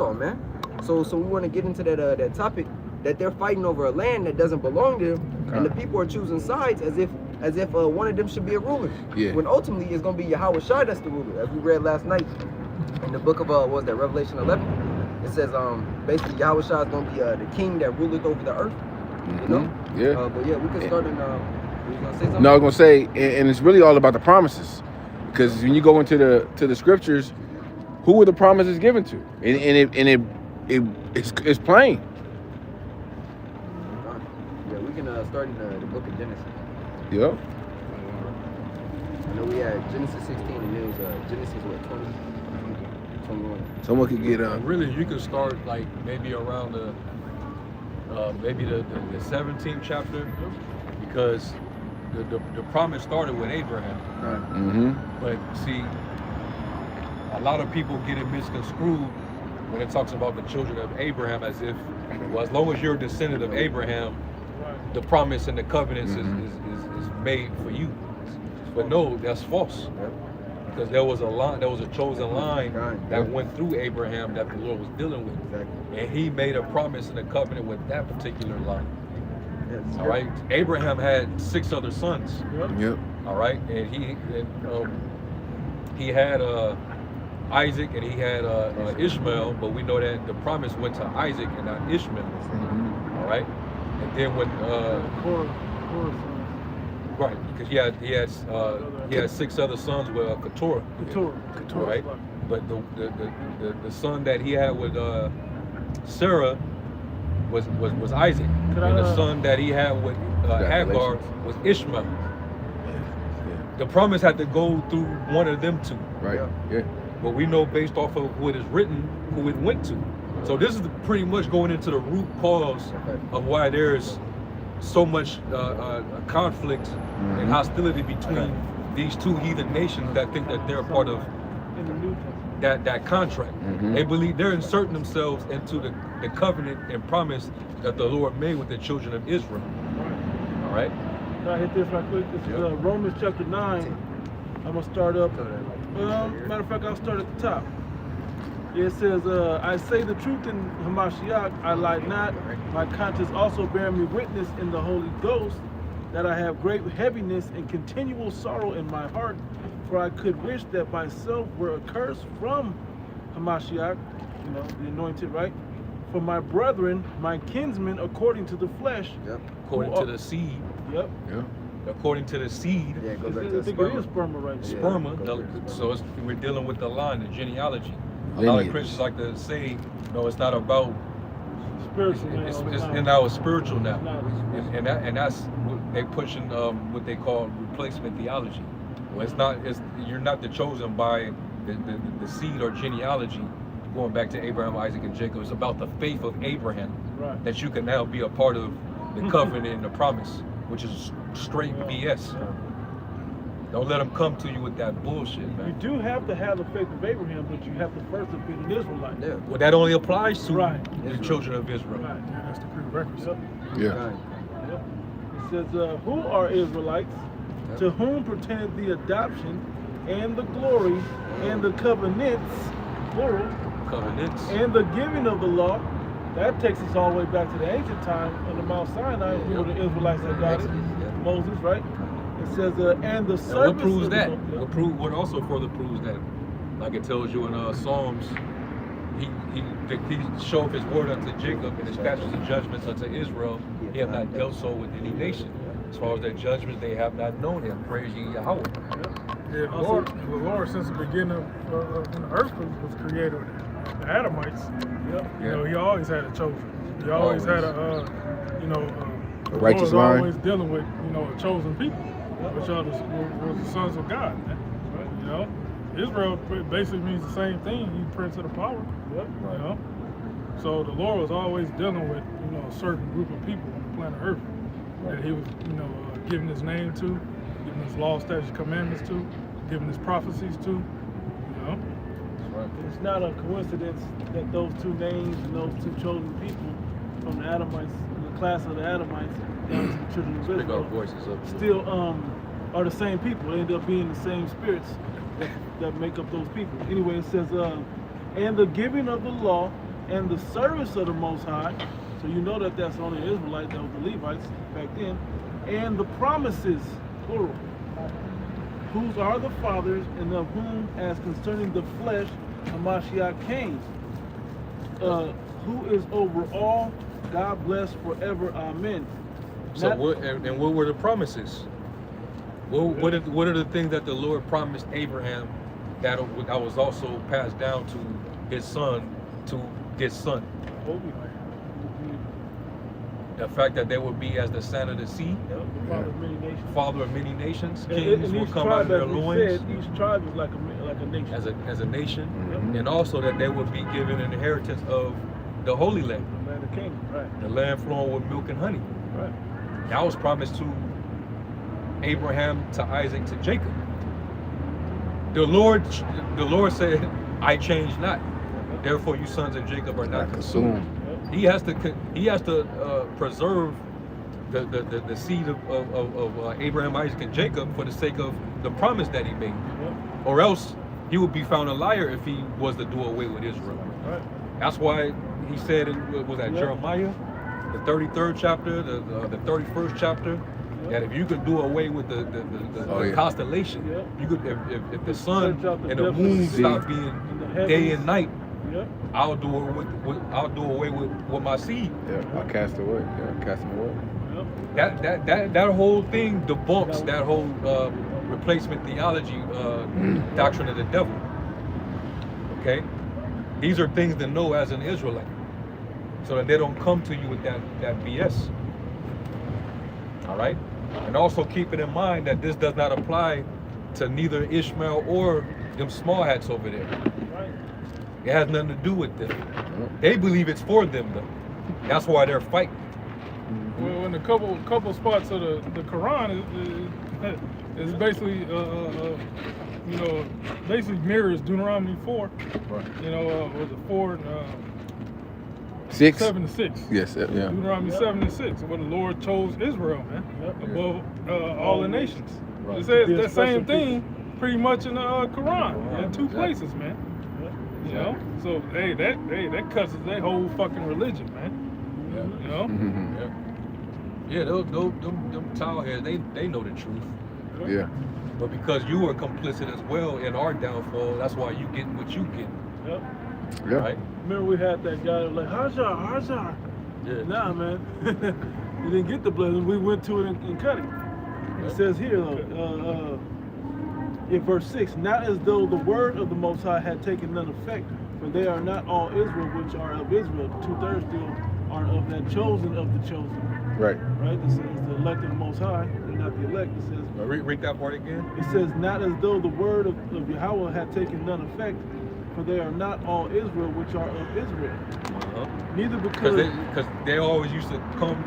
Oh man. So we want to get into that topic that they're fighting over a land that doesn't belong to them, and the people are choosing sides as if one of them should be a ruler. Yeah. When ultimately it's gonna be Yahweh Shai that's the ruler, as we read last night in the book of what was that, Revelation 11. It says basically Yahweh Shai is gonna be the king that ruleth over the earth. You know? Yeah. But yeah, we can start in. Were you gonna say something? No, I was gonna say, and it's really all about the promises, because when you go into the scriptures, who were the promises given to? It's plain. Yeah, we can start in the book of Genesis. Yep. I know we had Genesis 16 and it was Genesis what, 20? 21. Someone could get Really, you could start like maybe around the 17th chapter, because the promise started with Abraham. But see, a lot of people get it misconstrued when it talks about the children of Abraham as if, well, as long as you're a descendant of Abraham, the promise and the covenants is made for you. But no, that's false. Because there was a chosen line that went through Abraham that the Lord was dealing with. And he made a promise and a covenant with that particular line. All right. Abraham had 6 other sons. Yep. All right. And he had Isaac and he had Ishmael, but we know that the promise went to Isaac and not Ishmael. All right. And then when right, because he had 6 other sons with Keturah. Right. But the son that he had with Sarah was Isaac, and the son that he had with Hagar was Ishmael. The promise had to go through one of them two. Right. Yeah. But we know based off of what is written who it went to. So this is pretty much going into the root cause of why there's so much conflict and hostility between these two heathen nations that think that they're part of that contract. They believe they're inserting themselves into the covenant and promise that the Lord made with the children of Israel. All right. Can I hit this right quick? This is Romans chapter 9. I'm gonna start up. Matter of fact, I'll start at the top. It says, I say the truth in Hamashiach, I lie not. My conscience also bear me witness in the Holy Ghost that I have great heaviness and continual sorrow in my heart, for I could wish that myself were accursed from Hamashiach, you know, the anointed, right? For my brethren, my kinsmen, according to the flesh. According to the seed. According to the seed. Yeah, go back I to think the it is sperma right there. Sperma. So we're dealing with the line, the genealogy. A lot of Christians like to say, no, it's not about spiritual. It's now it's spiritual now, and that's they pushing what they call replacement theology. Well, it's not. You're not the chosen by the seed or genealogy going back to Abraham, Isaac, and Jacob. It's about the faith of Abraham that you can now be a part of the covenant and the promise, which is straight BS. Don't let them come to you with that bullshit, man. You do have to have the faith of Abraham, but you have to first have been an Israelite. Well, that only applies to the children of Israel. Yeah, that's the prerequisite. Yeah. It says, who are Israelites, to whom pertaineth the adoption and the glory and the covenants, plural, and the giving of the law. That takes us all the way back to the ancient time on the Mount Sinai, who were the Israelites that got it. Moses, right? It says, and the service. What proves that? What also further proves that? Like it tells you in Psalms, he showed his word unto Jacob and his statutes and judgments unto Israel. He have not dealt so with any nation. As far as their judgments, they have not known him. Praise ye Yahweh. Yeah, the Lord, since the beginning of when the earth was created, the Adamites, you know, he always had a chosen. He always had a righteous line. line. Always dealing with, you know, a chosen people, which are the sons of God. You know, Israel basically means the same thing. He's prince of the power. You know, so the Lord was always dealing with, you know, a certain group of people on the planet Earth that he was, you know, giving his name to, giving his law, statutes, commandments to, giving his prophecies to. You know. It's not a coincidence that those two names and those two chosen people from the Adamites, the class of the Adamites, down to the children of Israel, still are the same people. They end up being the same spirits that make up those people. Anyway, it says, and the giving of the law and the service of the Most High. So you know that that's only an Israelite, that was the Levites back then. And the promises, plural, whose are the fathers, and of whom, as concerning the flesh, Hamashiach came, who is over all, God bless forever, amen. So what were the promises? What are the things that the Lord promised Abraham that was also passed down to his son, to this son? The fact that they would be as the sand of the sea, father of many nations, kings will come out of their loins. Each tribe is like a nation. As a nation, and also that they would be given an inheritance of the Holy Land, The land of Canaan, right? the land flowing with milk and honey. Right. That was promised to Abraham, to Isaac, to Jacob. The Lord said, "I change not. Therefore, you sons of Jacob are not consumed." He has to preserve the seed of Abraham, Isaac, and Jacob for the sake of the promise that he made, or else he would be found a liar if he was to do away with Israel. Right. That's why he said in Jeremiah, the 33rd chapter, the 31st chapter, that if you could do away with the constellation, you could, if the sun and the moon stop being day and night, I'll do away with my seed. Yeah, I'll cast away. Yeah, cast them away. That whole thing debunks that whole replacement theology doctrine of the devil. Okay, these are things to know as an Israelite, so that they don't come to you with that BS. All right, and also keep it in mind that this does not apply to neither Ishmael or them small hats over there. It has nothing to do with them. They believe it's for them though. That's why they're fighting. Well, in a couple spots of the Quran is basically basically mirrors Deuteronomy 4. Right. Was it 4 and 6? 7 and 6? Yes, yeah. Deuteronomy 7 and 6, where the Lord chose Israel, man, above all the nations. Right. It says that same thing pretty much in the Quran in 2 places, man. You know, so that cuts their whole fucking religion, man. You know. Yeah, them towel heads, they know the truth. Yeah. But because you were complicit as well in our downfall, that's why you getting what you get. Yeah. Right? Remember we had that guy that was like, Hajar. Yeah. Nah, man. He didn't get the blessing. We went to it and cut it. It says here, though, in verse 6, not as though the word of the Most High had taken none effect, for they are not all Israel which are of Israel. 2/3 still are of that chosen of the chosen. Right. Right? It says the elect of the Most High, they're not the elect. It says, Read that part again. It says, not as though the word of Yahweh had taken none effect, for they are not all Israel which are of Israel. Neither because they always used to come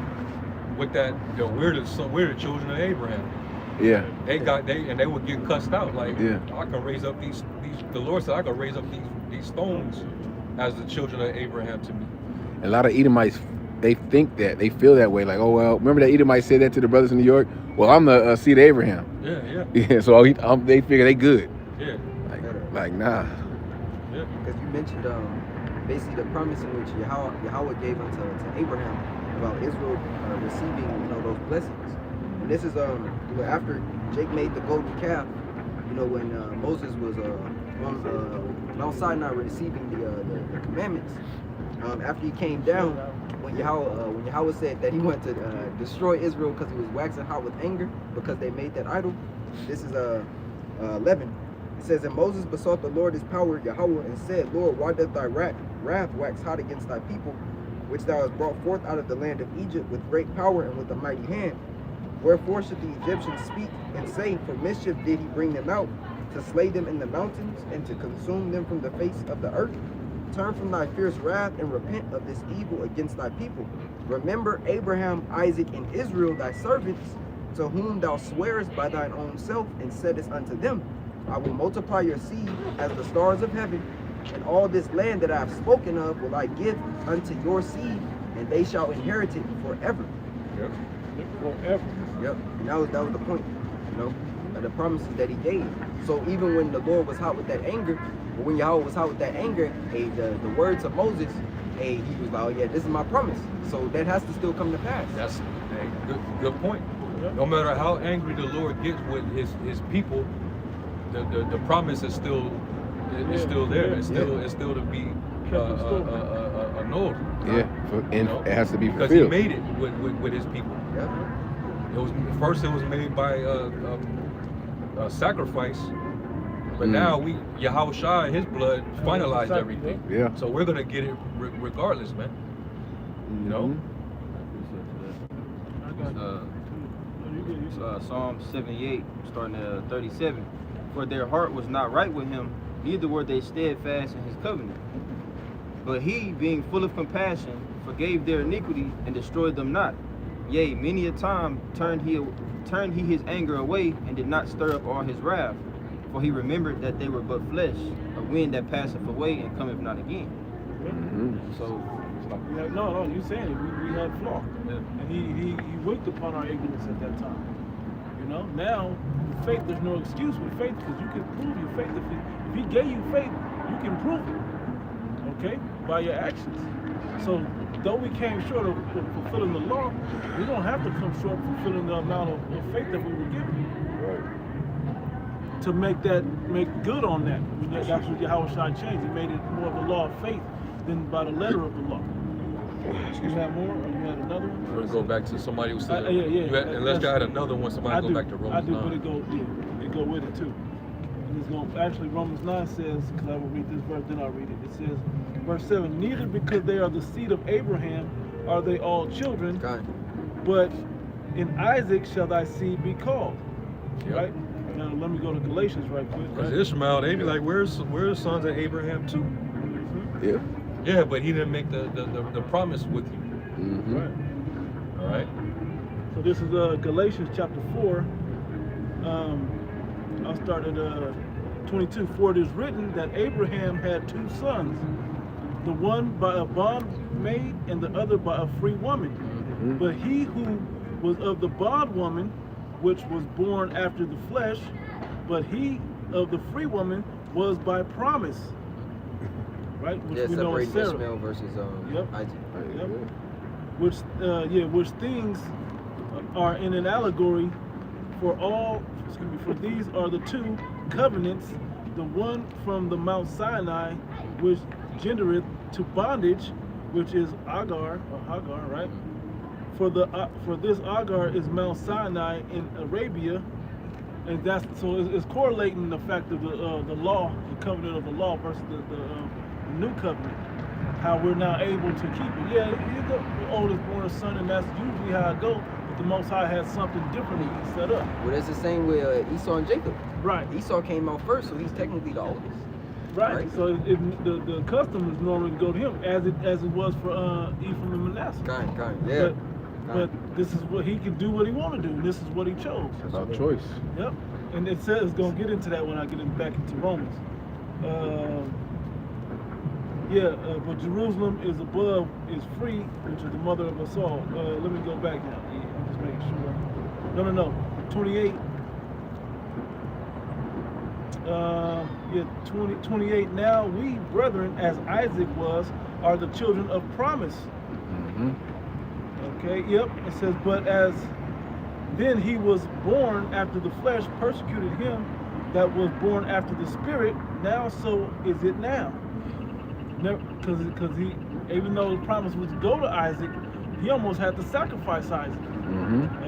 with that, we're the children of Abraham. Yeah. They would get cussed out like, Yeah. I can raise up these. The Lord said I can raise up these stones as the children of Abraham to me. A lot of Edomites, they think that, they feel that way. Like, oh well, remember that Edomite said that to the brothers in New York? Well, I'm the seed of Abraham. Yeah. So they figure they good. Yeah. Like nah. Yeah. Because you mentioned basically the promise in which Yahweh gave unto Abraham about Israel receiving those blessings. And this is after Jake made the golden calf. When Moses was on Mount Sinai receiving the commandments. After he came down, when Yahweh said that he wanted to destroy Israel because he was waxing hot with anger because they made that idol. This is 11. It says, and Moses besought the Lord his power, Yahweh, and said, Lord, why doth thy wrath wax hot against thy people, which thou hast brought forth out of the land of Egypt with great power and with a mighty hand? Wherefore should the Egyptians speak and say, for mischief did he bring them out, to slay them in the mountains, and to consume them from the face of the earth? Turn from thy fierce wrath, and repent of this evil against thy people. Remember Abraham, Isaac, and Israel thy servants, to whom thou swearest by thine own self, and saidest unto them, I will multiply your seed as the stars of heaven, and all this land that I have spoken of will I give unto your seed, and they shall inherit it forever. Yep. Forever. Yep. And that was the point, the promises that he gave. So even when the Lord was hot with that anger, or when Yahweh was hot with that anger, the words of Moses hey, he was like, oh yeah, this is my promise. So that has to still come to pass. That's a good point. No matter how angry the Lord gets with his people, the promise is still still there. It's still to be annulled. Yeah, and it has to be because fulfilled. he made it with his people. Yeah. It was made by a sacrifice, but now Yahushua and his blood finalized everything. Yeah. So we're gonna get it regardless, man. You know. Psalm 78, starting at 37. For their heart was not right with him, neither were they steadfast in his covenant. But he, being full of compassion, forgave their iniquity and destroyed them not. Yea, many a time turned he his anger away and did not stir up all his wrath. For he remembered that they were but flesh, a wind that passeth away and cometh not again. So, no, you're saying it. We had flaw, and he winked upon our ignorance at that time. You know, now with faith, there's no excuse with faith because you can prove your faith. If he gave you faith, you can prove it. Okay, by your actions. So, though we came short of fulfilling the law, we don't have to come short of fulfilling the amount of faith that we were given. Right. To make good on that. That's what Yahushua changed. He made it more of a law of faith than by the letter of the law. You have more, or you had another one? We're gonna go back to somebody who said, unless you had another one, somebody go back to Romans 9. I do, but it go with it too. And it's going actually Romans 9 says, because I will read this verse, then I'll read it. It says, verse 7, neither because they are the seed of Abraham are they all children, but in Isaac shall thy seed be called. Yep. Right? Now let me go to Galatians right quick. Because Ishmael, they be like, where's the sons of Abraham too? Yeah. Yeah, but he didn't make the promise with you. Right. All right. So this is Galatians chapter 4. I'll start at 22. For it is written that Abraham had two sons, the one by a bondmaid and the other by a free woman. But he who was of the bondwoman, which was born after the flesh, but he of the free woman was by promise. Right? Which we know is Sarah. Ishmael versus Isaac. Yep. Which things are in an allegory for these are the two covenants, the one from the Mount Sinai, which gendereth to bondage, which is Hagar, right? For this Hagar is Mount Sinai in Arabia, and that's so it's correlating the fact of the law, the covenant of the law versus the new covenant, how we're now able to keep it. Yeah, he's the oldest born son, and that's usually how it goes. But the Most High has something differently set up. Well, that's the same with Esau and Jacob. Right. Esau came out first, so he's technically the oldest. Right. So the custom is normally to go to him, as it was for Ephraim and Manasseh. Kind. Yeah. But this is what he can do. What he want to do. And this is what he chose. That's our choice. Yep. And it says it's gonna get into that when I get back into Romans. But Jerusalem is above, is free, which is the mother of us all. Let me go back now. I'm just making sure. No. 28. 28. Now we, brethren, as Isaac was, are the children of promise. Okay, yep. It says, but as then he was born after the flesh, persecuted him that was born after the spirit. Now so is it now. Because he, even though the promise was to go to Isaac, he almost had to sacrifice Isaac.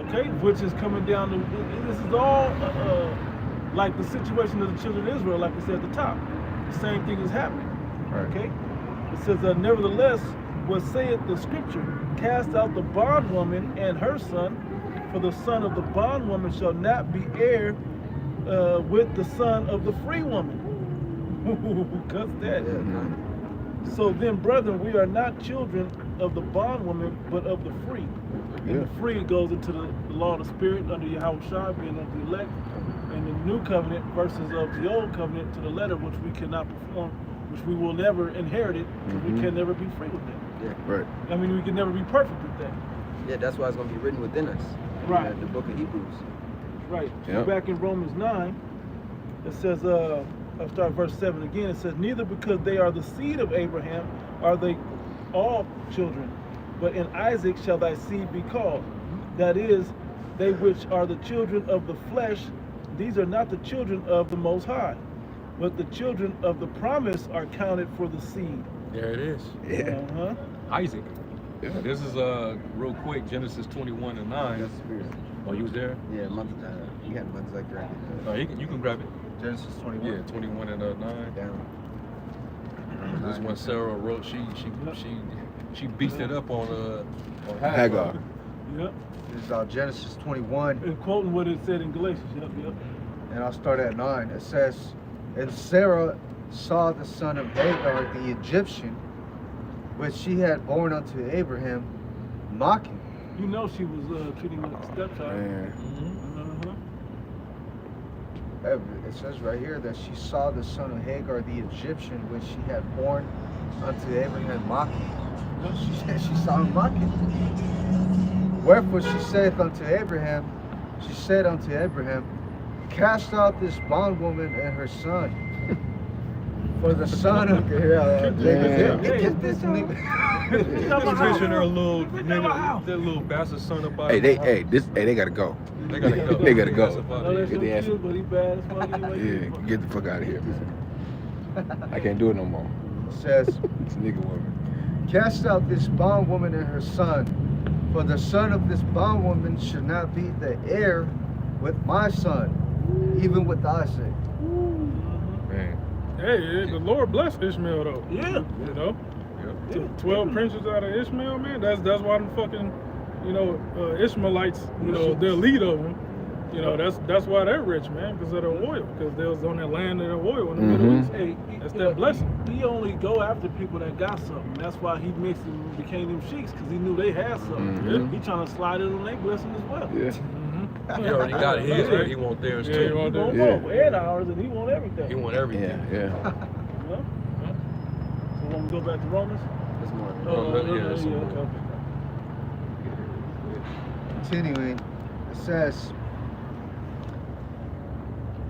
Okay, which is coming down to, this is all like the situation of the children of Israel, like we said at the top. The same thing is happening. Okay, it says, nevertheless, what saith the scripture? Cast out the bondwoman and her son, for the son of the bondwoman shall not be heir with the son of the free woman. Cuss that. So then, brethren, we are not children of the bondwoman, but of the free. And the free goes into the law of the spirit under Yahushua, being of the elect, and the new covenant versus of the old covenant to the letter, which we cannot perform, which we will never inherit it, we can never be free with that. Right. I mean, we can never be perfect with that. Yeah, that's why it's going to be written within us. Right. The book of Hebrews. Right. So back in Romans 9, it says, I'll start verse 7 again. It says, neither because they are the seed of Abraham are they all children, but in Isaac shall thy seed be called. That is, they which are the children of the flesh, these are not the children of the Most High, but the children of the promise are counted for the seed. There it is. Yeah. Isaac. Yeah. This is real quick, Genesis 21 and 9. That's spirit. Oh, you was there? Yeah, you had months like that. No, you can grab it. Genesis 21. Yeah, 21 and 9. Down. This one Sarah wrote. She beats it up on Hagar. Yep. This is Genesis 21, And quoting what it said in Galatians. Yep. and I'll start at 9. It says, and Sarah saw the son of Hagar, the Egyptian, which she had born unto Abraham, mocking. You know she was treating him like a stepchild. Man. It says right here that she saw the son of Hagar, the Egyptian, which she had born unto Abraham, mocking. She saw him mocking. Wherefore she said unto Abraham, cast out this bondwoman and her son. For the son of get this nigga. She's fishing her little nigga, that little bastard son about. Hey, they gotta go. They gotta go. They gotta go. Get the ass- but he bad as fuck anyway. Yeah, get the fuck out of here, man. I can't do it no more. Says, This nigga woman. cast out this bondwoman and her son, for the son of this bondwoman should not be the heir with my son, even with Isaac. Man. Hey, the Lord blessed Ishmael though. Yeah. You know, Yeah. 12 princes out of Ishmael, man. That's why them fucking, Ishmaelites, they're lead of them. That's why they're rich, man, because of their oil, because they was on that land of their oil in the Middle East. Hey, That's that blessing. He only go after people that got something. That's why he mixed and became them sheiks, because he knew they had something. Mhm. He trying to slide it on their blessing as well. Yeah. He already got his, but he want theirs Yeah, he too. want He theirs. want more. We had ours, and he want everything. He want everything. Yeah. You know? So when we go back to Romans? That's more. That's yeah, more. okay. Continuing, it says,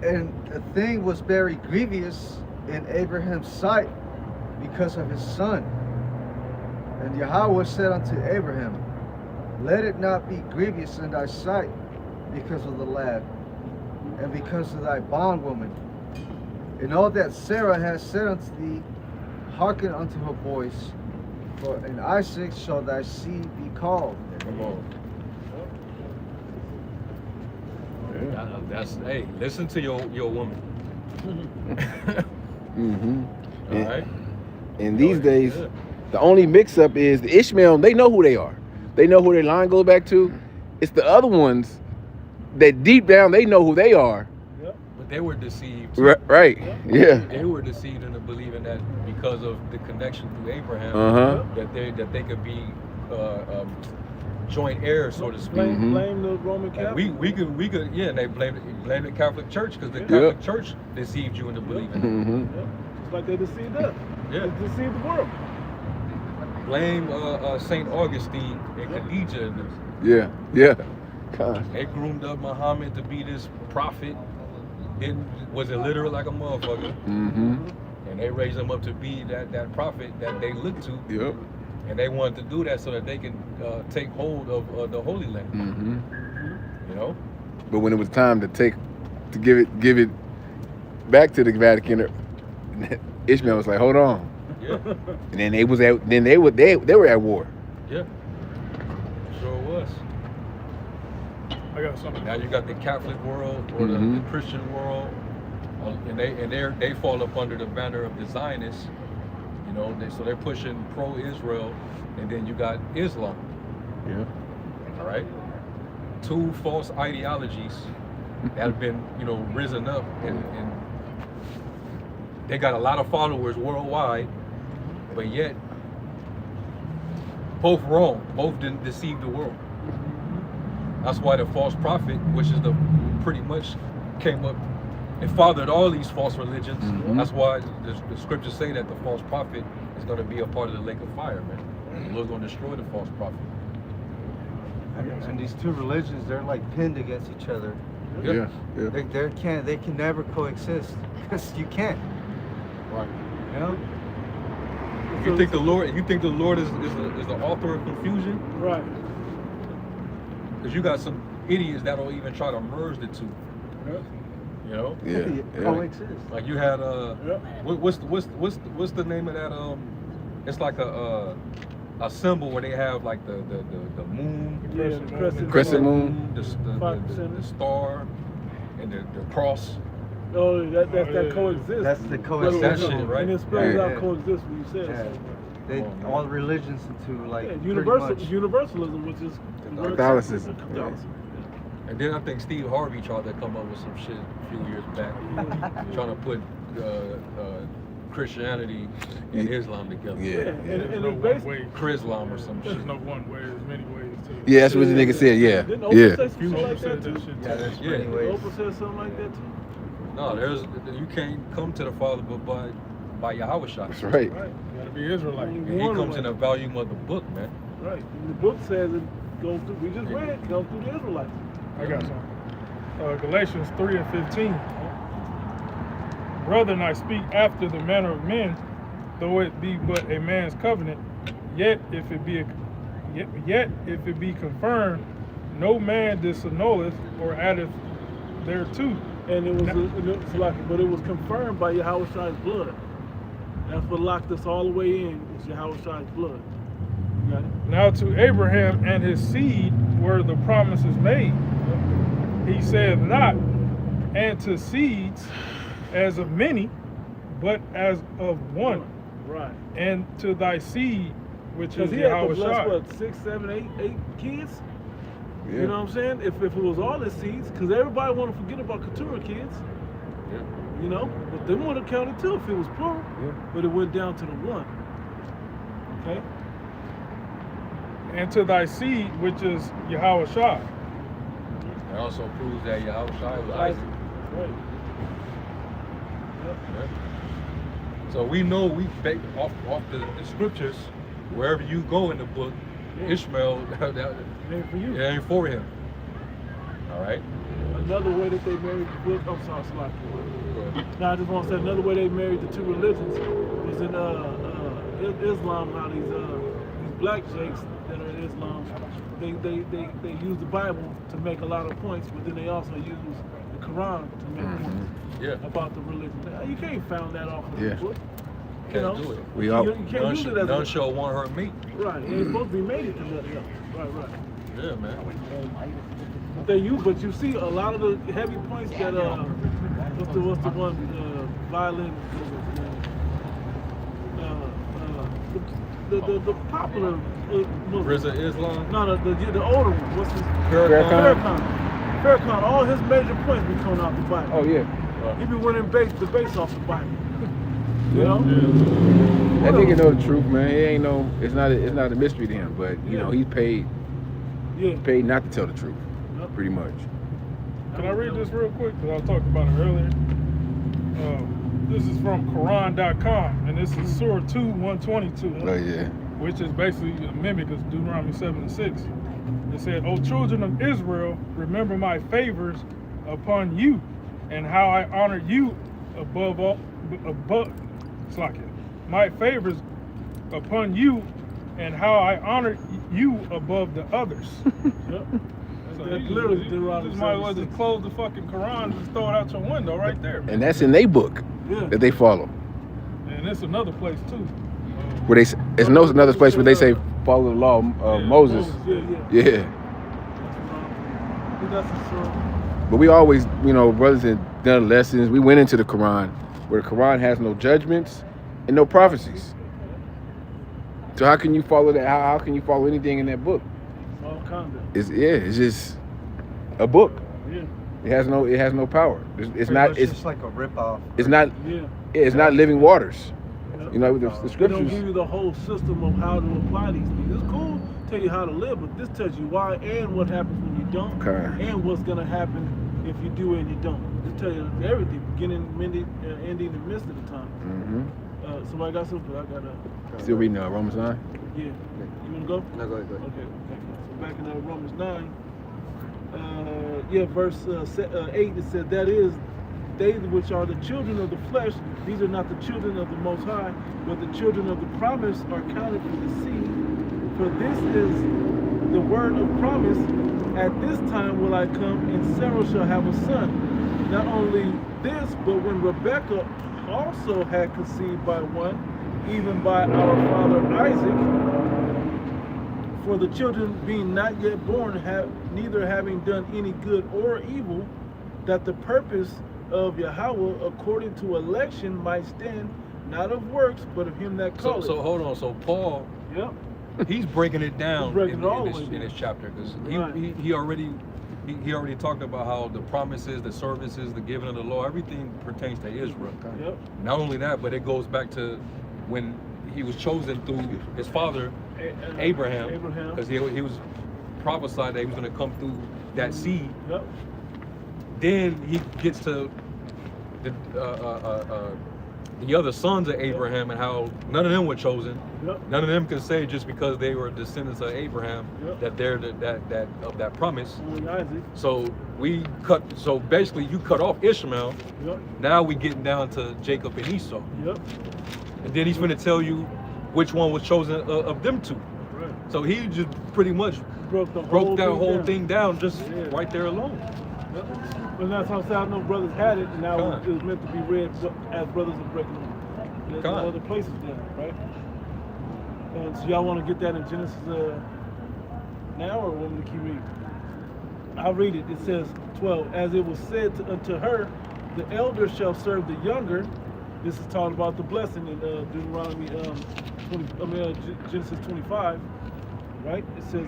and the thing was very grievous in Abraham's sight because of his son. And Yahweh said unto Abraham, let it not be grievous in thy sight because of the lad, and because of thy bondwoman. And all that Sarah has said unto thee, hearken unto her voice, for in Isaac shall thy seed be called. Come on. That's hey, listen to your woman. Mm-hmm. All right. And these days, Yeah. the only mix-up is the Ishmael. They know who they are. They know who their line goes back to. It's the other ones that deep down they know who they are. But they were deceived. Right. Yeah. They were deceived into believing that because of the connection through Abraham, that they could be joint heirs, so to speak. Blame the Roman And Catholic. we could yeah. And they blame the Catholic Church because the Catholic Church deceived you into believing. Mm-hmm. Just like they deceived us. Yeah. They deceived the world. Blame Saint Augustine and Khadijah in this. Yeah. Yeah. God. They groomed up Muhammad to be this prophet. Was illiterate like a motherfucker. Mm-hmm. And they raised him up to be that prophet that they looked to. Yep. And they wanted to do that so that they can take hold of the Holy Land. Mm-hmm. You know? But when it was time to give it back to the Vatican, Ishmael was like, "Hold on." Yeah. And then they were at war. Yeah. Sure was. I got something. Now you got the Catholic world or the Christian world, and they fall up under the banner of the Zionists. You know, so they're pushing pro-Israel, and then you got Islam. Yeah. All right, two false ideologies that have been risen up, and they got a lot of followers worldwide, but yet both wrong. Both didn't deceive the world. That's why the false prophet, which is pretty much came up and fathered all these false religions. Mm-hmm. That's why the scriptures say that the false prophet is going to be a part of the lake of fire, man. The Lord's going to destroy the false prophet. And these two religions, they're like pinned against each other. Yeah. Yeah. They can never coexist because you can't. Right. You know? You think the Lord is the author of confusion? Right. Because you got some idiots that'll even try to merge the two. Yep. You know? Yeah. Coexist. Like you had Yep. what's the name of that it's like a symbol where they have like the moon, Yeah, the Crescent moon. the star, and the cross. Oh, that yeah. coexist. That's the coexist. That shit, right? And it spells Yeah. out coexist when you say it. Yeah. So. They, all religions into like Yeah, pretty much. universalism, which is Catholicism. Catholicism. And then I think Steve Harvey tried to come up with some shit a few years back, trying to put Christianity and Islam together. Yeah. And There's no it's one based. way. Chrislam or some shit. There's no one way. There's many ways to. Yeah, that's what the nigga said. Yeah. Didn't Oprah Yeah. say some shit like said that that too? shit Yeah, too. there's Yeah. many ways. Oprah said something like that too. No, you can't come to the Father but by Yahweh Shah. That's right. Right. You gotta be Israelite. And he comes in a volume of the book, man. Right. And the book says it goes through. We just read it goes through the Israelites. I got some. Galatians 3:15. Brethren, I speak after the manner of men, though it be but a man's covenant. Yet if it be confirmed, no man disannulleth or addeth thereto. And it was confirmed by Yahweh Shai's blood. That's what locked us all the way in, is Yahweh Shai's blood. You got it? Now to Abraham and his seed were the promises made. He said not, and to seeds as of many, but as of one. Right. And to thy seed, which Because is he had to Yahweh bless, Shai. what, 6, 7, 8 kids? Yeah. You know what I'm saying? If it was all his seeds, because everybody want to forget about Keturah kids. Yeah. You know? But they want to count it too if it was plural. Yeah. But it went down to the one. Okay? And to thy seed, which is Yahweh Shai. It also proves that Yahweh Shai was Isaac. Right. Yeah. So we know off the scriptures, wherever you go in the book, Ishmael, It ain't for you. it ain't for him. All right. Another way that they married the book. I'm sorry, Slack. Now I just want to say another way they married the two religions was in Islam. How these black jakes that are in Islam, they use the Bible to make a lot of points, but then they also use the Quran to make points about the religion. Now, you can't found that off of the book. Can't do it. We all. You can't use it as None a, shall want her meat. right. It ain't supposed to be made it to nothing else. Right. Yeah, man. But you see a lot of the heavy points that what's the one violin the popular Muslim. Rizza Islam. No, the older one. What's his? Farrakhan. Farrakhan. All his major points be coming off the Bible. Oh yeah. He be winning the base off the Bible. You know? That nigga know the truth, man. He ain't no. It's not a mystery to him. But you know, he's paid not to tell the truth. Pretty much. Can I read this real quick? Because I was talking about it earlier. This is from Quran.com, and this is Surah 2:122. Oh yeah. Which is basically a mimic of Deuteronomy 7:6. It said, O children of Israel, remember my favors upon you, and how I honored you above my favors upon you, and how I honored you above the others. Yep. So That you literally just Deuteronomy might as well 7:6. just close the fucking Quran and just throw it out your window right there. And that's in their book Yeah. that they follow. And it's another place too. Where it's another place where they say follow the law of Moses. Yeah. That's a story. But we always, brothers had done lessons. We went into the Quran, where the Quran has no judgments and no prophecies. So how can you follow that? How can you follow anything in that book? All conduct. It's just a book. Yeah. It has no power. It's not. It's just like a ripoff. It's not. Yeah. It's not living waters. Yep. The They don't scriptures. give you the whole system of how to apply these things. It's cool, tell you how to live, but this tells you why and what happens when you don't, Okay. and what's gonna happen if you do and you don't. This tells you everything, beginning, ending, and midst of the time. Mm-hmm. So I got something. I got Still reading Romans 9. yeah. You wanna go? No, go ahead. Okay. So back in Romans 9, verse 8, it said, that is they which are the children of the flesh, these are not the children of the Most High, but the children of the promise are counted for the seed. For this is the word of promise, at this time will I come, and Sarah shall have a son. Not only this, but when Rebekah also had conceived by one, even by our father Isaac, for the children being not yet born, neither having done any good or evil, that the purpose of Yahweh according to election might stand, not of works, but of him that calleth. So hold on. So Paul, Yep. he's breaking it down breaking it all in the way this down. chapter, because Right. he already talked about how the promises, the services, the giving of the law, everything pertains to Israel. Yep. Not only that, but it goes back to when he was chosen through his father Abraham, because he was prophesied that he was going to come through that seed. Yep. Then he gets to the other sons of Abraham and how none of them were chosen. Yep. None of them could say just because they were descendants of Abraham Yep. that they're that of that promise. Only Isaac. So basically you cut off Ishmael. Yep. Now we getting down to Jacob and Esau. Yep. And then he's going to tell you which one was chosen of them two. Right. So he just pretty much Broke that whole thing down just right there alone. Yep. And that's how I know brothers had it, and now Con. it was meant to be read as brothers are breaking them. There's Con. other places down, right? And so y'all want to get that in Genesis now, or want me to keep reading? I'll read it. It says 12. As it was said unto her, the elder shall serve the younger. This is talking about the blessing in Deuteronomy Genesis 25, right? It says,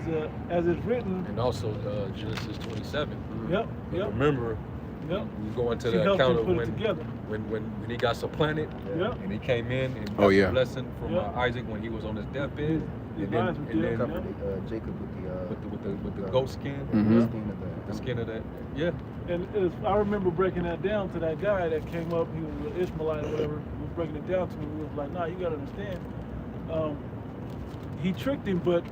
as it's written. And also Genesis 27. Yep. Yep. Remember, Yep. we go into She the helped account him of put it together. when he got supplanted, Yep. and he came in and got Oh, yeah. the blessing from Yep. Isaac when he was on his deathbed, His and then, eyes were and dead, then yeah. Jacob with the goat skin, Mhm. the skin of that, yeah. And I remember breaking that down to that guy that came up. He was an Ishmaelite or whatever. He was breaking it down to me. He was like, "Nah, you gotta understand. He tricked him, but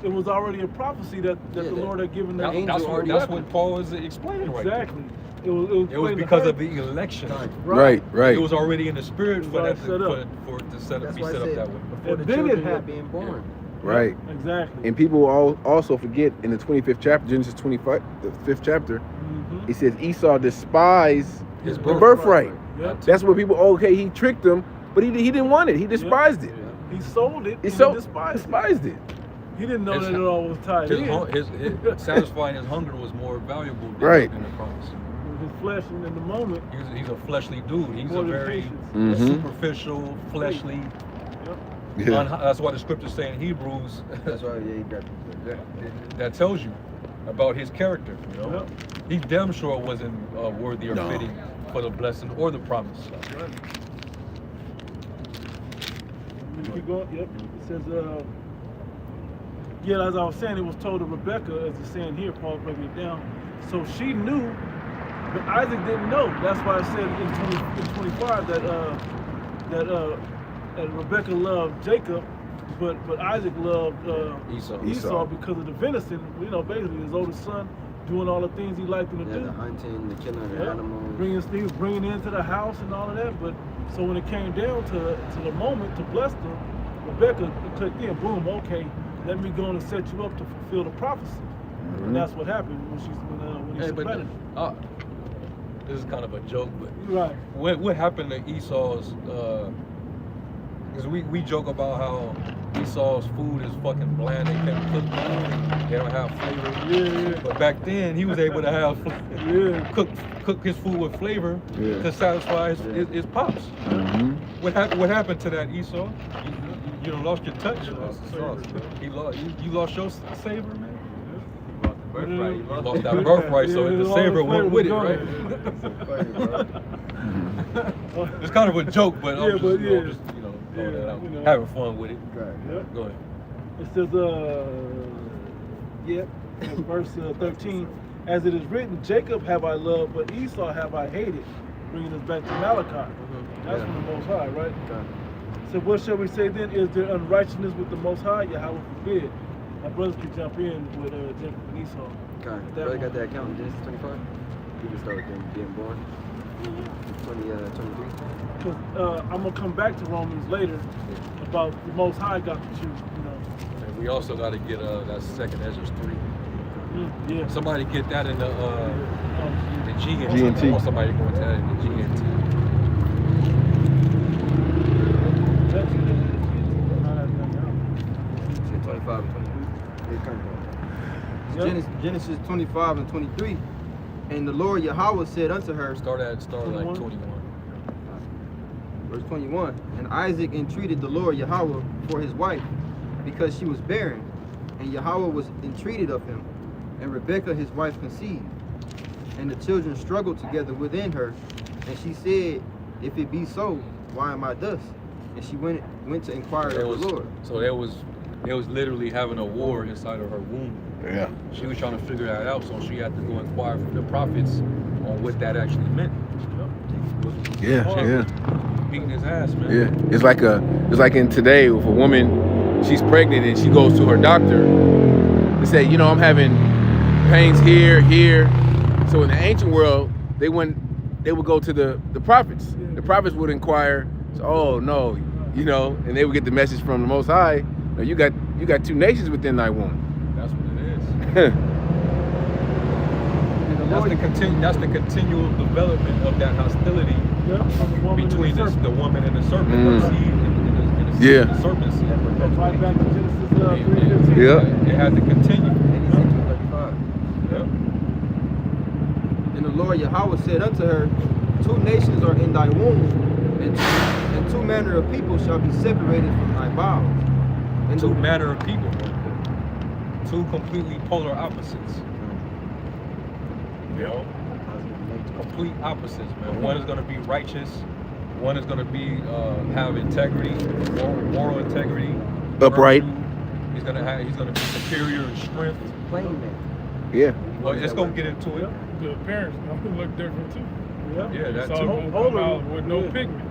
it was already a prophecy that the Lord had given them." That's what Paul is explaining right there. Exactly. It was explained to because her. of the election. Right. It was already in the spirit It was for that already set up. for it to set up, That's be why I set up said that way. before And the then it children were happened. being born. Right. Exactly. And people also forget in the 25th chapter, Genesis 25, the 5th chapter, Mhm. it says Esau despised His the birthright. Yep. That's what people, okay, he tricked them, but he didn't want it. He despised it. He sold it. He and so despised it. He didn't know His- that it all was tied in. His satisfying his hunger was more valuable than, Right. than the promise. His flesh, and in the moment, He's a fleshly dude. He's more a than very patience. Mhm. superficial, fleshly. Yep. Yeah. That's why the scriptures say in Hebrews That's why you got that tells you about his character. You know, Yep. he damn sure wasn't worthy or No. fitting for the blessing or the promise. Right. Keep going. Yep. It says, yeah, as I was saying, it was told to Rebekah, as it's saying here, Paul's breaking it down. So she knew, but Isaac didn't know. That's why I said in 25 that Rebekah loved Jacob, but Isaac loved Esau because of the venison. You know, basically his oldest son doing all the things he liked him to do. the hunting, the killing of the Yeah. animals. He was bringing into the house and all of that. But so when it came down to the moment to bless them, Rebekah clicked in. Boom. Okay, let me go and set you up to fulfill the prophecy. Mhm. And that's what happened when he Hey, but supplanted. this is kind of a joke, but Right. what happened to Esau's? Because we joke about how Esau's food is fucking bland. They can't cook nothing. They don't have flavor. Yeah. But back then, he was able to have Yeah. cook his food with flavor Yeah. to satisfy his pops. Mhm. What happened to that, Esau? You done lost your touch. You lost your savor, man. Birthright. You lost that birthright, so Yeah, the all savor the went with it, flavor right? It's kind of a joke, but I'm just, throwing that out. you know. Having fun with it. Yep. Go ahead. It says, verse 13, as it is written, Jacob have I loved, but Esau have I hated, bringing us back to Malachi. That's from the Most High, right? So what shall we say then? Is there unrighteousness with the Most High? Yahweh forbid. My brothers can jump in with Jacob and Esau. Okay. Brother got that account in Genesis 25? You can start with them being born. 23. Because I'm gonna come back to Romans later about the Most High got to choose. You know. And we also got to get that second Ezra 3. Yeah. Somebody get that in the GNT. GNT. I want somebody to go into that in the GNT. Said 25 and 23. It kind of Genesis 25 and 23. And the Lord Yahweh said unto her, Start like 21. verse 21, and Isaac entreated the Lord Yahweh for his wife, because she was barren, and Yahweh was entreated of him. And Rebekah his wife conceived, and the children struggled together within her. And she said, if it be so, why am I thus? And she went to inquire of the Lord. So they was literally having a war inside of her womb. Yeah. She was trying to figure that out, so she had to go inquire from the prophets on what that actually meant. Yeah. Beating his ass, man. Yeah. It's like in today, if a woman, she's pregnant and she goes to her doctor, they say, you know, I'm having pains here. So in the ancient world, they would go to the prophets. The prophets would inquire, so, oh no, you know, and they would get the message from the Most High. No, you got 2 nations within thy womb. That's what it is. That's the continual development of that hostility between the woman and the serpent. The seed and the serpent seed. Right back to Genesis 3:15. It has to continue. And the Lord Yahweh said unto her, 2 nations are in thy womb, and 2 manner of people shall be separated from thy bowels. And 2 manner of people. 2 completely polar opposites. You know? Complete opposites, man. One is going to be righteous. One is going to be have integrity, moral integrity, upright. He's going to be superior in strength. plain man. Yeah. Well, let's go get into it. The appearance gonna look different too. Yeah, that So too. gonna come out with no pigment.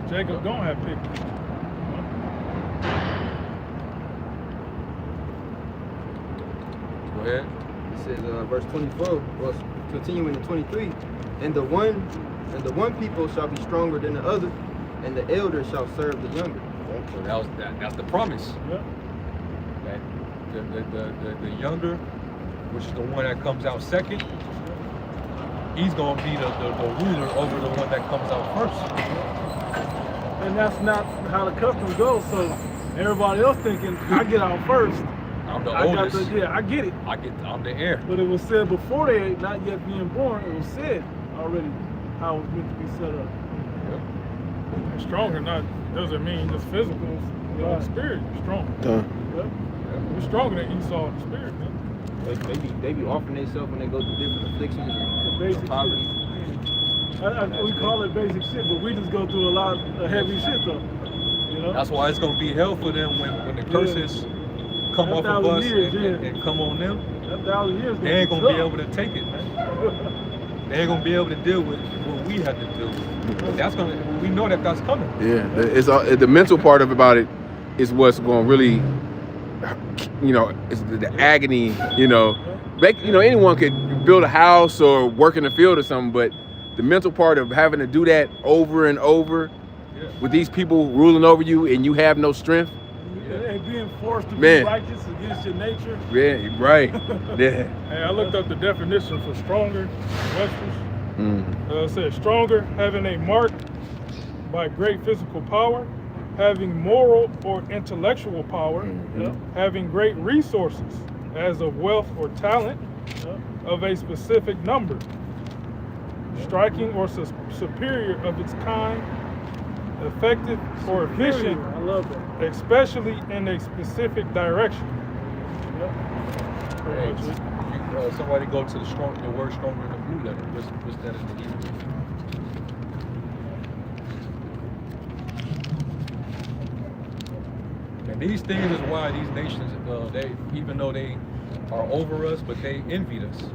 Jacob don't have pigment. Go ahead. It says, verse 24, well, continuing in 23, and the one people shall be stronger than the other, and the elder shall serve the younger. So that's the promise. Yeah. That the younger, which is the one that comes out second, he's gonna be the ruler over the one that comes out first. And that's not how the custom goes. So everybody else thinking, I get out first. I'm the oldest. I get it. I'm the heir. But it was said before they not yet being born. It was said already how it was meant to be set up. And stronger doesn't mean just physical. You know, spirit is strong. We're stronger than Esau in the spirit, man. They be offering themselves when they go through different afflictions and Basic poverty. we call it basic shit, but we just go through a lot of heavy shit though. You know? That's why it's gonna be hell for them when the curses come off of us and come on them. That 1,000 years. They ain't gonna be able to take it, man. They ain't gonna be able to deal with what we have to deal with. We know that's coming. Yeah, it's the mental part about it is what's going to really, you know, it's the agony. You know, anyone could build a house or work in the field or something, but the mental part of having to do that over and over with these people ruling over you and you have no strength. And being forced to be righteous against your nature. Yeah, right. Yeah. Hey, I looked up the definition for stronger. Webster's. It says stronger, having a mark by great physical power, having moral or intellectual power, having great resources, as of wealth or talent, of a specific number, striking or superior of its kind, effective or efficient, I love that. especially in a specific direction. Hey, somebody go to the word stronger in the blue letter. What's that in the Hebrew? And these things is why these nations, even though they are over us, but they envy us.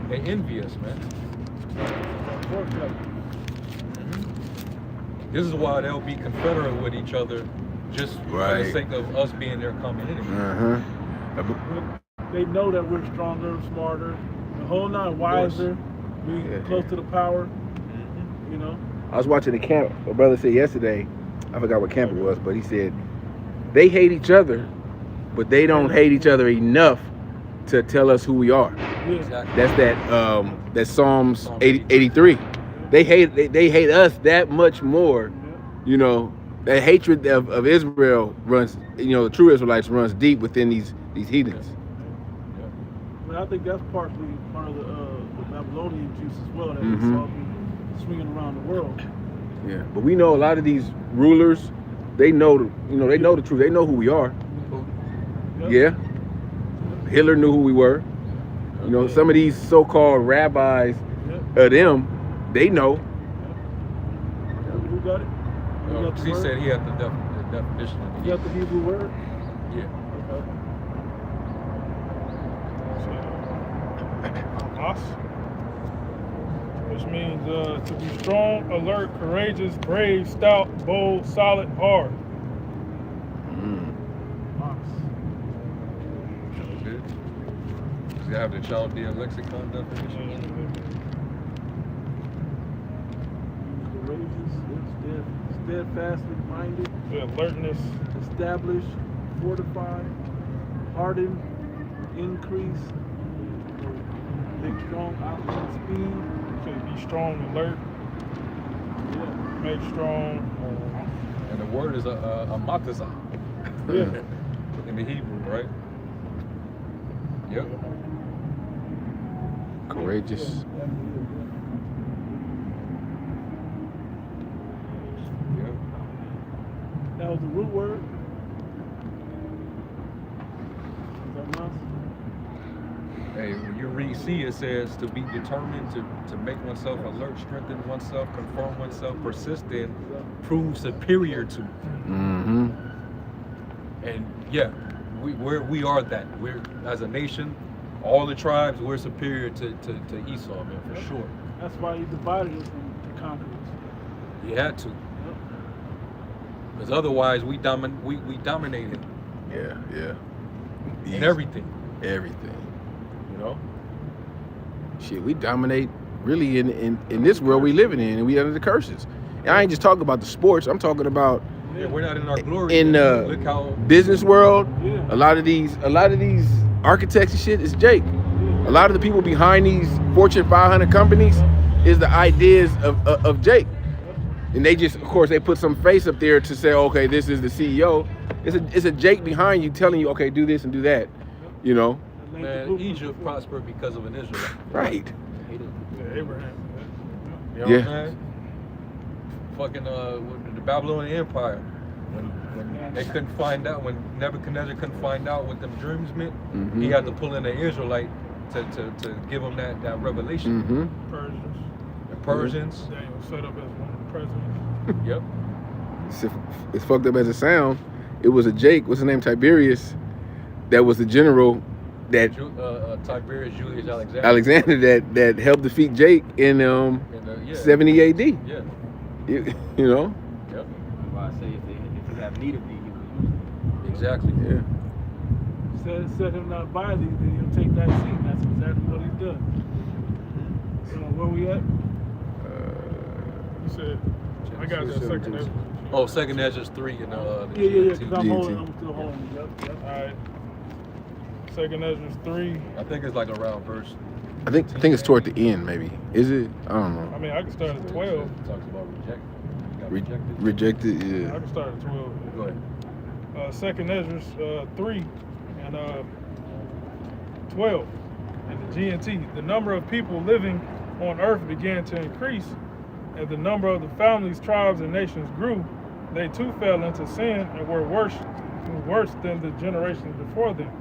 They envy us, man. This is why they'll be confederate with each other, just for the sake of us being their common enemy. They know that we're stronger, smarter, the whole nine, wiser, we close to the power. You know. I was watching the camp. My brother said yesterday, I forgot what camp it was, but he said they hate each other, but they don't hate each other enough to tell us who we are. Yeah. Exactly. That's Psalms 83. They hate us that much more. You know, that hatred of Israel runs. You know, the true Israelites runs deep within these heathens. I mean, I think that's part of the Babylonian juice as well that we Mhm. saw be swinging around the world. Yeah, but we know a lot of these rulers. They know they know the truth. They know who we are. Yep. Yeah. Hitler knew who we were. You know, some of these so-called rabbis Yep. of them, they know. Who got it? You got the He word? said he had the definition of You got the Hebrew word? Yeah. Okay. Hamas, which means to be strong, alert, courageous, brave, stout, bold, solid, hard. Good. Does he have the Chaldean lexicon definition? Courageous, steadfastly minded, The alertness, established, fortified, hardened, increase, make strong, opposite speed. to be strong, alert, Yeah. make strong. And the word is a matazah Yeah. in the Hebrew, right? Yep. Courageous. Yep. That was the root word. Is that enough? Hey, when you read C, it says to be determined, to make oneself alert, strengthen oneself, confirm oneself, persist in, prove superior to. Mm-hmm. And yeah, we are that. We're, as a nation, all the tribes, we're superior to Esau, man, for sure. That's why you divided us from the conquerors. You had to. Because otherwise, we dominated Yeah. in everything, Everything. you know? Shit, we dominate really in this world we living in, and we under the curses. And I ain't just talking about the sports. I'm talking about Yeah, we're not in our glory. in man. Look how business world. Yeah. A lot of these architects and shit is Jake. A lot of the people behind these Fortune 500 companies is the ideas of Jake. And they just, of course, they put some face up there to say, okay, this is the CEO. It's a Jake behind you telling you, okay, do this and do that. You know? man, Egypt prospered because of an Israelite. Right. Yeah, Abraham. You know Yeah. what I'm saying? Fucking with the Babylonian Empire, when they couldn't find out, when Nebuchadnezzar couldn't find out what them dreams meant, Mhm. he had to pull in an Israelite to give him that revelation. Mm-hmm. Persians. The Persians, Daniel set up as one of the presidents. yep. It's fucked up as it sounds. It was a Jake, what's his name, Tiberius, that was the general that Tiberius Julius Alexander. Alexander that helped defeat Jake in And, yeah. 70 AD. Yeah. You know? Yep. Why I say if you have need of thee, he will use thee. Exactly. Yeah. Set him not by thee, then he'll take that seat. That's exactly what he's done. So where we at? You said, I got that second Ezra. Oh, Second Ezra's 3 and the Yeah, GNT. because I'm GNT. still holding. Yep. Alright. Second Ezra's 3. I think it's like around verse. I think it's toward the end, maybe. Is it? I don't I know. mean, I can start at 12. It talks about got rejected. Rejected, I yeah. can start at 12. Go ahead. Second Ezra's 3 and 12. And the GNT, the number of people living on earth began to increase, and the number of the families, tribes, and nations grew. They too fell into sin and were worse than the generations before them.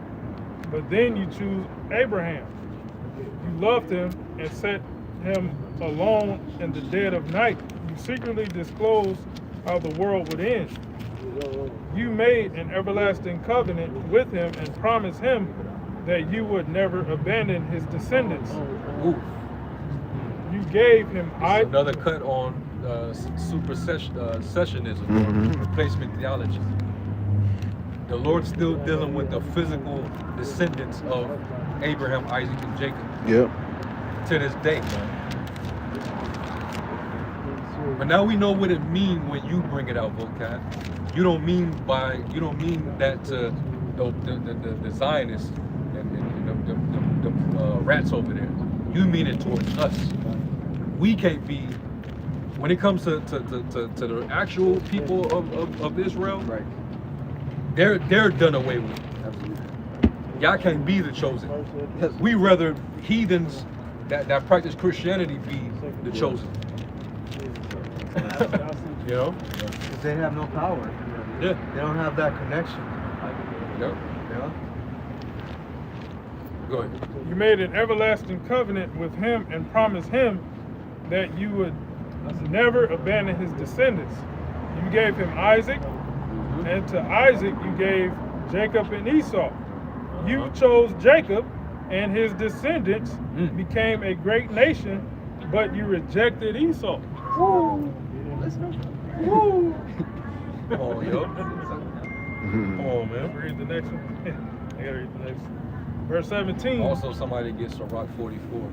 But then you choose Abraham. You loved him and set him alone in the dead of night. You secretly disclosed how the world would end. You made an everlasting covenant with him and promised him that you would never abandon his descendants. Ooh. You gave him This is another cut on supersessionism or replacement theology. The Lord's still dealing with the physical descendants of Abraham, Isaac, and Jacob Yep. to this day, man. But now we know what it means when you bring it out, vocab. You don't mean that to the Zionists and the rats over there. You mean it towards us. We can't be, when it comes to the actual people of Israel, Right. they're done away with. Absolutely. Y'all can't be the chosen. Yes. We rather heathens that practice Christianity be the chosen. You know? Because they have no power. Yeah. They don't have that connection. Yeah. You know? Go ahead. You made an everlasting covenant with him and promised him that you would never abandon his descendants. You gave him Isaac, and to Isaac you gave Jacob and Esau. You chose Jacob, and his descendants became a great nation, but you rejected Esau. Woo! Woo! Come on, yo. Come on, man. Read the next one. I gotta read the next one. Verse 17. Also, somebody gets Sirach 44.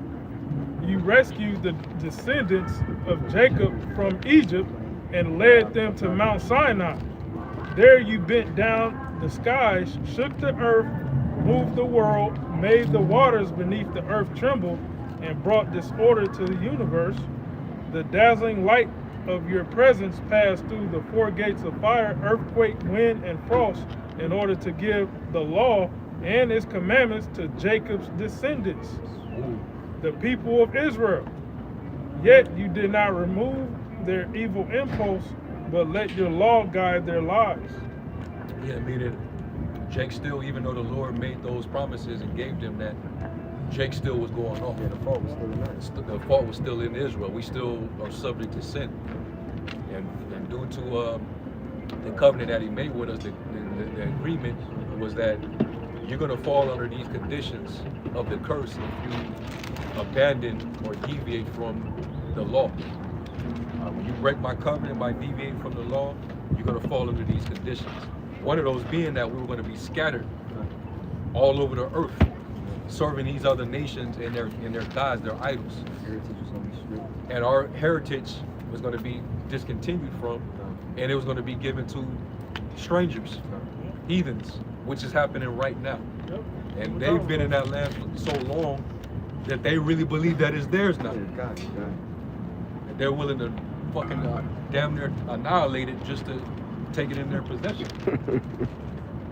You rescued the descendants of Jacob from Egypt and led them to Mount Sinai. There you bent down the skies, shook the earth, moved the world, made the waters beneath the earth tremble, and brought disorder to the universe. The dazzling light of your presence passed through the four gates of fire, earthquake, wind, and frost, in order to give the law and its commandments to Jacob's descendants, the people of Israel. Yet you did not remove their evil impulse, but let your law guide their lives. Yeah, meaning Jake still, even though the Lord made those promises and gave them that, Jake still was going off. Yeah, the fault was still in us. The fault was still in Israel. We still are subject to sin. And due to the covenant that he made with us, the agreement was that you're going to fall under these conditions of the curse if you abandon or deviate from the law. When you break my covenant by deviating from the law, you're going to fall under these conditions. One of those being that we were going to be scattered all over the earth, serving these other nations and their gods, their idols. Heritage was gonna be stripped. And our heritage was going to be discontinued from, and it was going to be given to strangers, heathens, which is happening right now. And they've been in that land for so long that they really believe that it's theirs now. Yeah, God. And they're willing to fucking damn near annihilate it just to take it in their possession.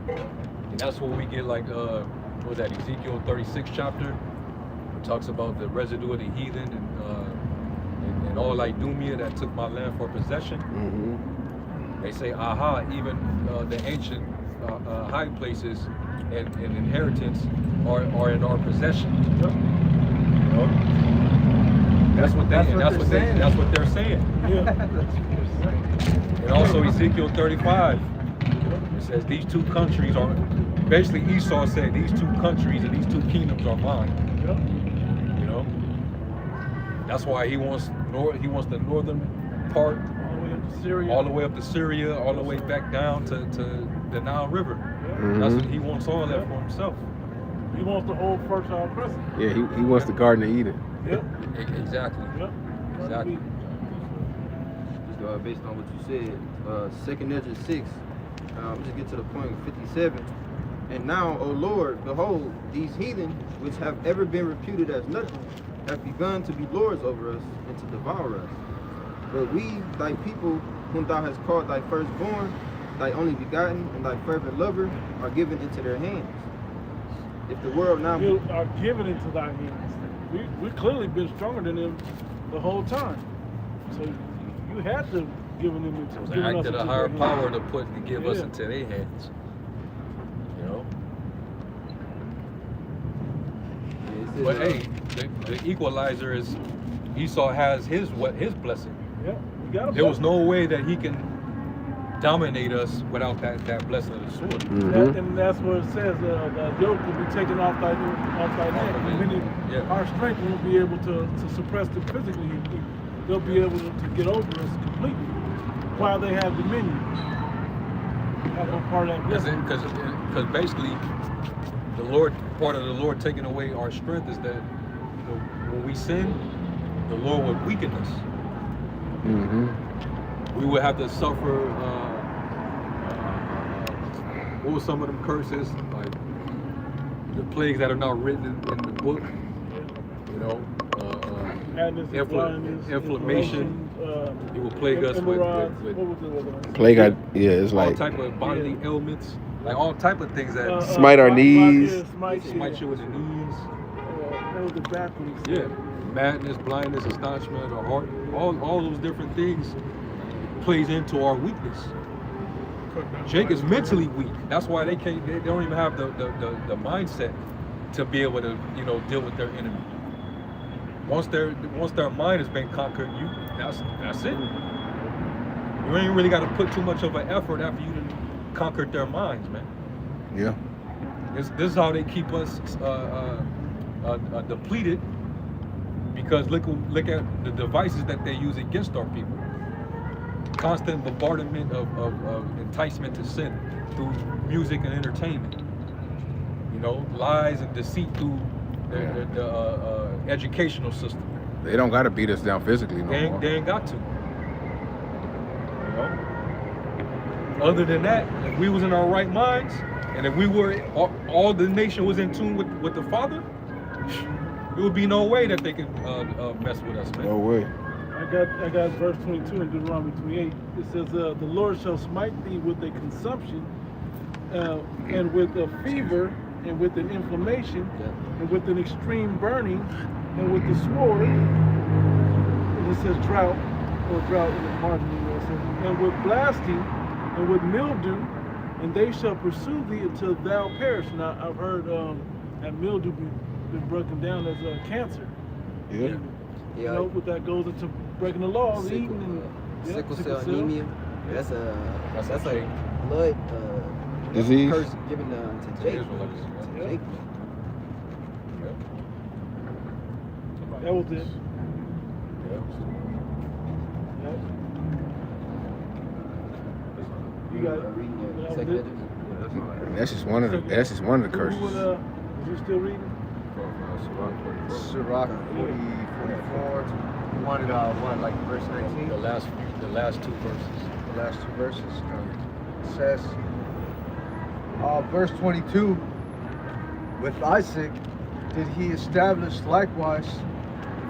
And that's where we get like, what was that, Ezekiel 36 chapter? It talks about the residue of the heathen and all Idumea that took my land for possession. They say, aha, even the ancient high places and inheritance are in our possession. You know? That's what they're saying. And also Ezekiel 35, it says these two countries are, basically Esau said these two countries and these two kingdoms are mine. You know, that's why he wants the northern part all the way up to Syria, all the way back down to the Nile River. That's what he wants, all that for himself. He wants the old fertile crescent. Yeah, he wants the Garden of Eden. Yep. Exactly. Yep. Exactly. Just based on what you said, 2nd Ezra 6, just get to the point of 57. And now, O Lord, behold, these heathen, which have ever been reputed as nothing, have begun to be lords over us and to devour us. But we, thy people, whom thou hast called thy firstborn, thy only begotten, and thy fervent lover, are given into their hands. If the world now You are given into thy hands. We clearly been stronger than them the whole time. So you had to given them into It was given an us act of the into higher their power hands. to give us Yeah. into their hands. You know? But hey, the equalizer is Esau has his blessing. Yeah, we got There was no way that he can dominate us without that blessing of the sword. And that's what it says. The yoke will be taken off thy neck. And many, Yeah. our strength won't be able to suppress them physically. They'll be able to get over us completely while they have dominion. Have no part of that blessing. Because basically, part of the Lord taking away our strength is that when we sin, the Lord would weaken us. We would have to suffer. What were some of them curses? Like the plagues that are not written in the book. You know, Madness, blindness, inflammation. It will plague us with Plague, it's all like type of bodily ailments, like all type of things that smite our knees. smite you in the knees. That was the backwards. Yeah, madness, blindness, astonishment, the heart, all those different things plays into our weakness. Jake is mentally weak. That's why they don't even have the mindset to be able to, you know, deal with their enemy. Once their mind has been conquered, that's it. You ain't really got to put too much of an effort after you conquered their minds, man. Yeah. This is how they keep us depleted, because look at the devices that they use against our people. Constant bombardment of enticement to sin through music and entertainment. You know, lies and deceit through the educational system. They don't got to beat us down physically no more. They ain't got to. You know? Other than that, if we was in our right minds, and if we were, all the nation was in tune with the Father, there would be no way that they could mess with us, man. No way. I got verse 22 in Deuteronomy 28. It says, the Lord shall smite thee with a consumption, and with a fever, and with an inflammation, and with an extreme burning, and with the sword. And it says drought in the margin, and with blasting, and with mildew, and they shall pursue thee until thou perish. Now I've heard that mildew been broken down as cancer. Yeah. You know, what that goes into breaking the law, eating and sickle cell anemia. That's a blood disease curse given to Jake. Jake. That was it. You got it. Second Edges. That's just one of the curses. Is you still reading? Sirach 44. You wanted like verse 19? The last two verses. The last two verses. It says, verse 22. With Isaac did he establish likewise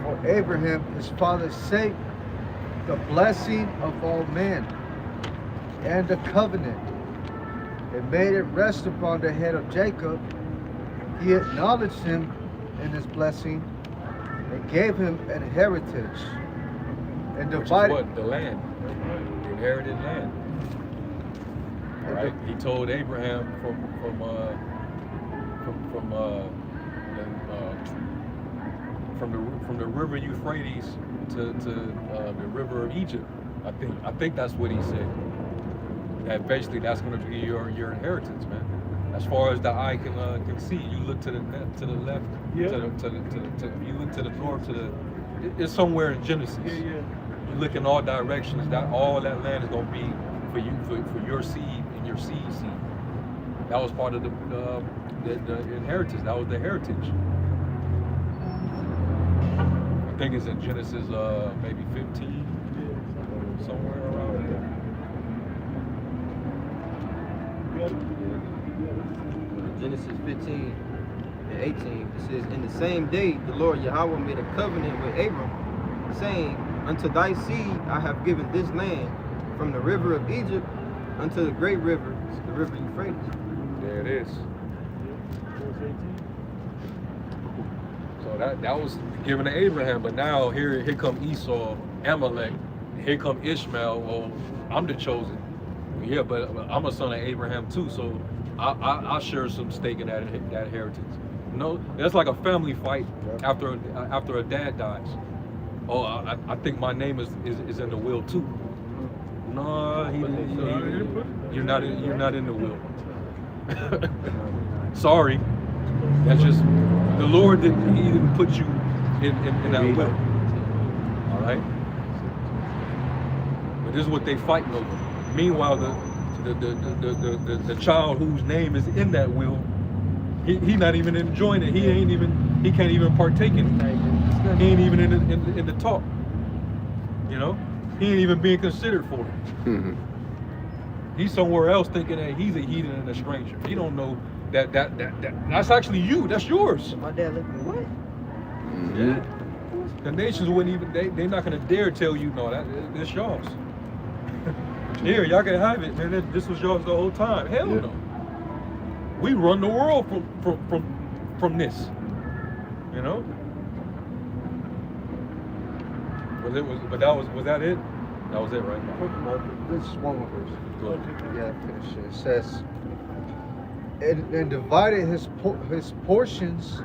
for Abraham his father's sake the blessing of all men and the covenant, and made it rest upon the head of Jacob. He acknowledged him in his blessing and gave him an heritage, and divided. Which is what? The land, the inherited land. Right? He told Abraham from the river Euphrates to the river of Egypt. I think that's what he said. That basically that's going to be your inheritance, man. As far as the eye can see, you look to the left, you look to the north, it's somewhere in Genesis. You look in all directions. That all that land is going to be for you, for your seed and your seed. That was part of the inheritance. That was the heritage. I think it's in Genesis maybe 15, somewhere around there. Genesis 15 and 18, it says, in the same day the Lord Yahweh made a covenant with Abram, saying, unto thy seed I have given this land, from the river of Egypt unto the great river, the river Euphrates. There it is. So that was given to Abraham, but now here come Esau, Amalek, here come Ishmael. Well, I'm the chosen. Yeah, but I'm a son of Abraham too, so I share some stake in that heritage. You know, that's like a family fight after a dad dies. Oh, I think my name is in the will too. No, you're not in the will. Sorry, that's just the Lord didn't put you in that will. All right, but this is what they fighting over. Meanwhile, the child whose name is in that will, he not even enjoying it. He can't even partake in it. He ain't even in the talk. You know, He ain't even being considered for it. Mhm. He's somewhere else thinking that he's a heathen and a stranger. He don't know that that's actually you. That's yours. My dad looked at me, what? Mhm. The nations wouldn't even. They're not gonna dare tell you no. That's yours. Here, y'all can have it, man. This was yours the whole time. Hell Yeah. no. We run the world from this. You know. Was that it? That was it, right? This is one more verse. Go ahead. Yeah, finish it. It says, and divided his portions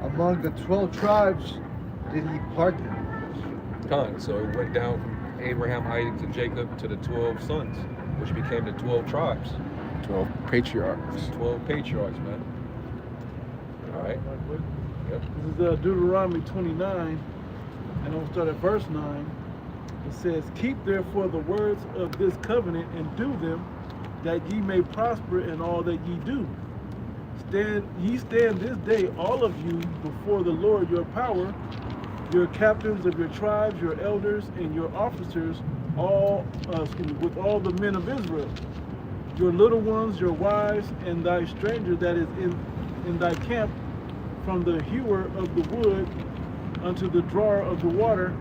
among the 12 tribes did he part them. Time. So it went down from Abraham, Isaac, and Jacob to the 12 sons, which became the 12 tribes. 12 patriarchs. 12 patriarchs, man. All right. Yep. This is Deuteronomy 29, and I'll start at verse 9. It says, keep therefore the words of this covenant and do them, that ye may prosper in all that ye do. Stand this day, all of you, before the Lord your power, your captains of your tribes, your elders, and your officers, with all the men of Israel, your little ones, your wives, and thy stranger that is in thy camp, from the hewer of the wood unto the drawer of the water,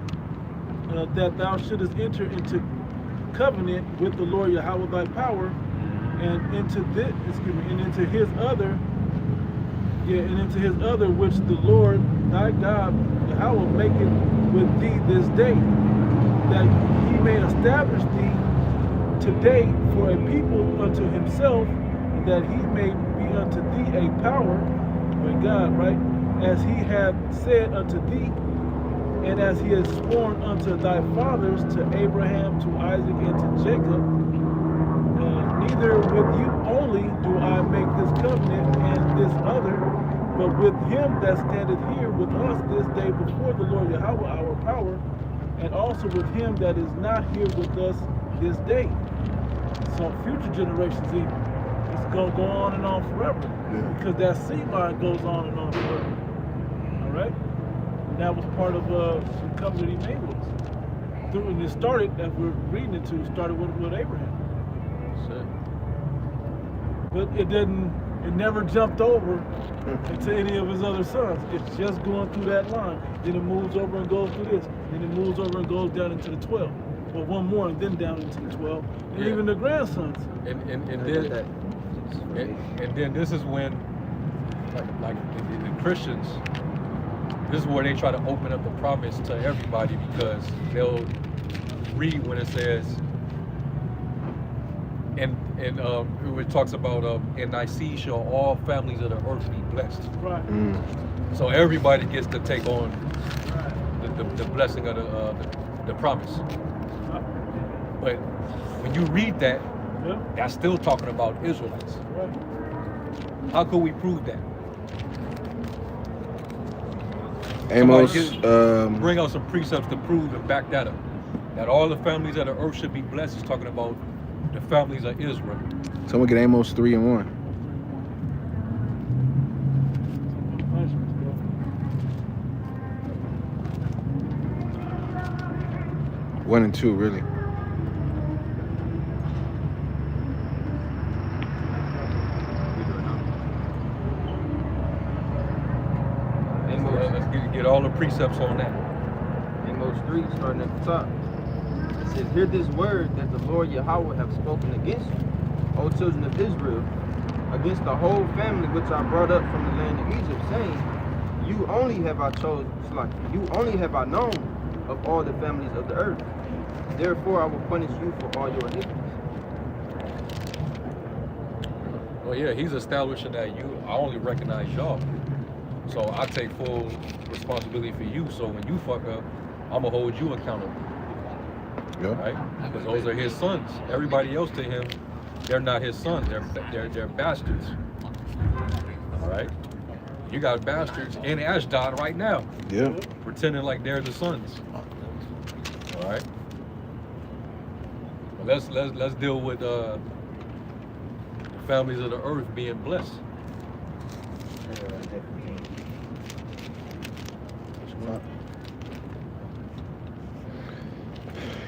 that thou shouldest enter into covenant with the Lord Yahweh thy power, and into his other which the Lord thy God Yahweh maketh with thee this day, that he may establish thee today for a people unto himself, and that he may be unto thee a power, by God, right? As he hath said unto thee, and as he has sworn unto thy fathers, to Abraham, to Isaac, and to Jacob. Neither with you only do I make this covenant and this other, but with him that standeth here with us this day before the Lord Yahweh our power, and also with him that is not here with us this day. So future generations even. It's going to go on and on forever. Yeah. Because that seed line goes on and on forever. All right? And that was part of the covenant he made with us. And it started, as we're reading it to, started with Abraham. That's it. But it never jumped over into any of his other sons. It's just going through that line. Then it moves over and goes through this. Then it moves over and goes down into the 12. Well, one more and then down into the 12. And Yeah. even the grandsons. And That- then this is when, like the Christians, this is where they try to open up the promise to everybody, because they'll read when it says, and it talks about, in thy seed shall all families of the earth be blessed. Right. So everybody gets to take on the blessing of the promise. But when you read that, Yeah. that's still talking about Israelites. Right. How could we prove that? Amos, Somebody bring out some precepts to prove and back that up. That all the families of the earth should be blessed is talking about the families of Israel. someone get Amos 3 and 1. One and 2, really. Let's get all the precepts on that. Amos 3, starting at the top. It says, hear this word that the Lord Yahweh have spoken against you, O children of Israel, against the whole family which I brought up from the land of Egypt, saying, you only have I chosen, you only have I known of all the families of the earth. Therefore I will punish you for all your iniquities. Well, yeah, he's establishing that I only recognize y'all. So I take full responsibility for you. So when you fuck up, I'm gonna hold you accountable, Yeah. right? Because those are his sons. Everybody else to him, they're not his sons. They're bastards. All right. You got bastards in Ashdod right now, Yeah. pretending like they're the sons. All right. Well, let's deal with the families of the earth being blessed.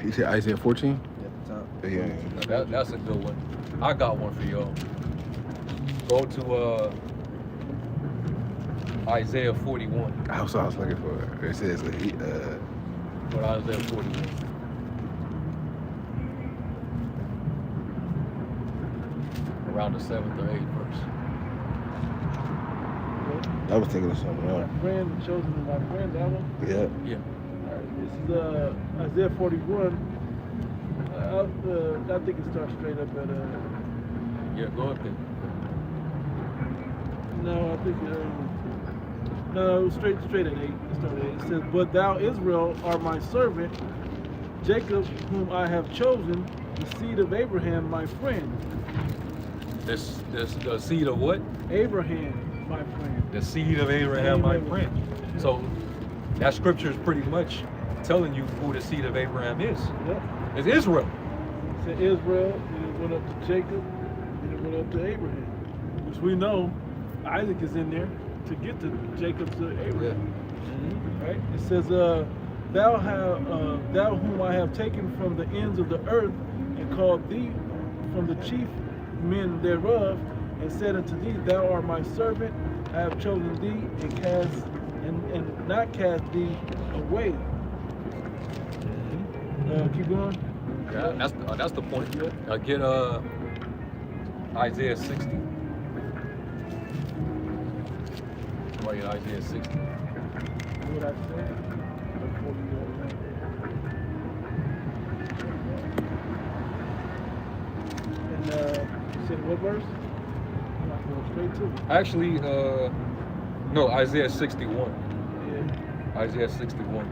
You said Isaiah 14? At the top. Yeah. That's a good one. I got one for y'all. Go to Isaiah 41. That's what I was looking for. It says, Go to Isaiah 41. Around the 7th or 8th verse. I was thinking of something My else. friend, chosen of my friend, that one. Yeah. Yeah. This is Isaiah 41. I think it starts straight up at Yeah, go up there. no, I think no, straight at 8. It started at 8. It says, "But thou, Israel, are my servant, Jacob, whom I have chosen, the seed of Abraham, my friend." This the seed of what? Abraham, my friend. The seed of Abraham, my friend. So that scripture is pretty much telling you who the seed of Abraham is. Yep. It's Israel. It said Israel, and it went up to Jacob, and it went up to Abraham. Which we know Isaac is in there to get to Jacob to Abraham. Right? It says, thou whom I have taken from the ends of the earth, and called thee from the chief men thereof, and said unto thee, Thou art my servant, I have chosen thee, and not cast thee away. Keep going. Yeah, that's the point. Get Isaiah 60. Somebody get Isaiah 60. What I said before we go around. And you said what verse? I'm not going straight to it. Actually, no, Isaiah 61. Yeah. Isaiah 61.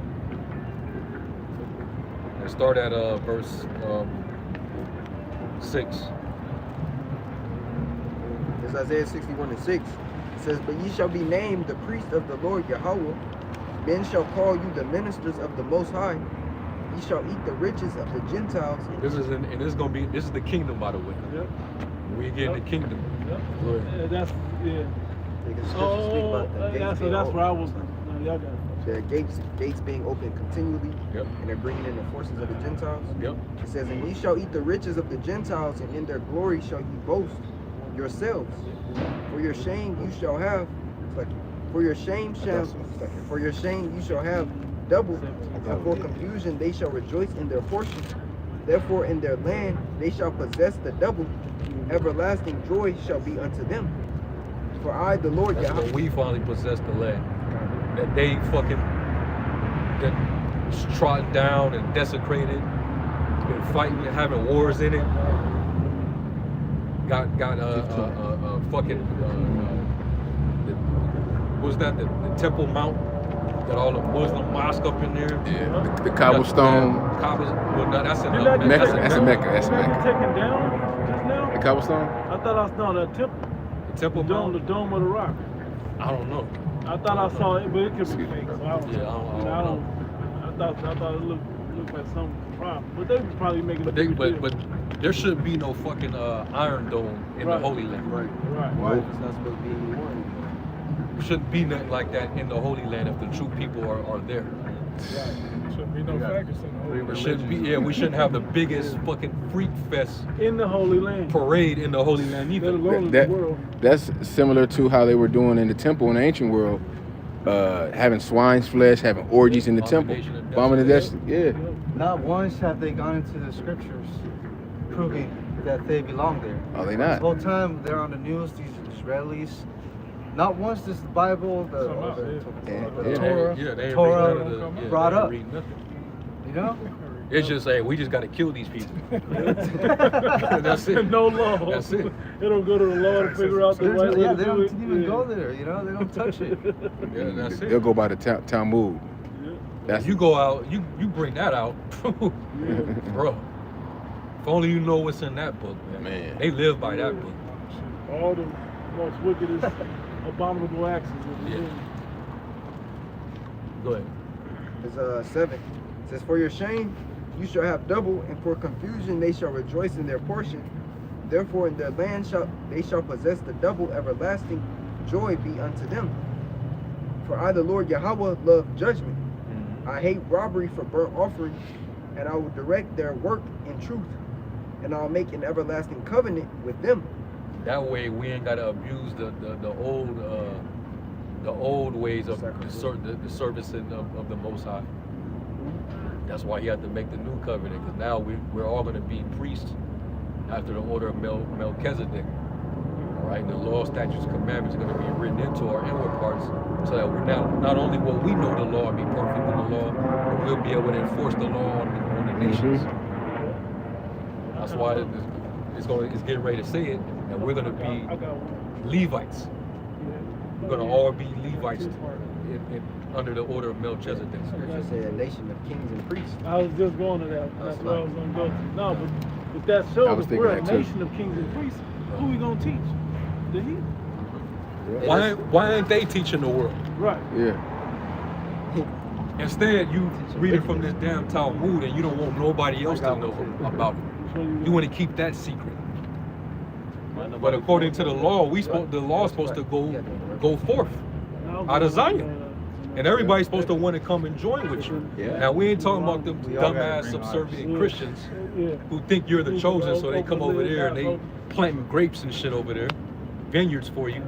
And start at verse 6. It's Isaiah 61:6. It says, "But ye shall be named the priest of the Lord Yahweh. Men shall call you the ministers of the Most High. Ye shall eat the riches of the Gentiles." This is this is the kingdom, by the way. Yep. We get in the kingdom. Yep. Go ahead. That's yeah. They can scripture speak about the gates That's being where I open. was. No, y'all got it. The gates being open continually, Yep. and they're bringing in the forces of the Gentiles. Yep. It says, "And ye shall eat the riches of the Gentiles, and in their glory shall ye boast yourselves. For your shame you shall have, for your shame you shall have double, and for confusion they shall rejoice in their portion. Therefore in their land they shall possess the double, everlasting joy shall be unto them. For I, the Lord That's Yahweh." when we finally possess the land. That they fucking trodden down and desecrated. Been fighting and having wars in it. Got fucking what was that? The Temple Mount. Got all the Muslim mosque up in there. Yeah. The cobblestone. Well, no, that's in Didn't that get Mecca. taken That's a down? Mecca. That's a Didn't that Mecca. get taken down just now? The cobblestone? I thought I saw that temple. the Temple The Mount. dome of the rock. I don't know. I thought I saw it, but it could be fake. So I don't. Yeah, I don't know. I thought it looked like some problem, but they was probably making. But a big deal. but there shouldn't be no fucking Iron Dome in Right. the Holy Land. Right. Right. Why? It's not supposed to be any one. Shouldn't be nothing like that in the Holy Land if the true people are there. Shouldn't be no faggots in the whole There shouldn't be. Yeah, we shouldn't have the biggest fucking freak fest In the Holy Land. parade in the Holy Land Let either. alone in That- the world. That's similar to how they were doing in the temple in the ancient world, having swine's flesh, having orgies in the temple. Abomination of Abomination, yeah. Not once have they gone into the scriptures proving that they belong there. Are they The not? whole time they're on the news, these Israelis. Not once does the Bible, the Yeah. Torah, They ain't Torah read none of the- brought they ain't up. read nothing. you know? It's just hey, we just got to kill these people. That's it. No law. That's it. They don't go to the law to figure out the There's right no- way yeah, to they do don't it. even Yeah. go there, you know? They don't touch it. Yeah, that's They'll it. go by the Talmud. Yeah. That's You go out, you bring that out, bro. If only you know what's in that book, man. Man. They live by that book. All the most wickedest, abominable acts. Yeah. Go ahead. It's 7. It says, "For your shame you shall have double, and for confusion they shall rejoice in their portion. Therefore in their land they shall possess the double, everlasting joy be unto them. For I, the Lord Yahweh, love judgment. I hate robbery for burnt offering, and I will direct their work in truth, and I'll make an everlasting covenant with them. That way, we ain't gotta abuse the old ways of the servicing of the Most High. That's why he had to make the new covenant, because now we're all gonna be priests after the order of Melchizedek. All right, the law, statutes, commandments are gonna be written into our inward parts, so that we're now not only will we know the law and be perfect in the law, but we'll be able to enforce the law on the nations. That's why it's getting ready to say it, and we're gonna be Levites. We're gonna all be Levites under the order of Melchizedek. Scripture said a nation of kings and priests. I was just going to that. That's where I was going to go to. No, but that I shows was if we're a thinking that too. nation of kings and priests, who we going to teach? The heathen. Why ain't they teaching the world? Right. Yeah. Instead, you reading from this damn Talmud and you don't want nobody else to know about it. You want to keep that secret. But according to the law, the law is supposed to go forth out of Zion. And everybody's supposed to want to come and join with you. Yeah. Now, we ain't talking about them dumbass subservient Christians who think you're the chosen, so they come over there and they planting grapes and shit over there, vineyards for you,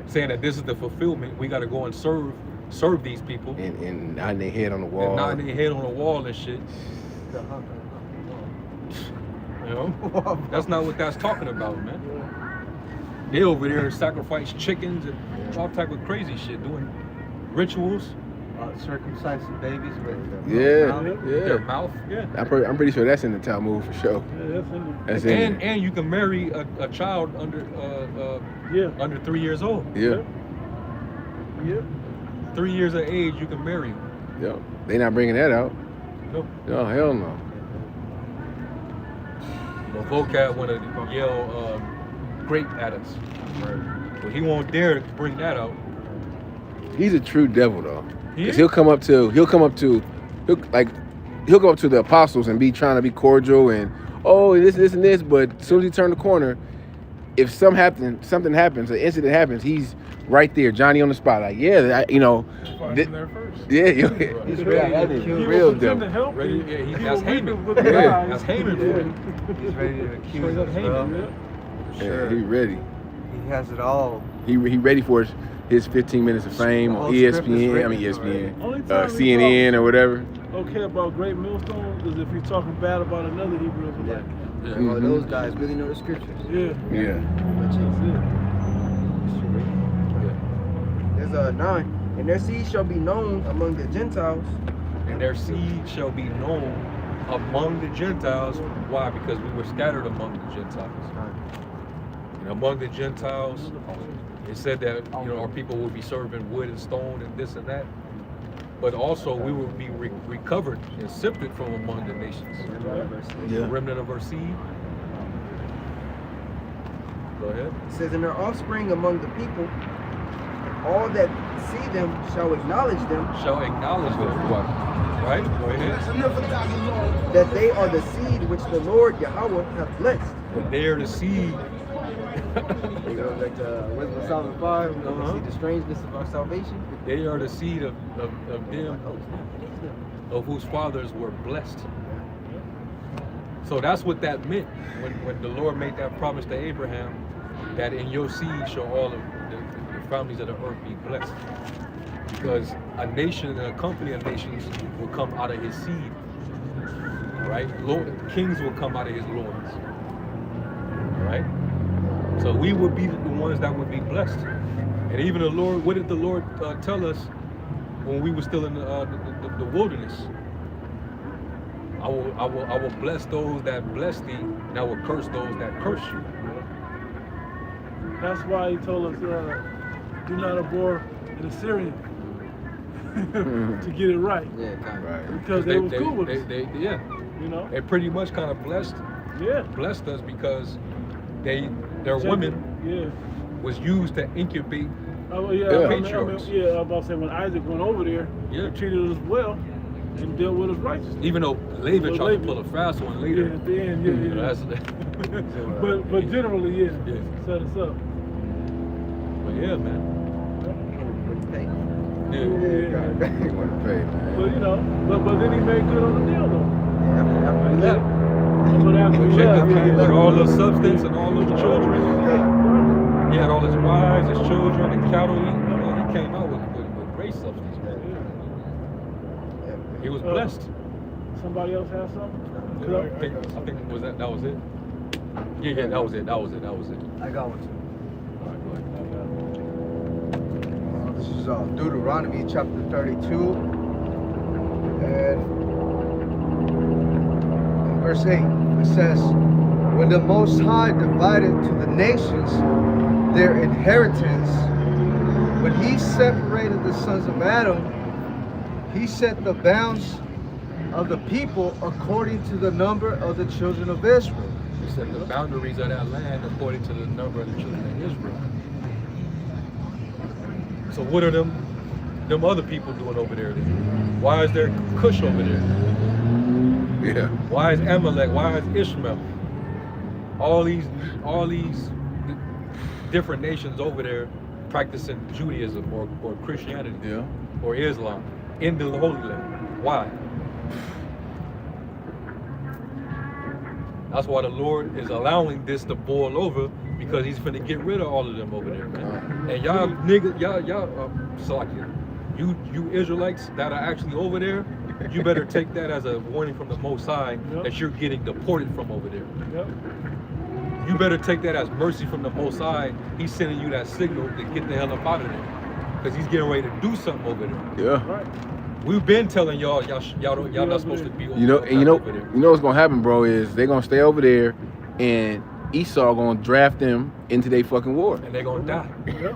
saying that this is the fulfillment. We got to go and serve these people. And nodding their head on the wall. And nodding their head on the wall and shit. You know? That's not what that's talking about, man. They over there sacrifice chickens and all type of crazy shit, doing rituals. Circumcise the babies with Their mouth. Yeah. I'm pretty sure that's in the Talmud for sure. Yeah, that's in there. And you can marry a child under 3 years old. Yeah. Yep. 3 years of age, you can marry them. Yeah. They not bringing that out. Nope. No, hell no. But Vocab want to yell grape at us. But he won't dare to bring that out. He's a true devil though. He 'Cause is? he'll come up to the apostles and be trying to be cordial and this and this, but as soon as he turn the corner, if something happens, an incident happens, he's right there, Johnny on the spot. Like, Fighting there first. yeah, He's ready that to is kill real Pretend to devil. help Ready- you. yeah, He that's will weep Haman. with his Yeah. eyes. That's Haman for you. He's ready to accuse Straight up us, Haman, bro. yeah. Yeah, he ready. He has it all. He ready for his 15 minutes of fame The on whole script is ESPN. I mean written ESPN, Only time he CNN or whatever. Okay about Great Millstone is if he's talking bad about another Hebrew Israelite. Yeah. Well, those guys really know the scriptures. Yeah. Yeah. That's it. There's 9. And their seed shall be known among the Gentiles. And their seed shall be known among the Gentiles. Why? Because we were scattered among the Gentiles. And among the Gentiles, it said that our people will be serving wood and stone and this and that. But also we will be recovered and sifted from among the nations. The remnant of our seed. Go ahead. It says, and their offspring among the people, and all that see them shall acknowledge them, Shall acknowledge them. Right? Go ahead. that they are the seed which the Lord Yahweh hath blessed. But they are the seed. They go back to Wisdom of Solomon 5. We're going to see the strangeness of our salvation. They are the seed of them of whose fathers were blessed. So that's what that meant when the Lord made that promise to Abraham, that in your seed shall all of the families of the earth be blessed. Because a nation and a company of nations will come out of his seed. Right? Kings will come out of his loins. Right? So we would be the ones that would be blessed. And even the Lord, what did the Lord tell us when we were still in the wilderness? I will bless those that bless thee, and I will curse those that curse you. That's why he told us, do not abhor an Assyrian to get it right. Yeah, kind of. Right. Because they was cool with us. Yeah, You know? they pretty much kind of blessed us because their women was used to incubate. Oh yeah, Yeah. Patriarchs. I'm about to say when Isaac went over there, Yeah. he treated us well and dealt with us righteously. Even though Laban Well, tried to Laban- pull a fast one Yeah, later. at the end, You know, that's, but generally, yeah, Yeah. set us up. but yeah, man. Yeah. Wanna pay, man. But you know, but then he made good on the deal though. after we left. But after we Jacob left, came with all the substance and all those children. He had all his wives, his children, and cattle. He came out with great substance, man. He was blessed. somebody else has something? I think that was it. Yeah, that was it. I got one too. All right, go ahead. This is Deuteronomy chapter 32 and in verse 8 it says, when the Most High divided to the nations their inheritance, when he separated the sons of Adam, he set the bounds of the people according to the number of the children of Israel. He set the boundaries of that land according to the number of the children of Israel. So what are them other people doing over there then? Why is there Cush over there? Yeah. Why is Amalek? Why is Ishmael? All these different nations over there practicing Judaism or Christianity or Islam in the Holy Land. Why? That's why the Lord is allowing this to boil over, because he's finna get rid of all of them over there, man. And y'all niggas, you Israelites that are actually over there, you better take that as a warning from the Most High that you're getting deported from over there. Yep. You better take that as mercy from the Most High. He's sending you that signal to get the hell up out of there, because he's getting ready to do something over there. Yeah. Right. We've been telling y'all not supposed to be over You know, there. and you know what's gonna happen, bro, is they're gonna stay over there, and Esau gonna draft them into their fucking war. And they're gonna die. Yep.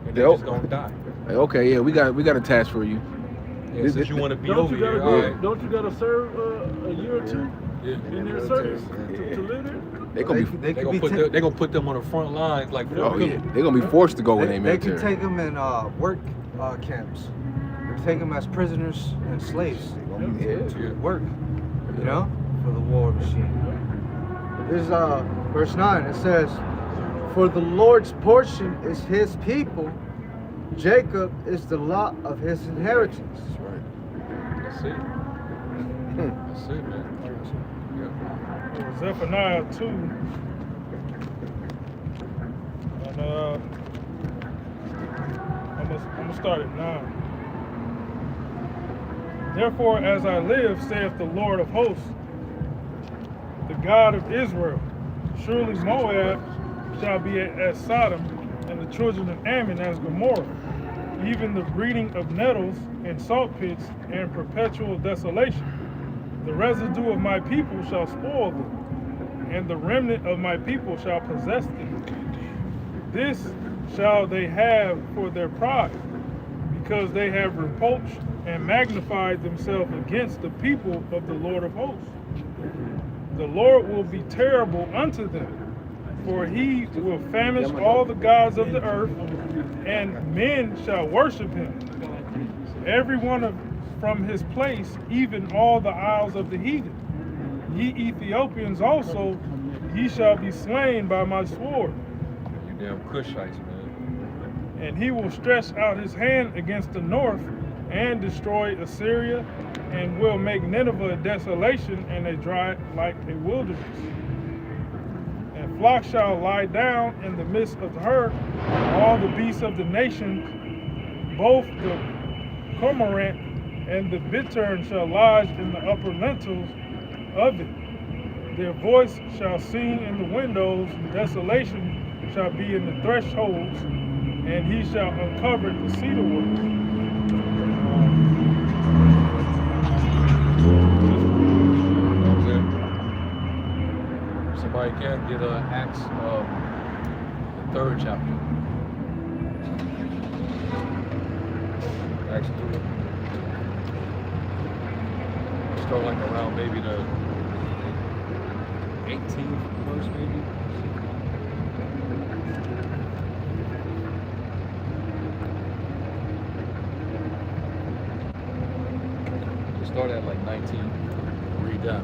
And they're just gonna die. Like, okay, yeah, we got a task for you. Yeah, since you want to be Don't over you gotta here, go? all right. Don't you gotta serve a year or two in their service Yeah. to live there? They gonna be. They They're could be gonna put them on the front lines like Oh yeah, they're gonna be forced to go in their They can military. take them in work camps. They can take them as prisoners and slaves. Yeah. Work, you know, for the war machine. This is verse 9. It says, for the Lord's portion is his people, Jacob is the lot of his inheritance. That's right. That's it. That's it, man. Yeah. Zephaniah 2. And I'm gonna start at 9. Therefore, as I live, saith the Lord of hosts, the God of Israel, surely Moab shall be as Sodom, and the children of Ammon as Gomorrah, even the breeding of nettles and salt pits and perpetual desolation. The residue of my people shall spoil them, and the remnant of my people shall possess them. This shall they have for their pride, because they have reproached and magnified themselves against the people of the Lord of hosts. The Lord will be terrible unto them, for he will famish all the gods of the earth, and men shall worship him, every one from his place, even all the isles of the heathen. Ye Ethiopians also, ye shall be slain by my sword. You damn Cushites, man. And he will stretch out his hand against the north and destroy Assyria, and will make Nineveh a desolation and a dry like a wilderness. And flocks shall lie down in the midst of her, all the beasts of the nations, both the cormorant and the bittern shall lodge in the upper lintels of it. Their voice shall sing in the windows, desolation shall be in the thresholds, and he shall uncover the cedar wood. Somebody can get Acts, the 3rd chapter. Acts 3. Start like around maybe the 18th verse, maybe. Just start at like 19. Read that.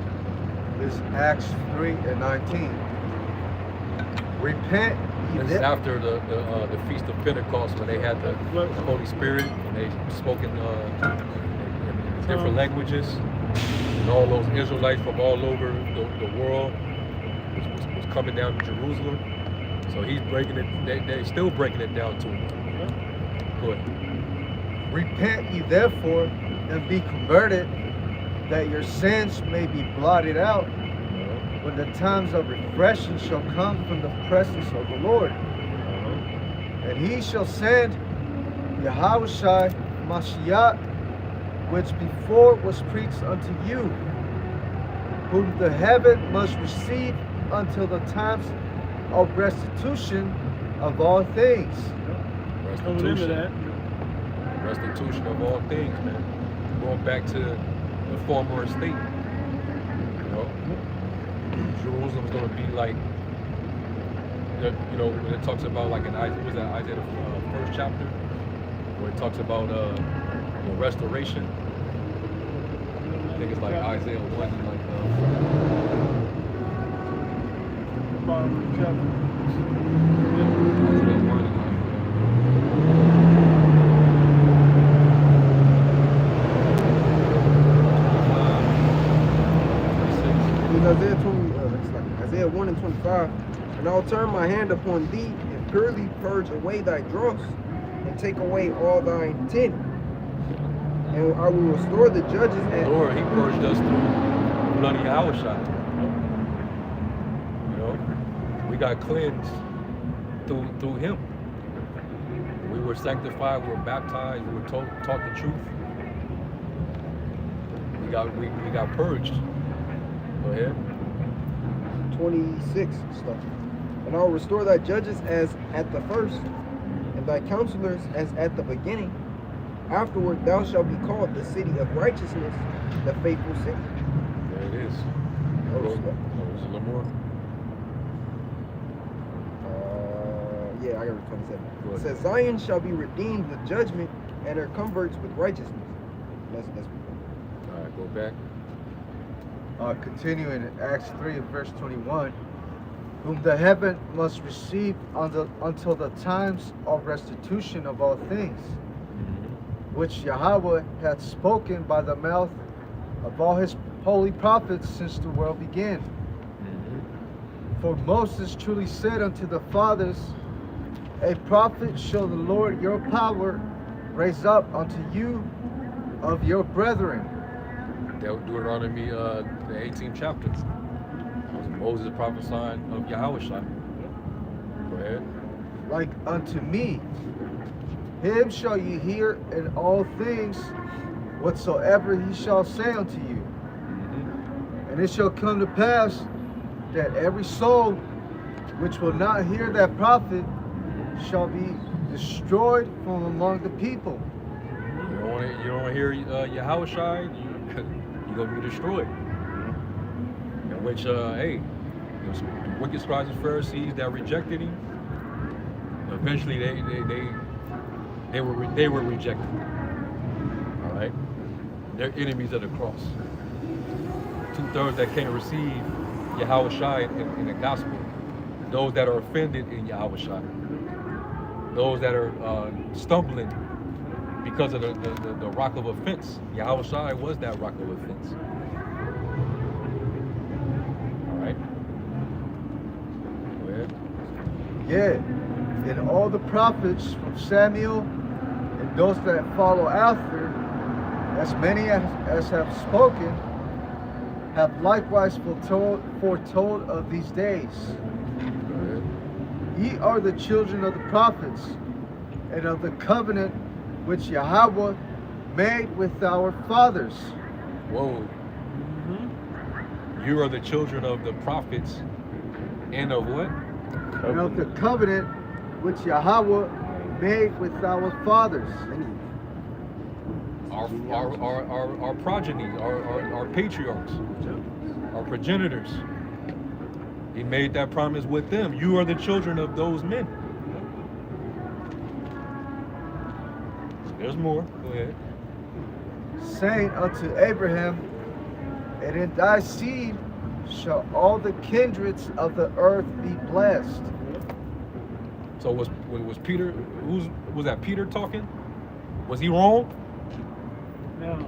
This is Acts 3 and 19. Repent. This is after the Feast of Pentecost, when they had the Holy Spirit and they spoke in different languages. And all those Israelites from all over the world was coming down to Jerusalem. So he's breaking it, they're still breaking it down to him. Go ahead. Repent ye therefore and be converted, that your sins may be blotted out, when the times of refreshing shall come from the presence of the Lord. And he shall send Yahushua Mashiach, which before was preached unto you, whom the heaven must receive until the times of restitution of all things. Restitution. Restitution of all things, man. Going back to the former estate. You know? Jerusalem's gonna be like, you know, when it talks about like in Isaiah the first chapter, where it talks about restoration. I think it's like Isaiah 1 and like Bottom of the chapter. Isaiah 1 and Isaiah 20, it's like Isaiah 1 and 25. And I'll turn my hand upon thee and purely purge away thy dross and take away all thine tin. And I will restore the judges and Lord, he purged us through bloody Yahushua. You know, we got cleansed through him. We were sanctified, we were baptized, we were taught the truth. We got purged. Go ahead. 26 stuff. And I'll restore thy judges as at the first, and thy counselors as at the beginning. Afterward thou shalt be called the city of righteousness, the faithful city. There it is. Oh, There's stuff. a little more. Yeah, I got it 27. Go It ahead. says Zion shall be redeemed with judgment, and her converts with righteousness. That's All right, go back. Continuing in Acts 3 and verse 21, whom the heaven must receive until the times of restitution of all things, which Yahweh hath spoken by the mouth of all his holy prophets since the world began. For Moses truly said unto the fathers, a prophet shall the Lord your power raise up unto you of your brethren. Deuteronomy, the 18th chapter. Was Moses prophesying of Yahushua. Go ahead. Like unto me, him shall ye hear in all things whatsoever he shall say unto you. And it shall come to pass that every soul which will not hear that prophet shall be destroyed from among the people. You don't want to hear Yahushua, you're going to be destroyed. In which, hey, the wicked scribes and Pharisees that rejected him, eventually they were rejected. All right? They're enemies of the cross. 2/3 that can't receive Yahushua in the gospel. Those that are offended in Yahushua. Those that are stumbling because of the rock of offense. Yahushua was that rock of offense. All right? Go ahead. Yea, and all the prophets from Samuel and those that follow after, as many as have spoken, have likewise foretold of these days. Ye are the children of the prophets, and of the covenant which Yahweh made with our fathers. Whoa. You are the children of the prophets and of what? And of the covenant which Yahweh made with our fathers. Our progeny, our patriarchs, our progenitors. He made that promise with them. You are the children of those men. There's more. Go ahead. Saying unto Abraham, and in thy seed shall all the kindreds of the earth be blessed. So was Peter? Was that Peter talking? Was he wrong? Now,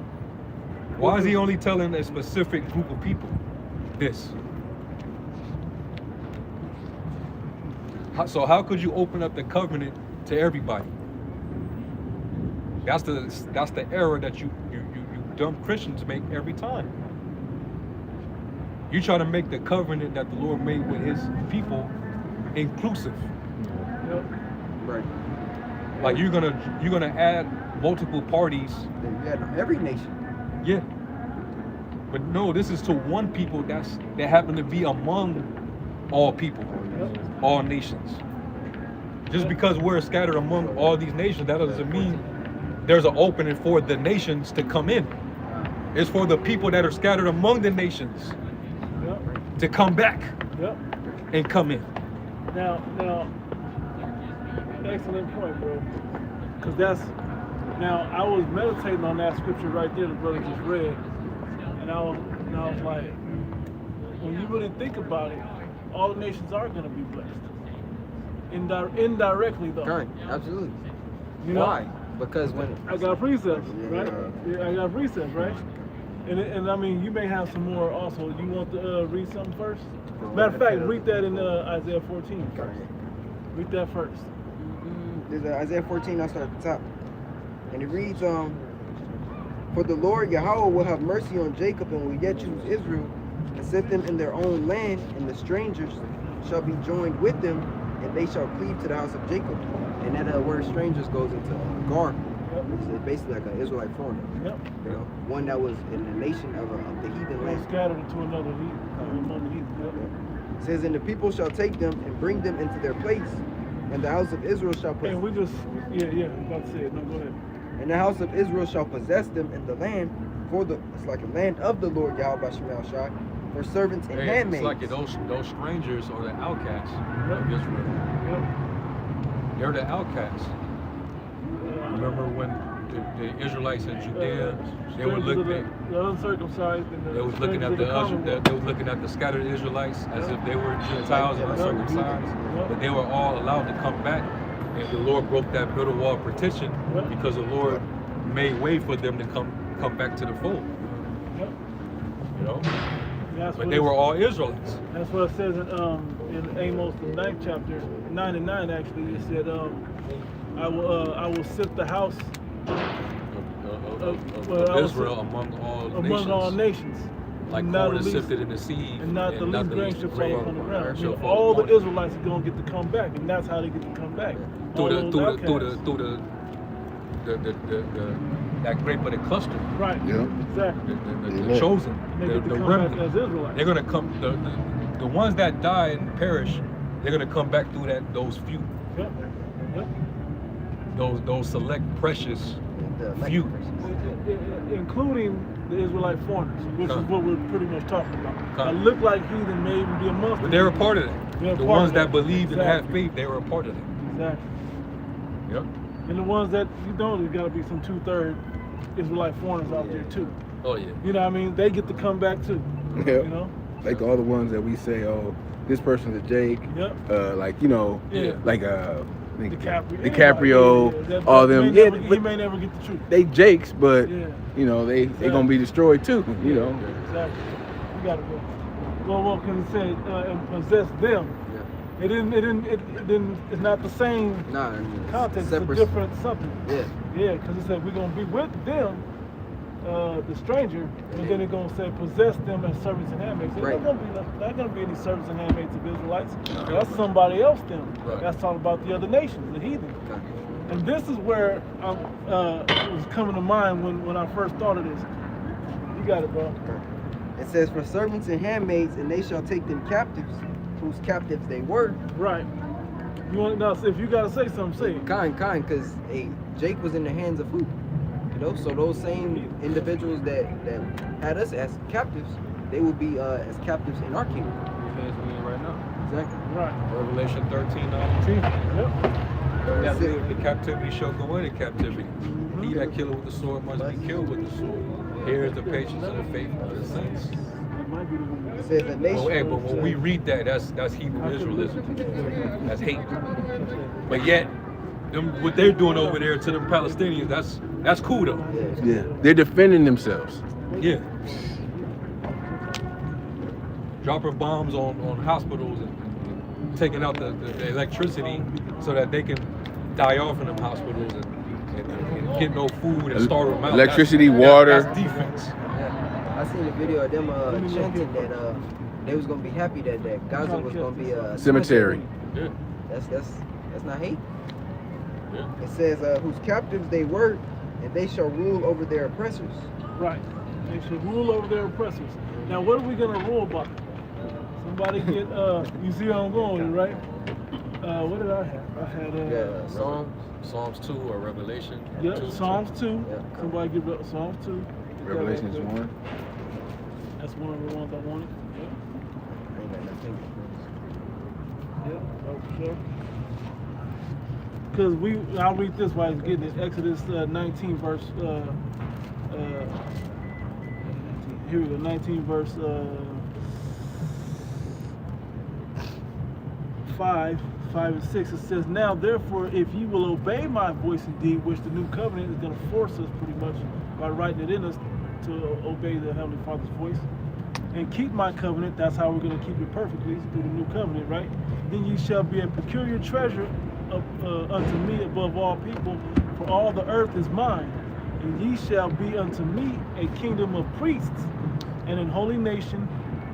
Why is he only telling a specific group of people this? So how could you open up the covenant to everybody? That's the error that you dumb Christians make every time. You try to make the covenant that the Lord made with his people inclusive. Yep. Right. Like you're gonna add multiple parties. Then you had every nation. Yeah. But no, this is to one people that happen to be among all people, all nations. Just because we're scattered among all these nations, that doesn't mean there's an opening for the nations to come in. It's for the people that are scattered among the nations Yep. to come back Yep. and come in. Now, excellent point, bro. Because now I was meditating on that scripture right there the brother just read, and I was like, when you really think about it, all the nations are going to be blessed. Indirectly, though. Correct. Absolutely. You know? Why? Because when I got precepts, Yeah. right? Yeah, I got precepts, right? And I mean, you may have some more also. You want to read something first? Matter of fact, read that in Isaiah 14 first. Read that first. There's Isaiah 14, I'll start at the top. And it reads, for the Lord Yahweh will have mercy on Jacob and will yet choose Israel and set them in their own land, and the strangers shall be joined with them, and they shall cleave to the house of Jacob. And that word strangers goes into gar, which is basically like an Israelite foreigner. Yep. You know, one that was in the nation of the heathen land. Scattered to another among the heathen. Yep. It says, and the people shall take them and bring them into their place, and the house of Israel shall Hey, we just, yeah, I'm about to say it. No, go ahead. and the house of Israel shall possess them in the land it's like a land of the Lord Yahweh Shemel Shai, for servants and handmaids. It's like those strangers are the outcasts of Israel. Yep. They're the outcasts. Remember when the Israelites in Judea, they were looking at the uncircumcised. And they was looking at they was looking at the scattered Israelites as if they were Gentiles and uncircumcised, but they were all allowed to come back. And the Lord broke that middle wall of partition because the Lord made way for them to come back to the fold. Yep. You know, But they were all Israelites. That's what it says in Amos the 9th chapter, 9 and 9 actually. It said, I will sift the house of Israel among all nations. Like corn is sifted in the seed, and not the least grain shall fall upon the ground. You know, all the Israelites are going to get to come back, and that's how they get to come back. Through that grape of the cluster. Right. Yeah. Exactly. The chosen, the remnant. As Israelites. They're going to come. The ones that die and perish, they're going to come back through those few. Yep. Yep. Those select precious few. Including the Israelite foreigners, which is what we're pretty much talking about. I look like heathen may even be amongst them. But they were part of that. The ones that believed and had faith, they were a part of it. Exactly. Yep. And the ones that you don't, there's got to be some 2/3 Israelite foreigners out there too. Oh yeah. You know what I mean? They get to come back too. Yeah. You know? Like all the ones that we say, oh, this person's a Jake. Yep. Like, you know, Yeah. like DiCaprio, DiCaprio, all them. He may never get the truth. They Jakes, but Yeah. you know, they gonna be destroyed too. You know. Exactly. You gotta go. Well, because it said and possess them. Yeah. It didn't. It's not the same context. It's a different something. Yeah. Yeah, because it said we're gonna be with them, the stranger, and then it's gonna say possess them as servants and handmaids. There's not gonna be any servants and handmaids of Israelites. That's somebody else. Then that's talking about the other nations, the heathen. And this is where it was coming to mind when I first thought of this. You got it, bro. It says, for servants and handmaids, and they shall take them captives, whose captives they were. Right. You want now? If you gotta say something, say it. Kind, because Jake was in the hands of who? You know, so those same individuals that had us as captives, they will be as captives in our kingdom. Right now. Exactly. Right. Revelation 13:19. Yep. The captivity shall go into captivity. He that killeth with the sword must be killed with the sword. Here is the patience and the faith of the saints. It says the nation. But when we read that, that's Hebrew Israelism. That's hate. But yet, what they're doing over there to them Palestinians, that's cool though. Yeah. They're defending themselves. Yeah. Dropping bombs on hospitals and taking out the electricity so that they can die off in them hospitals and get no food and starve them out. Electricity, water. That's defense. Yeah. I seen a video of them chanting that they was gonna be happy that Gaza was gonna be a Cemetery. Yeah. That's not hate. Yeah. It says whose captives they were, and they shall rule over their oppressors. Right. They should rule over their oppressors. Now, what are we gonna rule about? Somebody get you see how I'm going, right? What did I have? I had Psalms 2 or Revelation. yeah, 2. Psalms 2. Yeah. Somebody give up Psalms 2. Revelations 1. That's one of the ones I wanted. I ain't got nothing. Yeah, for sure. Because I'll read this while he's getting it. Exodus 19 verse. Here we go. 19 verse 5 and 6. It says, "Now therefore, if you will obey my voice indeed," which the new covenant is going to force us pretty much by writing it in us to obey the Heavenly Father's voice, "and keep my covenant," that's how we're going to keep it perfectly through the new covenant, right? "Then ye shall be a peculiar treasure unto me above all people, for all the earth is mine. And ye shall be unto me a kingdom of priests and an holy nation.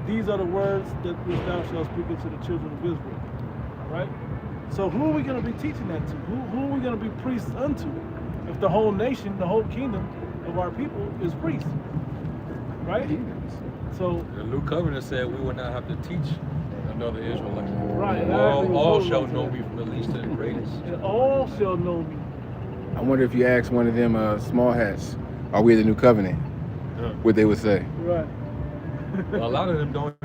These are the words that which thou shalt speak unto the children of Israel." Right? So who are we going to be teaching that to? Who are we going to be priests unto? If the whole nation, the whole kingdom of our people is priests. Right? So The new covenant said we would not have to teach another Israelite. Right. All shall know me from the least to the greatest. and all shall know me. I wonder if you ask one of them small hats, are we the new covenant? What they would say. Right. Well, a lot of them don't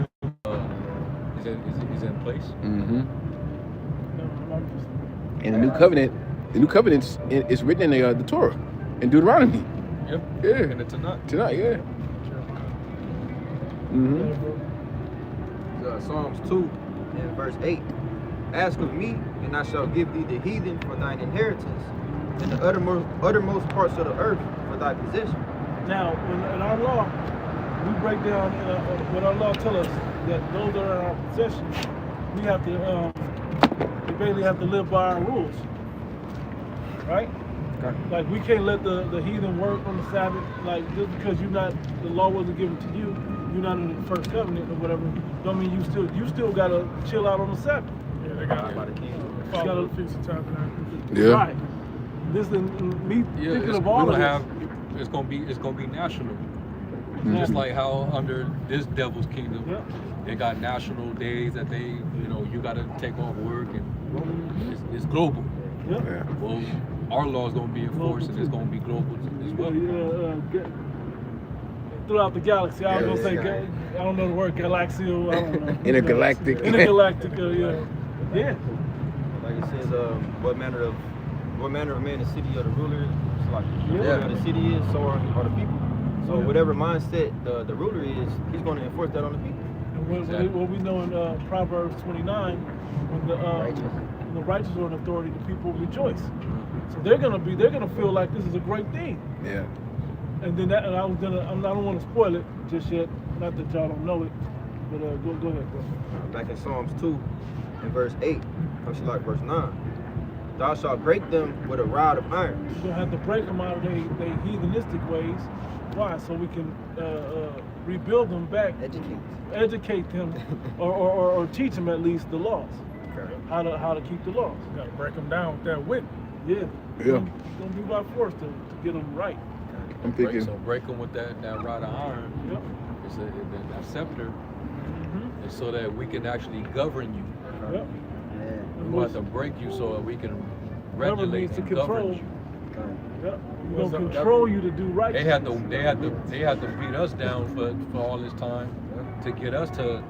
is in place. Mm-hmm. And the new covenant is written in the Torah, in Deuteronomy. Yep. Yeah. And it's not. Tonight, yeah. Mm-hmm. Psalms 2 and verse 8. "Ask of me, and I shall give thee the heathen for thine inheritance, and the uttermost parts of the earth for thy possession." Now, in our law, we break down what our law tells us that those that are in our possession, we have to, we basically have to live by our rules, right? Okay. Like we can't let the heathen work on the Sabbath. Like just because the law wasn't given to you, you're not in the first covenant or whatever. Don't mean you still gotta chill out on the Sabbath. Yeah, they got By the king. follow the Feast of Tabernacles. Yeah. Right. This is me thinking of all of this. It's gonna be national. Mhm. Just like how under this devil's kingdom, Yeah. they got national days that you gotta take off work and it's global. Yeah. Yeah. Well, our law is gonna be enforced and it's gonna be global as well. Throughout the galaxy. I was Yeah, gonna say, yeah. I don't know the word galaxial. I don't know. Intergalactic. Intergalactic. Yeah. Yeah. Like it says, what manner of man the city of the ruler is, like the Yeah. ruler of the city is, so are the people. So whatever mindset the ruler is, he's going to enforce that on the people. And what we know in Proverbs 29, when the righteous are in authority, the people rejoice. So they're gonna feel like this is a great thing. Yeah. And then I don't want to spoil it just yet. Not that y'all don't know it, but go ahead, bro. Back in Psalms 2 and verse 8, actually like verse 9. "Thou shalt break them with a rod of iron." We're gonna have to break them out of their heathenistic ways. Why? So we can rebuild them back, educate them, or teach them at least the laws. Okay. How to keep the laws. You gotta break them down with that whip. Yeah. Yeah. It's gonna be by force to get them right. I'm thinking. Break them with that rod of iron. Yep. It's that scepter, Mm-hmm. and so that we can actually govern you. Yep. We want to break you so that we can Govern regulate means to and govern control. you. Yep. We're gonna control you to do right. They had to beat us down for all this time to get us to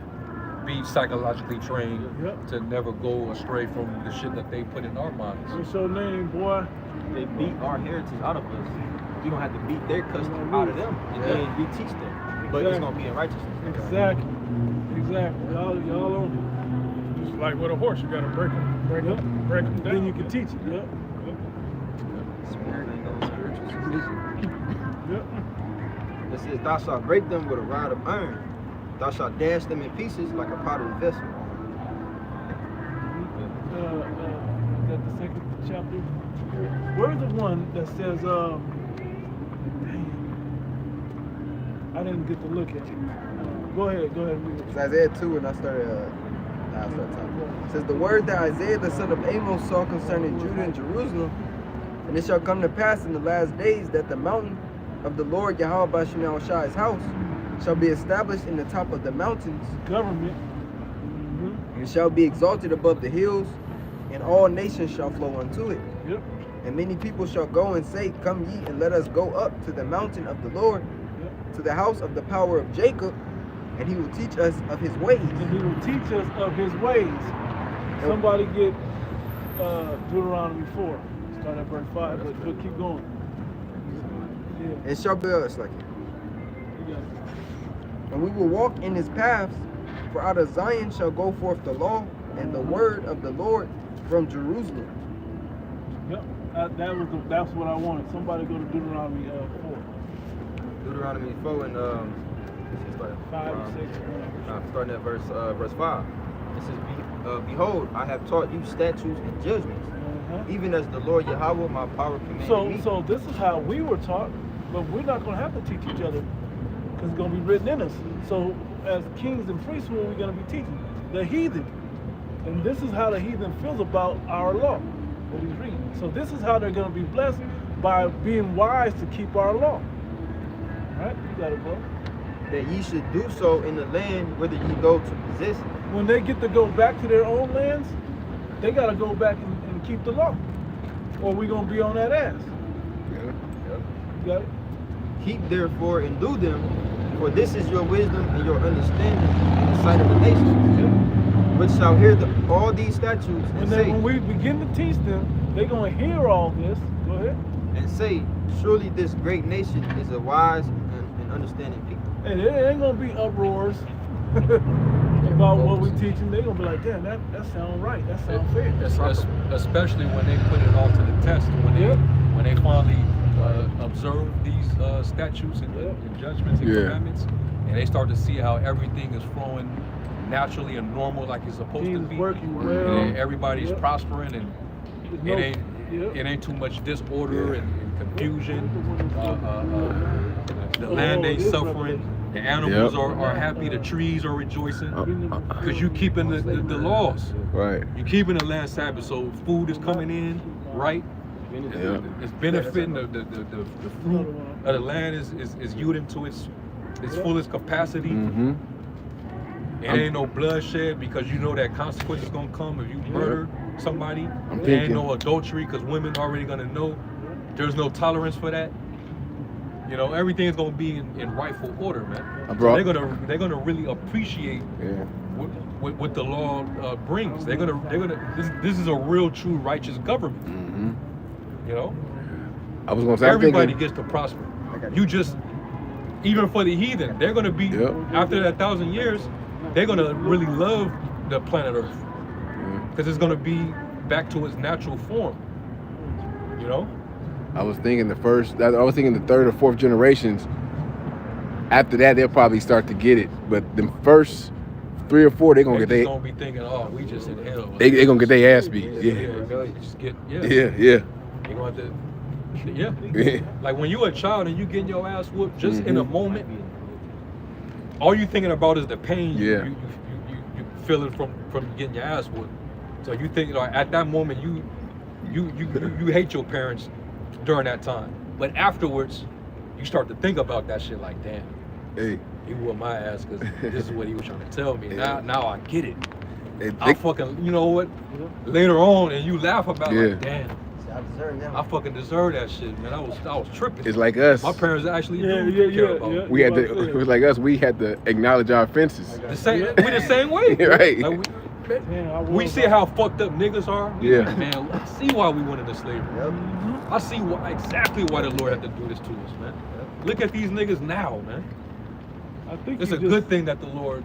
be psychologically trained Yep. to never go astray from the shit that they put in our minds. What's your name, boy? They beat our heritage out of us. We're going to have to beat their custom out of them, and then we teach them. But it's going to be in righteousness. Exactly. Y'all on Just like with a horse, you gotta break them Yep. down. Then you can teach it. Yep. Spirit ain't going spiritual. Yep. Let's says, thou shalt break them with a rod of iron. Thou shalt dash them in pieces like a potter's vessel. Is that the second chapter? Where's the one that says, dang, I didn't get to look at it. Go ahead, read it. It's Isaiah 2, and I started talking. It says, the word that Isaiah the son of Amos saw concerning Judah and Jerusalem, and it shall come to pass in the last days that the mountain of the Lord Yahweh Bashem Shai's house shall be established in the top of the mountains. Government. And shall be exalted above the hills, and all nations shall flow unto it. Yep. And many people shall go and say, come ye, and let us go up to the mountain of the Lord, to the house of the power of Jacob, and he will teach us of his ways. And he will teach us of his ways. Somebody get Deuteronomy 4. Start at verse 5, but keep going. Yeah. And shall be us like it. You got it. And we will walk in his paths, for out of Zion shall go forth the law and the word of the Lord from Jerusalem. Yep. That's what I wanted. Somebody go to Deuteronomy 4. Deuteronomy 4 and 5 and 6. starting at verse 5. It says, behold, I have taught you statutes and judgments, even as the Lord Yahweh my power commanded me. So this is how we were taught, but we're not going to have to teach each other because it's going to be written in us. So as kings and priests, who are we going to be teaching? The heathen. And this is how the heathen feels about our law, what he's reading. So this is how they're going to be blessed, by being wise to keep our law. Right? You got it, bro. That ye should do so in the land whither ye go to possess it. When they get to go back to their own lands, they got to go back and keep the law, or we're going to be on that ass. Yep. You got it? Keep therefore and do them, for this is your wisdom and your understanding in the sight of the nations, which shall hear all these statutes and say, when we begin to teach them, they're going to hear all this. Go ahead. And say, surely this great nation is a wise and understanding people. And it ain't going to be uproars about what we teach them. They're going to be like, damn, that sounds right. That sounds fair. Especially when they put it all to the test, when they finally observe these statutes and judgments and commandments, and they start to see how everything is flowing naturally and normal like it's supposed to be. Working well. And everybody's prospering, and it ain't too much disorder and confusion. The land ain't suffering. The animals are happy. The trees are rejoicing because you keeping the laws. Right. You keeping the land Sabbath, so food is coming in right. It's benefiting the fruit of the land is yielding to its fullest capacity. It ain't no bloodshed because you know that consequence is gonna come if you murder somebody. There ain't no adultery because women already gonna know. There's no tolerance for that. You know, everything is gonna be in rightful order, man. So they're gonna really appreciate what the law brings. They're gonna this is a real, true, righteous government. You know, I was gonna say everybody gets to prosper. You just, even for the heathen, they're gonna be after that 1,000 years, they're gonna really love the planet Earth because it's gonna be back to its natural form. You know. I was thinking the third or fourth generations. After that, they'll probably start to get it. But the first 3 or 4, they're gonna be thinking, oh, we just in hell. They gonna get their ass beat. You're going to like when you're a child and you getting your ass whooped just in a moment, all you thinking about is the pain you feeling from getting your ass whooped. So you think, like, at that moment you hate your parents during that time, but afterwards you start to think about that shit like, damn, he whooped my ass because this is what he was trying to tell me. Now I get it. I fucking, you know what? Later on, and you laugh about it, like, damn, I fucking deserve that shit, man. I was tripping. It's like us. My parents actually care about me. We had to. It was like us. We had to acknowledge our offenses. We the same way, right? Like we see how fucked up niggas are. Man, I see why we went into slavery. I see exactly why the Lord had to do this to us, man. Look at these niggas now, man. I think it's a good thing that the Lord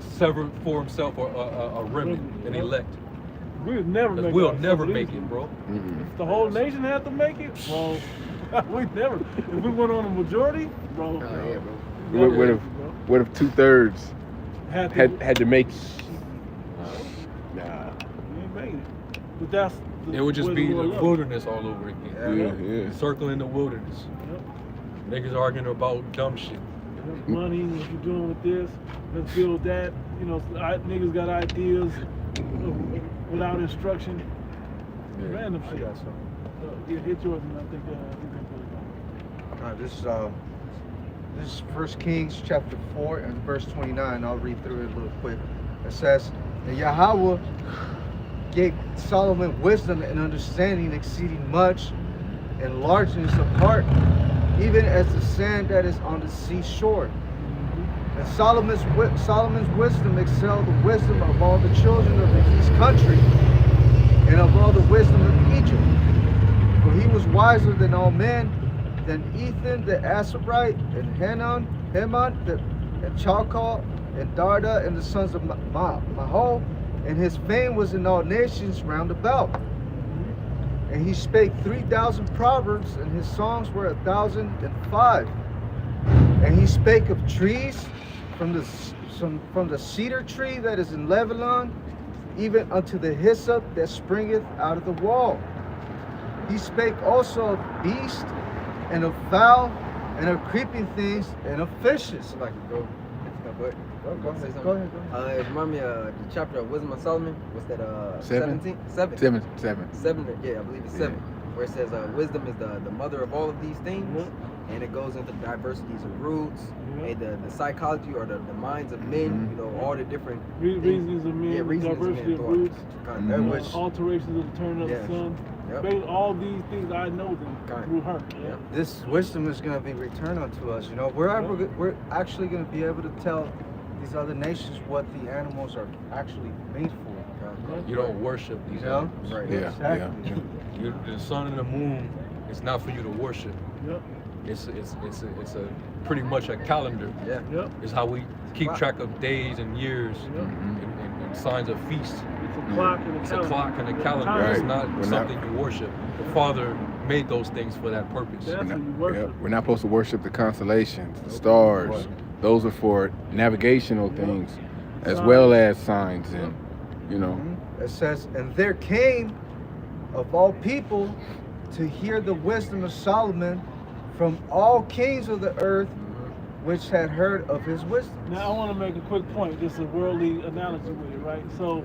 severed for himself a remnant, an elect. We'll never make it, bro. If the whole nation had to make it, well, We never. If we went on a majority, bro. Oh, yeah, bro. What if 2/3 had to make? Nah. We ain't making it. But that's. It would just way be the Lord loves. wilderness all over again. Yeah. Circling the wilderness. Yep. Niggas arguing about dumb shit. Money, what you doing with this? Let's build that. You know, niggas got ideas without instruction. Random shit. Hit yours, and I think you can put it on. This is 1 Kings chapter 4 and verse 29. I'll read through it a little quick. It says, "And Yahweh gave Solomon wisdom and understanding exceeding much, and largeness of heart, even as the sand that is on the seashore. And Solomon's wisdom excelled the wisdom of all the children of his country, and of all the wisdom of Egypt. For he was wiser than all men, than Ethan the Asarite, and Heman, and Chalcol, and Darda, and the sons of Mahol, and his fame was in all nations round about. And he spake 3,000 proverbs, and his songs were 1,005. And he spake of trees, from the cedar tree that is in Lebanon, even unto the hyssop that springeth out of the wall. He spake also of beasts, and of fowl, and of creeping things, and of fishes." Like, go ahead. Go ahead. It remind me of the chapter of Wisdom of Solomon. What's that? 17? 17? 7. 7, yeah, I believe it's 7. Where it says wisdom is the mother of all of these things. And it goes into diversities of roots, and the psychology or the minds of men, you know, all the different reasonings of men, diversity of roots, alterations of the turn of the sun. Yep. All these things I know them through her. Yep. This wisdom is going to be returned unto us. You know, we're actually going to be able to tell these other nations what the animals are actually made for. You don't worship these animals. Right. Yeah. Exactly. The sun and the moon, it's not for you to worship. Yep. It's a pretty much a calendar. Yeah. Yep. It's how we keep track of days and years and signs of feasts. It's a clock and a It's calendar. a clock and a calendar. Right. It's not We're something you worship. The Father made those things for that purpose. That's what you worship. We're not supposed to worship the constellations, the stars. Those are for navigational things, as well as signs and, you know. It says, "And there came of all people to hear the wisdom of Solomon from all kings of the earth, which had heard of his wisdom." Now I want to make a quick point, just a worldly analogy with it, right? So,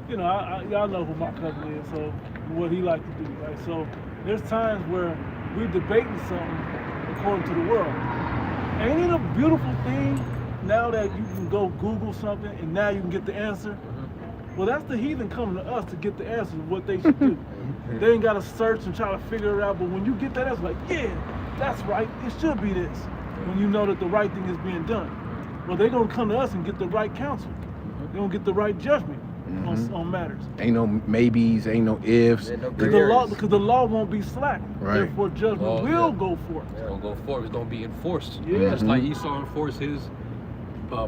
you know, y'all know who my cousin is, so what he like to do, right? So there's times where we're debating something according to the world. Ain't it a beautiful thing now that you can go Google something and now you can get the answer? Well, that's the heathen coming to us to get the answer of what they should do. They ain't got to search and try to figure it out, but when you get that answer, like, yeah, that's right, it should be this. When you know that the right thing is being done. Well, they're going to come to us and get the right counsel. They're going to get the right judgment on matters. Ain't no maybes, ain't no ifs. Because the law won't be slack. Right. Therefore, judgment will go forth. It's going to go forward. It's going to be enforced. Yeah. Just like Esau enforced his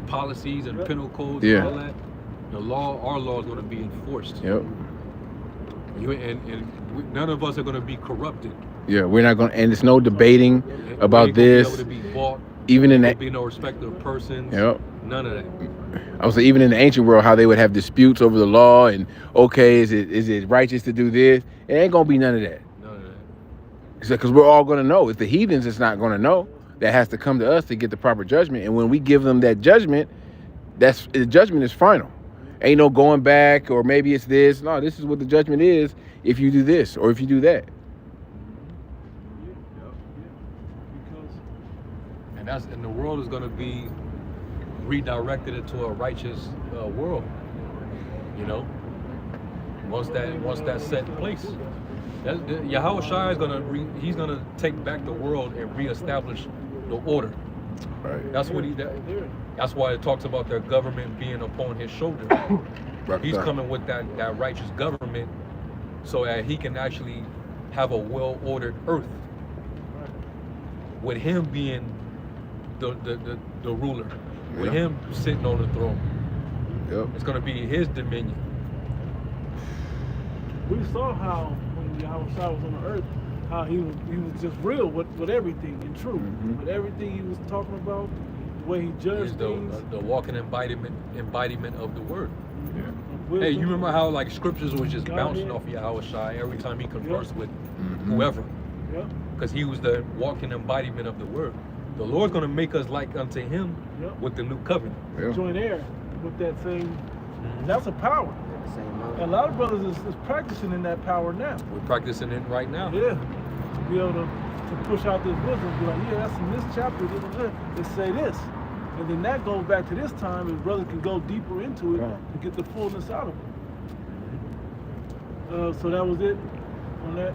policies and penal codes Yeah. and all that. The law, our law is going to be enforced. Yep. None of us are going to be corrupted. Yeah, we're not going to, and there's no debating about this. Able to be bought. Even in There'll that, be no respect of persons. yep. None of that. I would say even in the ancient world, how they would have disputes over the law and okay, is it righteous to do this? It ain't gonna be none of that. None of that. Because we're all gonna know. It's the heathens that's not gonna know. That has to come to us to get the proper judgment. And when we give them that judgment, the judgment is final. Ain't no going back or maybe it's this. No, this is what the judgment is if you do this or if you do that. And the world is going to be redirected into a righteous world. You know, once that's set in place, Yahweh Shai is he's gonna take back the world and reestablish the order. Right. That's what that's why it talks about their government being upon his shoulder. He's coming with that righteous government so that he can actually have a well-ordered earth. With him being the ruler, with him sitting on the throne. Yep. It's gonna be his dominion. We saw how when Yahweh Shai was on the earth, how he was just real with everything and true. Mhm. With everything he was talking about, the way he judged He's things. the walking embodiment of the word. wisdom. Hey, you remember how like scriptures was just Godhead. bouncing off Yahweh Shai every time he conversed with Mhm. whoever, Yep, because he was the walking embodiment of the word. The Lord's gonna make us like unto him yep. with the new covenant. Yeah. Joint air with that same. That's a power. Same A lot of brothers is practicing in that power now. We're practicing it right now. Yeah, to be able to push out this wisdom, be like, yeah, that's in this chapter. They say this, and then that goes back to this time, and brothers can go deeper into it Right. to get the fullness out of it. So that was it on that.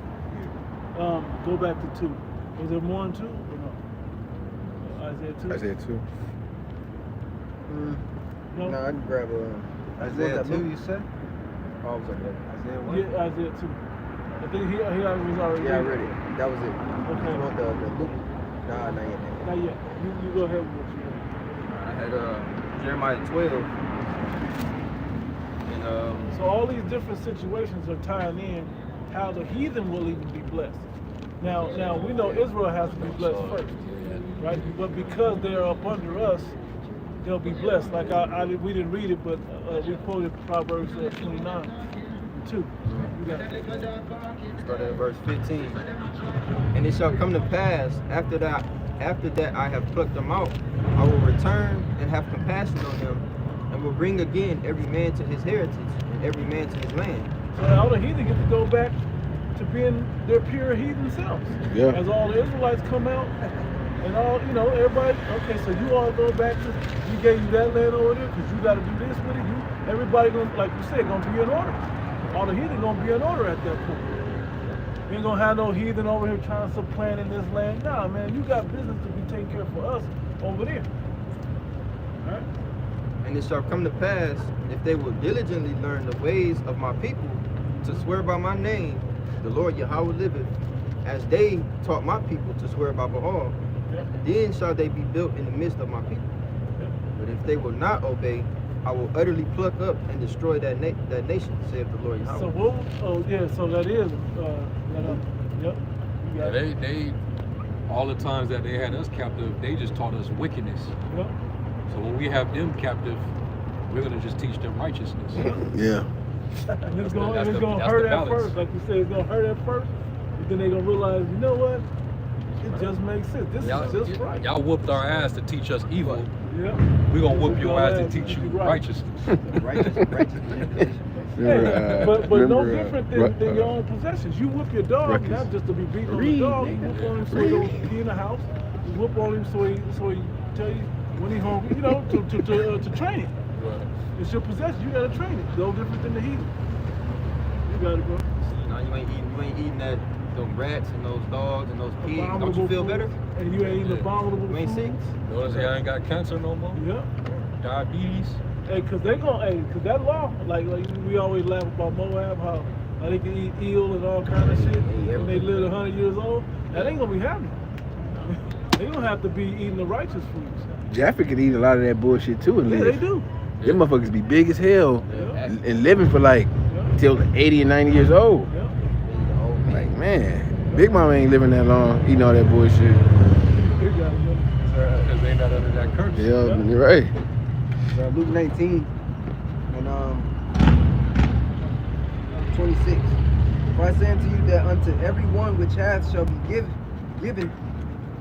Go back to 2. Was there more in 2 or no? Isaiah 2. Isaiah 2. No. No, I can grab Isaiah 2, you said? Oh, I was like, Isaiah 1? Yeah, Isaiah 2. I think he was already. yeah, I read it. That was it. Okay. You want the Luke? Nah, not yet. Not yet. You go ahead with what you want. I had Jeremiah 12. And So all these different situations are tying in how the heathen will even be blessed. Now we know Israel has to be blessed first, right? But because they are up under us, they'll be blessed. Like we didn't read it, but we quoted Proverbs 29, 2. You got it. started at verse 15. And it shall come to pass after that I have plucked them out, I will return and have compassion on them, and will bring again every man to his heritage and every man to his land. So all the heathen get to go back to being their pure heathen selves. Yeah. As all the Israelites come out, and all, everybody, okay, so you all go back to, we gave you that land over there, because you got to do this with it. Everybody gonna, like you said, gonna be in order. All the heathen gonna be in order at that point. You ain't gonna have no heathen over here trying to supplant in this land. Nah, man, you got business to be taken care of for us over there. All right? And it shall come to pass, if they will diligently learn the ways of my people, to swear by my name, the Lord Yahweh liveth, as they taught my people to swear by Baal, Yeah. then shall they be built in the midst of my people. Yeah. But if they will not obey, I will utterly pluck up and destroy that nation, saith the Lord Yahweh. So what? Oh yeah. So that is. Yep. You got it. They all the times that they had us captive, they just taught us wickedness. Yep. So when we have them captive, we're gonna just teach them righteousness. Yeah. And it's the- gonna, that's it's the- gonna that's hurt the at balance. first, like you said, it's gonna hurt at first. But then they're gonna realize, you know what? It just makes sense. This is just right. Y'all whooped our ass to teach us evil. Yeah. We're gonna whoop This is your your ass to ass teach to you be right. righteousness. Righteous manipulation. Hey, but no remember, different than your own possessions. You whoop your dog Ruckus. not just to be beating on Read, the dog. You nigga. whoop on him so he don't be in the house. You whoop on him so he tell you when he hungry. To train him. It's your possession. You gotta train it. No different than the heathen. You gotta go. You ain't eating that those rats and those dogs and those pigs. Don't you Abominable feel foods. better? And you ain't eating Yeah. abominable You ain't sick? foods. Notice I ain't got cancer no more. Yeah. Diabetes. Hey, cause that law, like we always laugh about Moab, how they can eat eel and all kind of shit, and they live 100 years old. That ain't gonna be happening. They gonna have to be eating the righteous foods. Jaffa can eat a lot of that bullshit too and Yeah, live. they do. Them motherfuckers be big as hell Yeah. and living for like Yeah. till 80 and 90 years old. Yeah. Like, man, Big Mama ain't living that long eating all that bullshit. They got it, man. Because they not under that curse. Yeah, you're right. Luke 19 and 26. For I say unto you that unto every one which hath shall be given,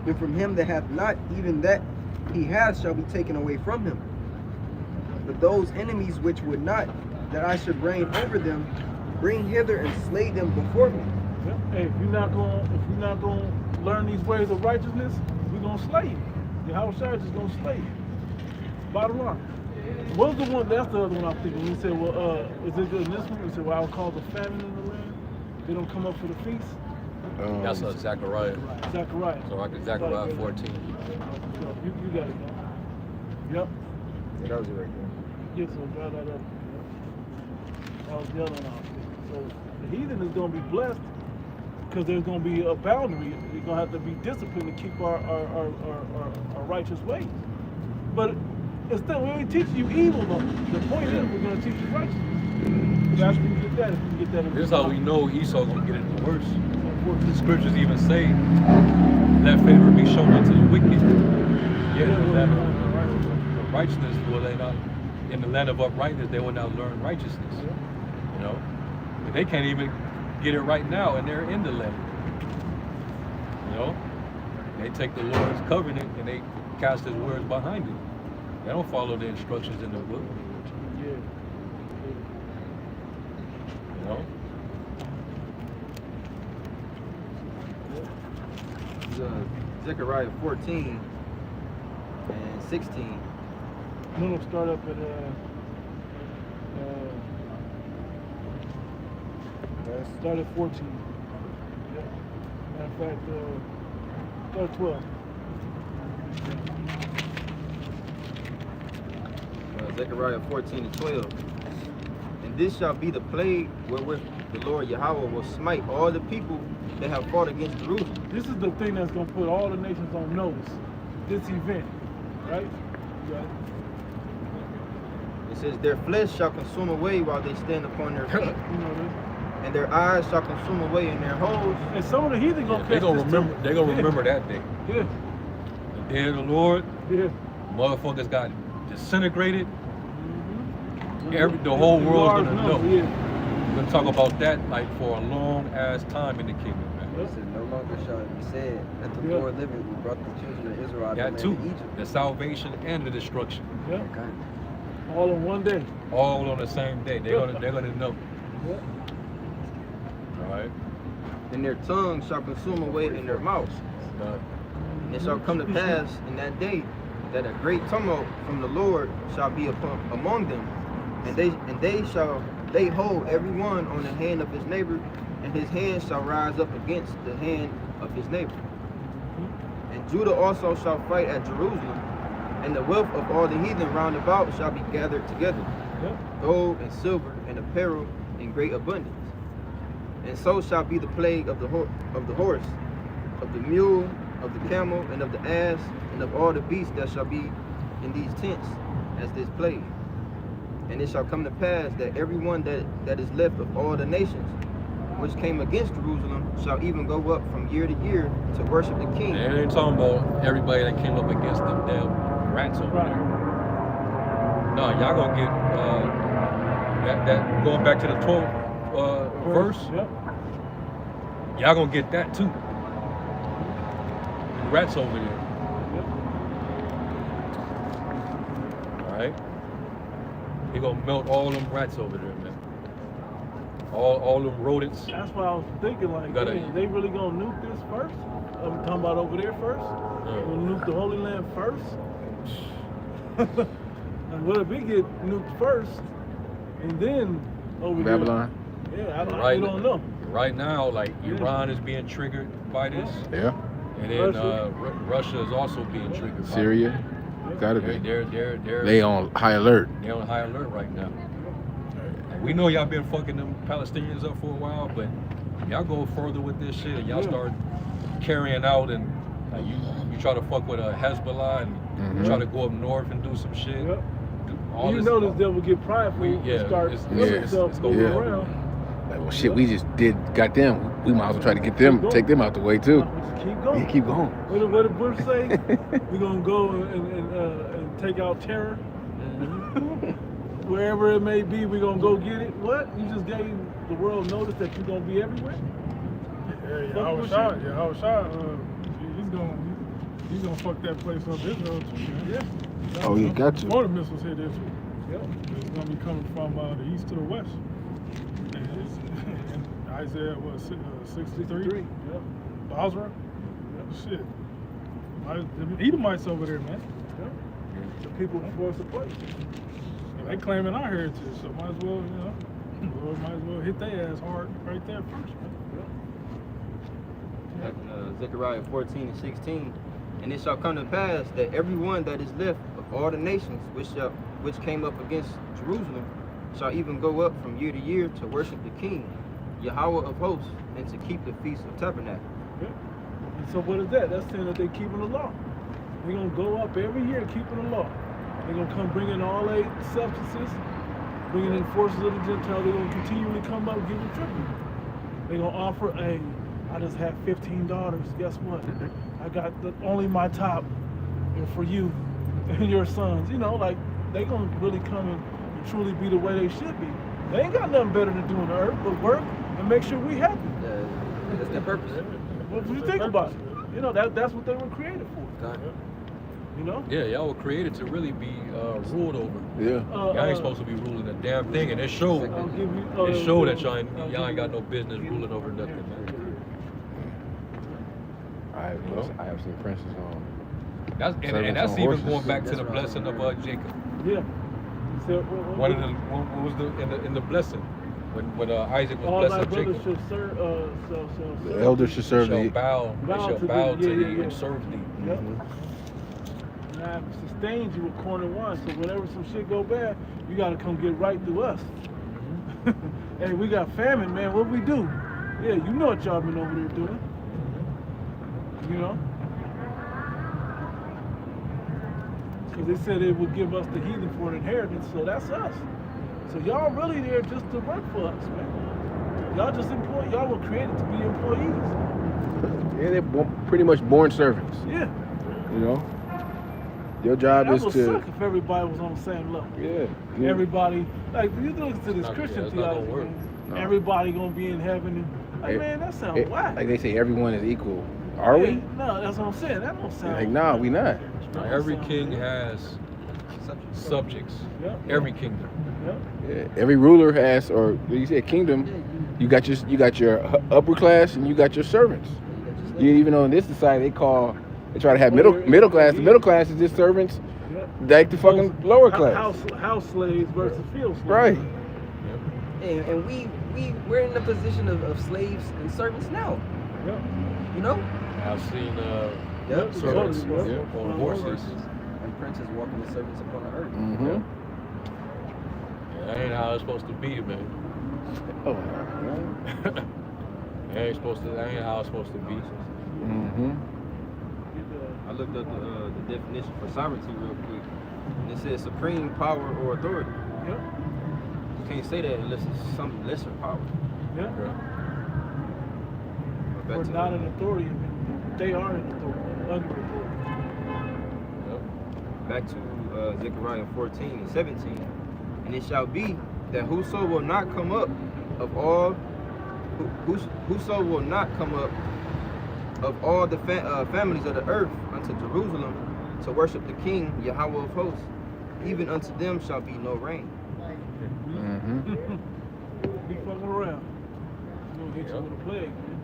and from him that hath not, even that he hath shall be taken away from him. But those enemies which would not that I should reign over them, bring hither and slay them before me. Yeah. Hey, if you're not gonna learn these ways of righteousness, we're gonna slay you. Your house church is gonna slay you. Bottom line. What was the one? That's the other one I'm thinking. We said, well, is it in this one? We said, well, I will cause a famine in the land. They don't come up for the feast. That's a Zechariah. Zechariah. So I can Zechariah 14. You got it, man. Yep. Yeah, that was it right there. Yeah, so draw that up. I was yelling out. So the heathen is going to be blessed because there's going to be a boundary. We're going to have to be disciplined to keep our righteous ways. But instead, we ain't teaching you evil though. The point is, we're going to teach you righteousness. That's when you get that. If you get that. This is how we know Esau gonna get it the worst. The scriptures even say, let favor be shown unto the wicked. Yet in the land of righteousness will they not, in the land of uprightness, they will not learn righteousness. You know? But they can't even get it right now, and they're in the land. You know? They take the Lord's covenant and they cast his words behind it. They don't follow the instructions in the book. You know? Zechariah 14 and 16. I'm gonna start up at start at 14. Yeah. Matter of fact, start at 12. Zechariah 14 and 12. And this shall be the plague wherewith the Lord Yahweh will smite all the people that have fought against Jerusalem. This is the thing that's gonna put all the nations on notice. This event, right? Yeah. It says, their flesh shall consume away while they stand upon their feet, You know this. and their eyes shall consume away in their holes. And some of the heathen gonna They're catch gonna this remember. too. They're gonna remember that day. Yeah. The day of the Lord. Yeah. Motherfuckers got disintegrated. Mm-hmm. The whole world's gonna know. Yeah. We're gonna talk about that like for a long ass time in the kingdom, man. It said, no longer shall it be said that the Yeah. Lord liveth, who brought the children of Israel out of the Got land two: of Egypt. the salvation and the destruction, Yeah. Okay. All in one day. all on the same day. They're gonna know. Yeah. All right. And their tongue shall consume away in their mouths. And it shall come to pass in that day that a great tumult from the Lord shall be among them, and they shall lay hold every one on the hand of his neighbor, and his hand shall rise up against the hand of his neighbor. And Judah also shall fight at Jerusalem, and the wealth of all the heathen round about shall be gathered together, gold and silver and apparel in great abundance. And so shall be the plague of the horse, of the mule, of the camel, and of the ass, and of all the beasts that shall be in these tents, as this plague. And it shall come to pass that everyone that is left of all the nations which came against Jerusalem shall even go up from year to year to worship the king. And they ain't talking about everybody that came up against them damn rats over there. No, y'all gonna get that going back to the 12th verse. Yep. Y'all gonna get that too. Rats over there. All right. He gonna melt all them rats over there, man. All them rodents. That's why I was thinking, like, Gotta- man, they really gonna nuke this first? I'm talking about over there first? Gonna nuke the Holy Land first? And what if we get nuked first, and then over Babylon. there? Yeah, I Right. don't know. Right now, like Yeah. Iran is being triggered by this, Yeah. and then Russia. Russia is also being triggered. By Syria. Gotta They're, be. they're They on high alert. They're on high alert right now. And we know y'all been fucking them Palestinians up for a while, but y'all go further with this shit and y'all start carrying out and like you try to fuck with a Hezbollah and you try to go up north and do some shit. Yep. Do all You this know this stuff. devil get prideful and start it's killing yeah, himself it's going gonna yeah. around. Like, well, shit, we just got them. We might as well try to get them, take them out the way too. We just keep going. Yeah, keep going. What did Bush say? We're gonna go and take out terror. Wherever it may be, we're gonna go get it. What? You just gave the world notice that you're gonna be everywhere? Yeah, I was shot. Yeah, I was shot. He's gonna fuck that place up. Israel too. Yeah. Oh, you got to. More missiles hit Israel. Yep. It's gonna be coming from the east to the west. And Isaiah was 63. Yep. Basra. Shit. The Edomites over there, man. Yep. The people force the place. And they claiming our heritage, so might as well, Lord might as well hit their ass hard right there first, man. Zechariah 14 and 16. And it shall come to pass that everyone that is left of all the nations which came up against Jerusalem shall even go up from year to year to worship the King, Yahweh of hosts, and to keep the Feast of Tabernacles. Yep. And so what is that? That's saying that they're keeping the law. They're gonna go up every year keeping the law. They're gonna come bring in all eight substances, bringing in forces of the Gentiles. They're gonna continually come up giving tribute. They're gonna offer a I just have 15 daughters. Guess what? I got only my top for you and your sons. You know, like they gonna really come and truly be the way they should be. They ain't got nothing better to do on the earth but work and make sure we happy. That's their purpose. What do you think about it? You know, that's what they were created for. You know? Yeah, y'all were created to really be ruled over. Yeah. Y'all ain't supposed to be ruling a damn thing, and it showed. It showed that y'all ain't got no business ruling over nothing, man. I have seen princes on. That's and that's on even horses. going back to the blessing of Jacob. Yeah. So, What was the in the blessing when Isaac was all thy blessing brothers Jacob? should serve. The elders should serve Shall thee. bow to thee and serve thee. Yep. And I sustained you with corn and wine. So whenever some shit go bad, you gotta come get right through us. Hey, we got famine, man. What we do? Yeah, you know what y'all been over there doing. You know? Because they said it would give us the heathen for an inheritance, so that's us. So y'all really there just to work for us, man. Y'all just y'all were created to be employees. Yeah, they're pretty much born servants. Yeah. You know? Your job That is would to. suck if everybody was on the same level. Yeah. Everybody, like you look to this not- Christian it's not gonna theology, work. man, No. everybody gonna be in heaven, and like, man, that sounds whack. Like they say, everyone is equal. Are Yeah, we? No, that's what I'm saying. That don't sound. Like, nah, we not. Now, every king has subjects. Yep. Every kingdom. Yep. Yeah. Every ruler has, or you said kingdom. You got your upper class and you got your servants. You even though in this society they try to have middle class. The middle class is just servants, Yep. like the fucking lower class. House slaves versus field slaves. Right. And we're in the position of slaves and servants now. Yep. You know? I've seen Yep. servants Totally, bro. on horses. And princes walking the servants upon the earth. Mm-hmm. Yeah, that ain't how it's supposed to be, man. Oh. That ain't how it's supposed to be. Mm-hmm. I looked up the definition for sovereignty real quick, and it says supreme power or authority. Yep. You can't say that unless it's some lesser power. Yep. But back We're to not the- an authority. They are an authority. Under authority. back to Zechariah 14 and 17. And it shall be that whoso will not come up of all, whoso will not come up of all the families of the earth unto Jerusalem to worship the King Yahweh of hosts, even unto them shall be no rain. Mm-hmm. Be fucking around. It's gonna hit you with a plague, man.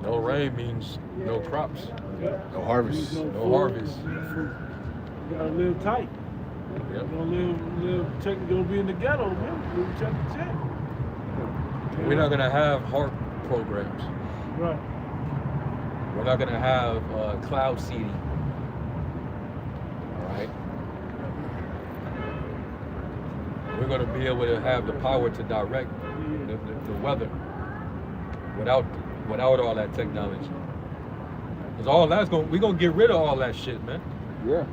No rain means no crops. Yep. No harvest. No No food, harvest. no fruit. You gotta live tight. Yep. You gonna live check. You're gonna be in the ghetto, man. Live check to check. We're not gonna have HARP programs. Right. We're not gonna have cloud seeding. All right. We're gonna be able to have the power to direct the weather without all that technology. Cause all that's we're gonna get rid of all that shit, man. Yeah.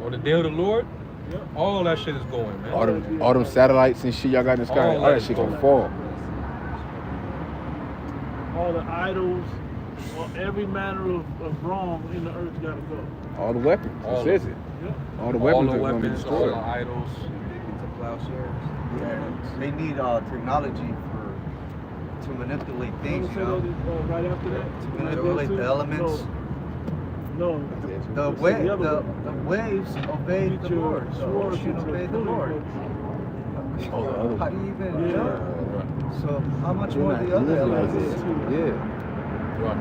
On the day of the Lord, Yep. all that shit is going, man. All them satellites and shit y'all got in the sky, all that shit gonna fall. All the idols, every manner of wrong in the earth gotta go. All the weapons. All It says it. Yep. All the All weapons the are gonna be weapons, all destroyed. the idols. Into plowshares. They need technology to manipulate things, you Say know? that, right after that. To manipulate the elements. No. The waves obey the Lord. The ocean obey the Lord. Oh, the other How do you even? Yeah. So how much You're more not the other living like elements? this. Yeah. Right.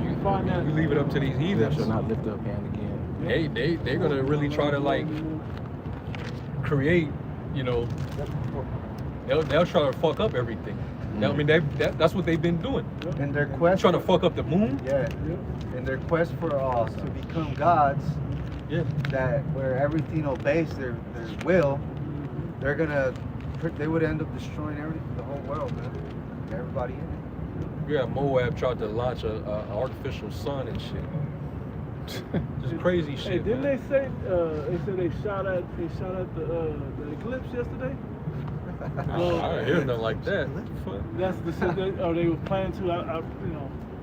You find that. You leave it up to these Thou heathens. shalt not lift up hand again. They're gonna really try to like create, you know, they'll try to fuck up everything. I mean, that's what they've been doing. In their quest, Trying to fuck up the moon. yeah, in their quest for to become gods, Yeah. that where everything obeys their will, they would end up destroying the whole world, man. Everybody in it. Yeah, Moab tried to launch a artificial sun and shit. Just crazy Hey, shit. didn't man. they say they shot at the eclipse yesterday? I didn't hear nothing like that. That's the shit they were planning to.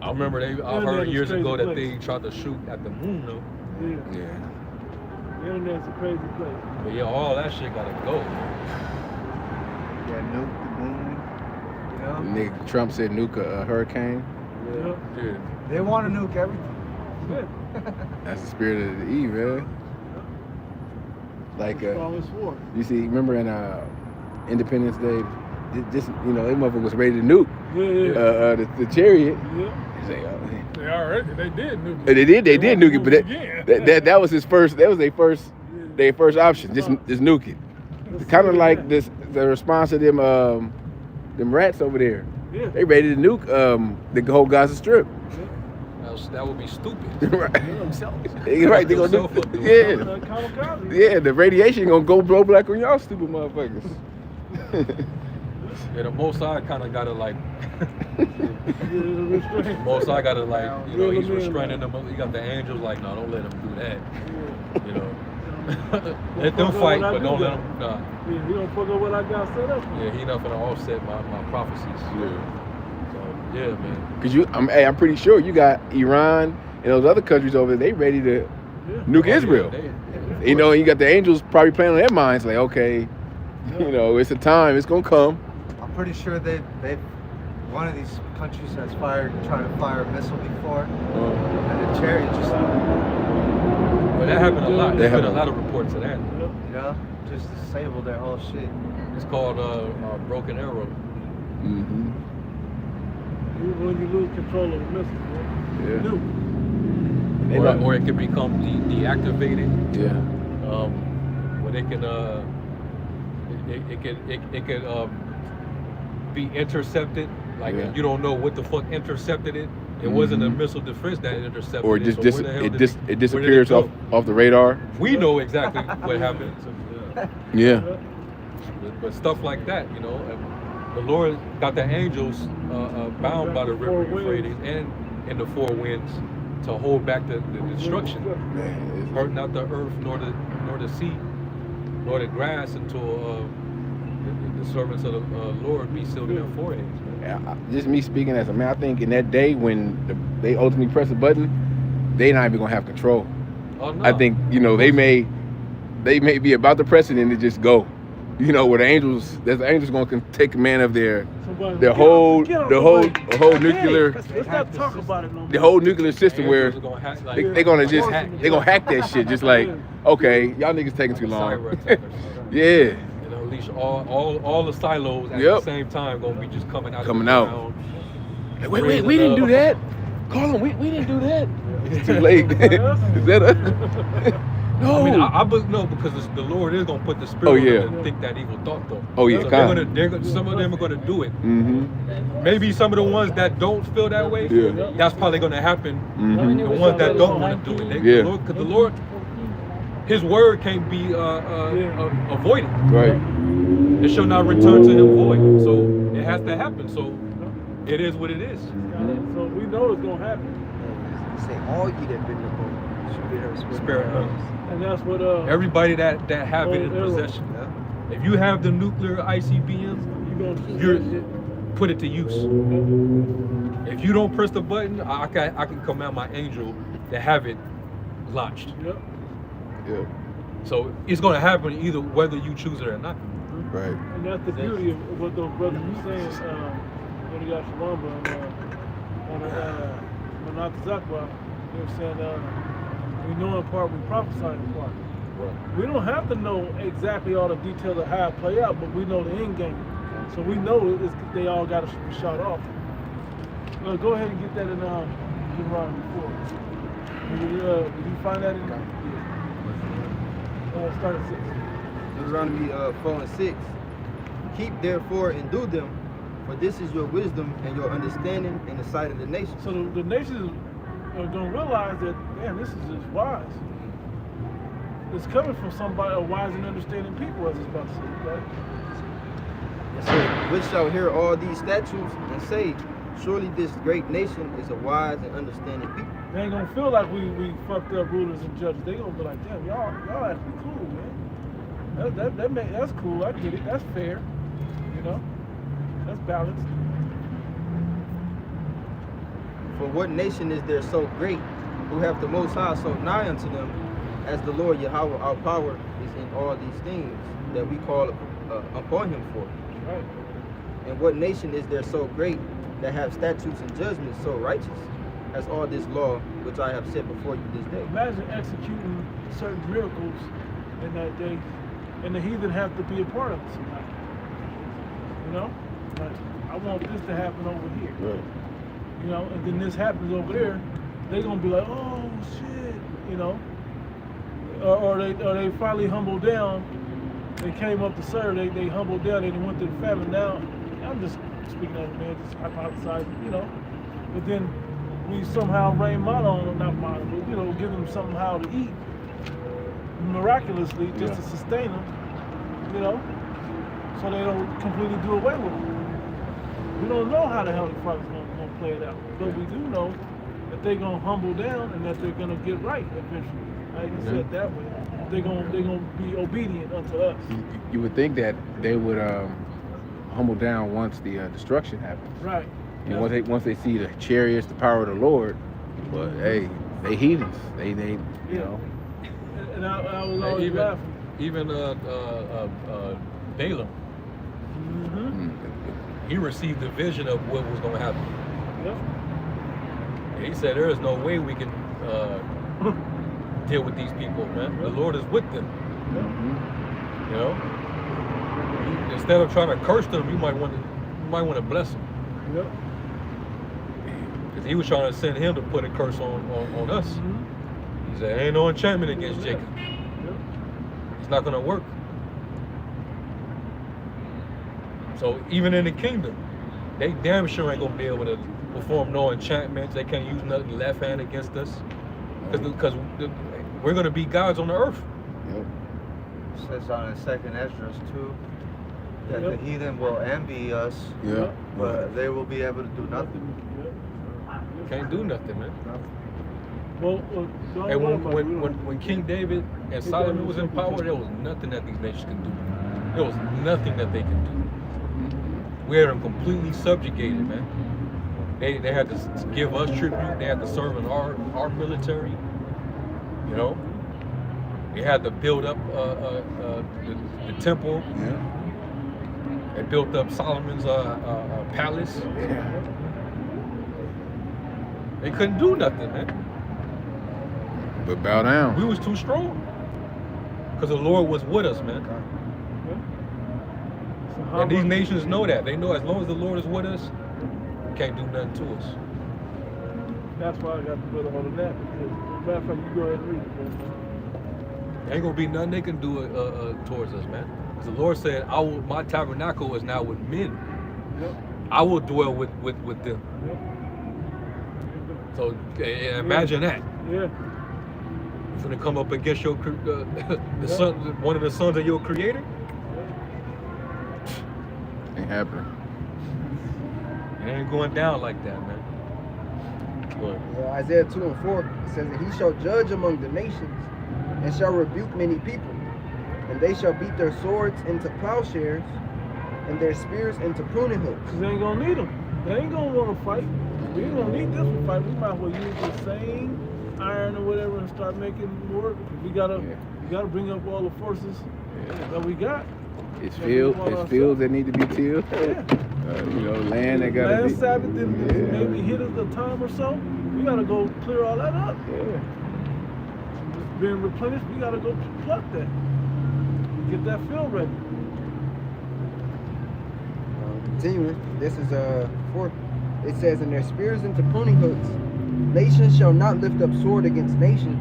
I remember I heard years ago that they tried to shoot at the moon though. Yeah. The internet's a crazy place. But yeah, all that shit gotta go. Yeah, nuke the moon. You know? Nick Trump said nuke a hurricane. Yeah. Dude. They want to nuke everything. That's the spirit of the E, man. Like Strongest war. you see, remember in Independence Day, this them motherfuckers was ready to nuke the chariot. Yeah. They They did nuke it. They did nuke it, but again. that was his first. That was their first option. Just nuke it. Kind of like the response to them rats over there. Yeah. They ready to nuke the whole Gaza Strip. That would be stupid. Right. Yeah, Right. They gonna Yourself do. up, dude. Yeah. Yeah. The radiation gonna go blow black on y'all stupid motherfuckers. Yeah, the Most High kind of gotta like. Most High gotta like, he's restraining them. He got the angels like, no, don't let them do that. You know, let them fight, but don't let them. Nah. Yeah, he don't fuck up what I got set up. Yeah, he not gonna offset my prophecies. Yeah. So yeah, man. Cause I'm pretty sure you got Iran and those other countries over there. They ready to nuke Israel. Yeah, You got the angels probably playing on their minds like, okay, it's a time, it's gonna come. I'm pretty sure they one of these countries has tried to fire a missile before, and the chariot just, But that happened a lot. There's been a lot of reports of that. just disabled their whole shit. It's called broken arrow. Mm-hmm. When you lose control of the missile, Yeah. Or it can become deactivated. Yeah. Where they can it can be intercepted. Like you don't know what the fuck intercepted it. It wasn't a missile defense that intercepted Or it. just So where the hell it disappears off the radar. We know exactly what happened. Yeah. But stuff like that, the Lord got the angels bound by the river Euphrates and in the four winds to hold back the destruction. Hurt not the earth nor the sea nor the grass until the servants of the Lord be sealed in their foreheads. Just me speaking as a man, I think in that day when they ultimately press a button, they not even gonna have control. Oh, no. I think they may be about to press it and it just go. Where the angels gonna take command of their whole nuclear. Let's not talk about it no more. The whole nuclear system where Angels are gonna hack, like, they're gonna hack that shit. Just like, okay, y'all niggas taking too long. cyber attack or something. Yeah. And unleash all the silos at the same time gonna be just coming out. Hey, wait, we didn't do that. Call them. We didn't do that. It's too late. Is that no? I mean, no, because the Lord is gonna put the spirit on them to think that evil thought though. Oh yeah, so some of them are gonna do it. Mm-hmm. Maybe some of the ones that don't feel that way, that's probably gonna happen. Mm-hmm. The ones that don't want to do it, because the Lord, His word can't be avoided. Right. It shall not return to Him void. So it has to happen. So it is what it is. So we know it's gonna happen. Say all ye that been the boat should be her Spirit of And that's what everybody that have it in possession. If you have the nuclear ICBMs, you put it to use. If you don't press the button, I can command my angel to have it launched. Yeah. So it's gonna happen either whether you choose it or not. Right. And that's the beauty of what those brothers were saying when he got Shalomba on Manat Zakwa. They were saying we know in part, we prophesy in part. Right. We don't have to know exactly all the details of how it play out, but we know the end game. So we know they all got to be shot off. Go ahead and get that in Deuteronomy 4. Did you find that in there? Start at 6. Deuteronomy 4 and 6. Keep therefore and do them, for this is your wisdom and your understanding in the sight of the nations. So the nations are going to realize that, damn, this is just wise. It's coming from somebody, a wise and understanding people, as it's about to say, right? Yes, sir. Which shall hear all these statutes and say, surely this great nation is a wise and understanding people. They ain't gonna feel like we fucked up rulers and judges. They gonna be like, damn, y'all actually cool, man. That's cool. I get it. That's fair. You know, that's balanced. For what nation is there so great, who have the Most High so nigh unto them, as the Lord Yahweh, our power is in all these things that we call upon him for? Right. And what nation is there so great that have statutes and judgments so righteous as all this law which I have set before you this day? Imagine executing certain miracles in that day, and the heathen have to be a part of it somehow. You know, like, I want this to happen over here. Right. You know, and then this happens over there, they're gonna be like, oh shit, you know, or they finally humbled down. They came up to serve. They humbled down. They went to the famine. Now, I'm just speaking of it, man, just hypothesizing, you know. But then we somehow rain not model, but you know, give them somehow to eat miraculously just to sustain them, you know, so they don't completely do away with them. We don't know how the hell the Father's gonna play it out, but we do know that they're gonna humble down and that they're gonna get right eventually. I even said it that way. They're gonna be obedient unto us. You would think that they would humble down once the destruction happens. Right. And once they see the chariots, the power of the Lord, but hey, they heathens. They you know. And I was always laughing. Even Balaam, he received the vision of what was going to happen. Yep. And he said, there is no way we can deal with these people, man. The Lord is with them. You know? Instead of trying to curse them, you might want to bless them. Yep. Because he was trying to send him to put a curse on us. He said, ain't no enchantment against Jacob. It's not going to work. So even in the kingdom, they damn sure ain't going to be able to perform no enchantments. They can't use nothing left hand against us. Because we're going to be gods on the earth. It says on the second Esdras too, that the heathen will envy us, but they will be able to do nothing. Can't do nothing, man. Well, and when King David and Solomon was in power, there was nothing that these nations can do. There was nothing that they can do. We had them completely subjugated, man. They had to give us tribute. They had to serve in our military. You know, they had to build up the temple. They built up Solomon's palace. They couldn't do nothing, man. But bow down. We was too strong. Because the Lord was with us, man. And these nations know that. They know as long as the Lord is with us, he can't do nothing to us. That's why I got the brother on that. Because, matter of fact, you go ahead and read it, man. Ain't gonna be nothing they can do towards us, man. Because the Lord said, my tabernacle is now with men. I will dwell with them. So imagine that. Yeah. You're gonna come up against your son, one of the sons of your creator? Ain't happening. It ain't going down like that, man. Isaiah 2:4, it says that he shall judge among the nations and shall rebuke many people, and they shall beat their swords into plowshares and their spears into pruning hooks. Because they ain't gonna need them. They ain't gonna want to fight. We ain't gonna need this to fight. We might as well use the same iron or whatever and start making work. We gotta bring up all the forces that we got. It's fields that need to be tilled. You know, land that gotta be. Sabbath and maybe hit us a time or so. We gotta go clear all that up. Just being replenished, we gotta go pluck that. Get that field ready. Continuing, this is 4. It says, "In their spears into pruning hooks, nation shall not lift up sword against nation,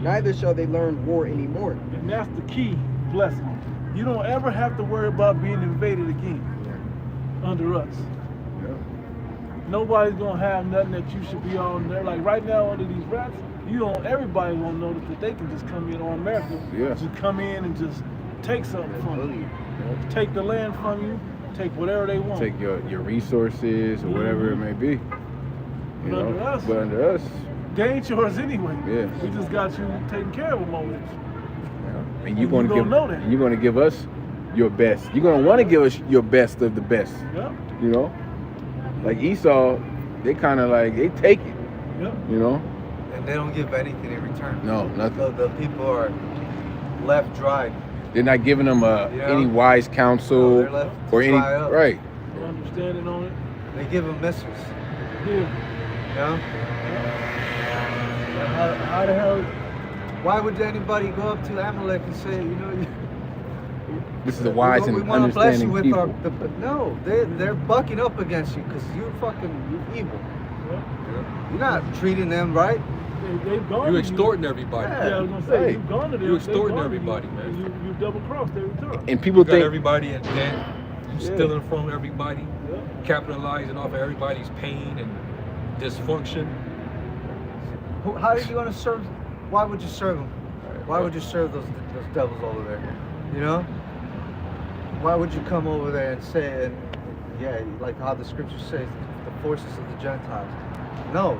neither shall they learn war anymore." And that's the key blessing. You don't ever have to worry about being invaded again under us. Nobody's gonna have nothing that you should be on there. Like right now under these rats, everybody gonna notice that they can just come in on America. Just come in and just take something from you. Take the land from you, take whatever they want. Take your resources or whatever it may be. But under us, they ain't yours anyway. Yeah. We just got you taking care of them over there. And you're going to give us your best. You're gonna want to give us your best of the best. Yep. You know, like Esau, they kind of like they take it. Yep. You know. And they don't give anything in return. No, nothing. The people are left dry. They're not giving them Yeah. any wise counsel No, they're left to or any dry up. right. No understanding on it. They give them missiles. Yeah. You know? How the hell? Why would anybody go up to Amalek and say, you know, This is a wise we and want to bless you understanding with people. no, they're bucking up against you because you're evil. You're not treating them right. They've gone You to extorting everybody. Yeah, I was gonna say Right. you've gone to them. You they've extorting gone to everybody, you, man. and you double crossed every time. And people You got think everybody in debt. You Yeah. stealing from everybody. Yeah. Capitalizing off of everybody's pain and dysfunction. How are you going to serve? Why would you serve them? Why would you serve those devils over there? You know? Why would you come over there and say, and yeah, like how the scripture says, the forces of the Gentiles? No,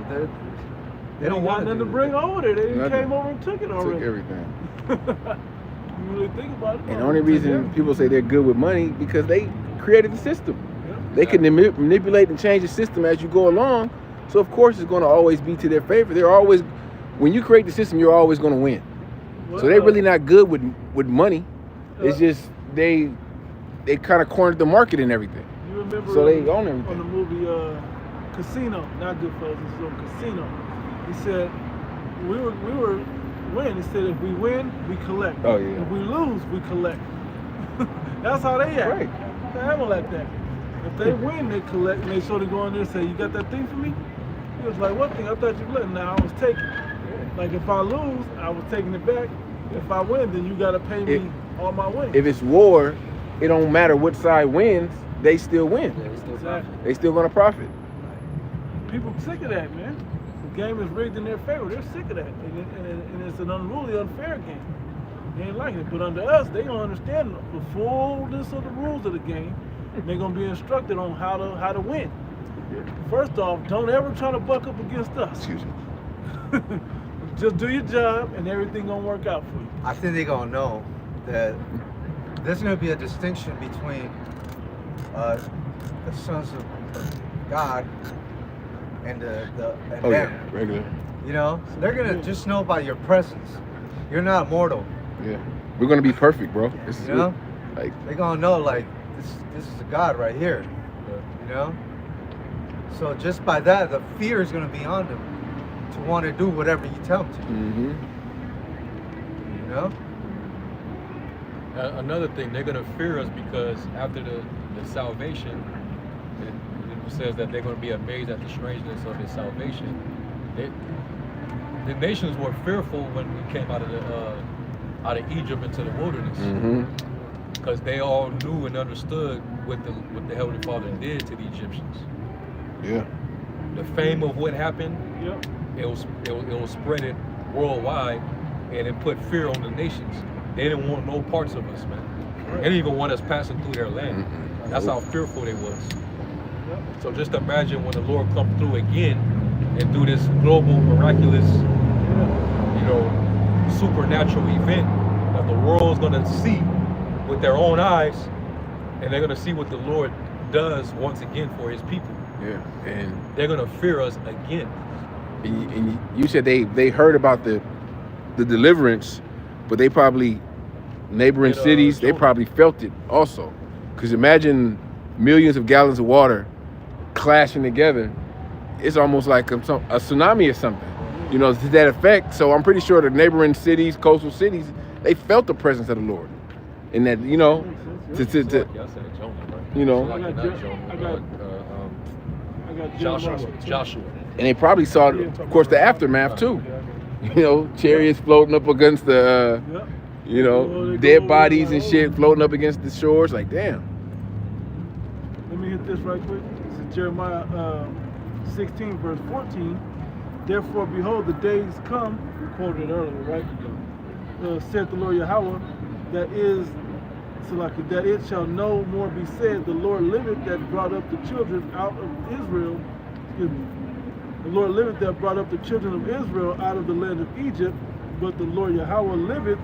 they don't want nothing to bring over there. They Nothing. came over and took it took already. everything. You really think about it. And the only reason people say they're good with money because they created the system. Yeah. They can manipulate and change the system as you go along. So of course it's going to always be to their favor. They're always, when you create the system, you're always going to win. So they're really not good with money. It's just they kind of cornered the market and everything. You remember So they own on the everything. movie Casino, not Goodfellas, this is on Casino. He said we were win. He said if we win, we collect. Oh, yeah. If we lose, we collect. That's how they act. Right. They act like that. If they win, they collect, and they sort of go in there and say, "You got that thing for me?" He was like, "What thing? I thought you let." Now I was taking. Like if I lose, I was taking it back. If I win, then you got to pay me all my winnings. If it's war, it don't matter what side wins, they still win. Yeah, it's still Exactly. They still gonna profit. People sick of that, man. The game is rigged in their favor. They're sick of that, and it's an unruly, unfair game. They ain't liking it. But under us, they don't understand the fullness of the rules of the game. They're gonna be instructed on how to win. First off, don't ever try to buck up against us. Excuse me. Just do your job, and everything gonna work out for you. I think they're gonna know that there's gonna be a distinction between the sons of God and and Oh them. yeah, regular. You know, they're gonna just know by your presence. You're not mortal. Yeah, we're gonna be perfect, bro. This is You know, like they're gonna know like this is a God right here. You know, so just by that, the fear is gonna be on them to want to do whatever you tell them to. mm-hmm. You know. Another thing, they're gonna fear us because after the salvation, it says that they're gonna be amazed at the strangeness of his salvation. The nations were fearful when we came out of Egypt into the wilderness, Mm-hmm. because they all knew and understood what the Heavenly Father did to the Egyptians. Yeah. The fame of what happened, Yep. it was spread it worldwide, and it put fear on the nations. They didn't want no parts of us, man. They didn't even want us passing through their land. Mm-mm. That's how fearful they was. Yep. So just imagine when the Lord come through again and do this global, miraculous, supernatural event that the world's gonna see with their own eyes, and they're gonna see what the Lord does once again for his people. Yeah. And They're gonna fear us again. you said they heard about the deliverance, but they probably neighboring cities, they Jonah. probably felt it also. Because imagine millions of gallons of water clashing together. It's almost like a tsunami or something, to that effect. So I'm pretty sure the neighboring cities, coastal cities, they felt the presence of the Lord. And that, Yeah, I said Jonah, right? I got Not Jonah, I got Joshua. and they probably saw, of course, the aftermath too. Chariots floating up against the, Yep. dead bodies and shit floating up against the shores. Like, damn. Let me hit this right quick. This is Jeremiah 16, verse 14. Therefore, behold, the days come, we quoted it earlier, right? Said the Lord Yahweh, that it shall no more be said, the Lord liveth that brought up the children out of Israel. Excuse me. The Lord liveth that brought up the children of Israel out of the land of Egypt, but the Lord Yahweh liveth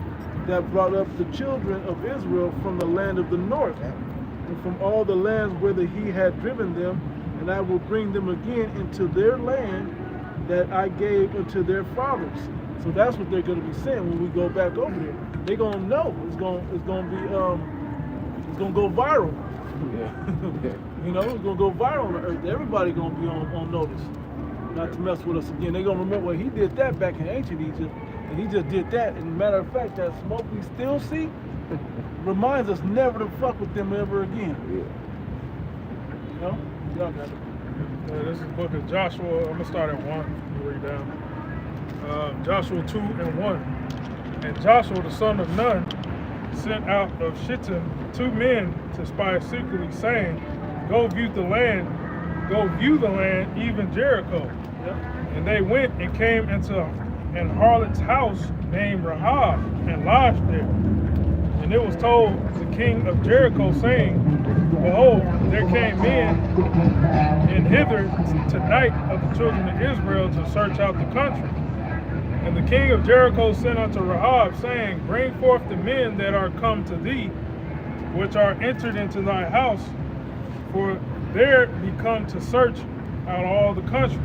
that brought up the children of Israel from the land of the north, and from all the lands whither he had driven them, and I will bring them again into their land that I gave unto their fathers. So that's what they're going to be saying when we go back over there. They're going to know it's going to go viral. You know, it's going to go viral on the earth. Everybody going to be on notice, not to mess with us again. They're going to remember, well, he did that back in ancient Egypt, and he just did that. And matter of fact, that smoke we still see reminds us never to fuck with them ever again. You know? Y'all got it. This is the book of Joshua. I'm going to start at 1. Read down. Joshua 2 and 1. And Joshua the son of Nun sent out of Shittim 2 men to spy secretly, saying, Go view the land, even Jericho. Yep. And they went and came into an harlot's house named Rahab, and lodged there. And it was told the king of Jericho, saying, Behold, there came men in hither tonight of the children of Israel to search out the country. And the king of Jericho sent unto Rahab, saying, Bring forth the men that are come to thee, which are entered into thy house, for there be come to search out all the country.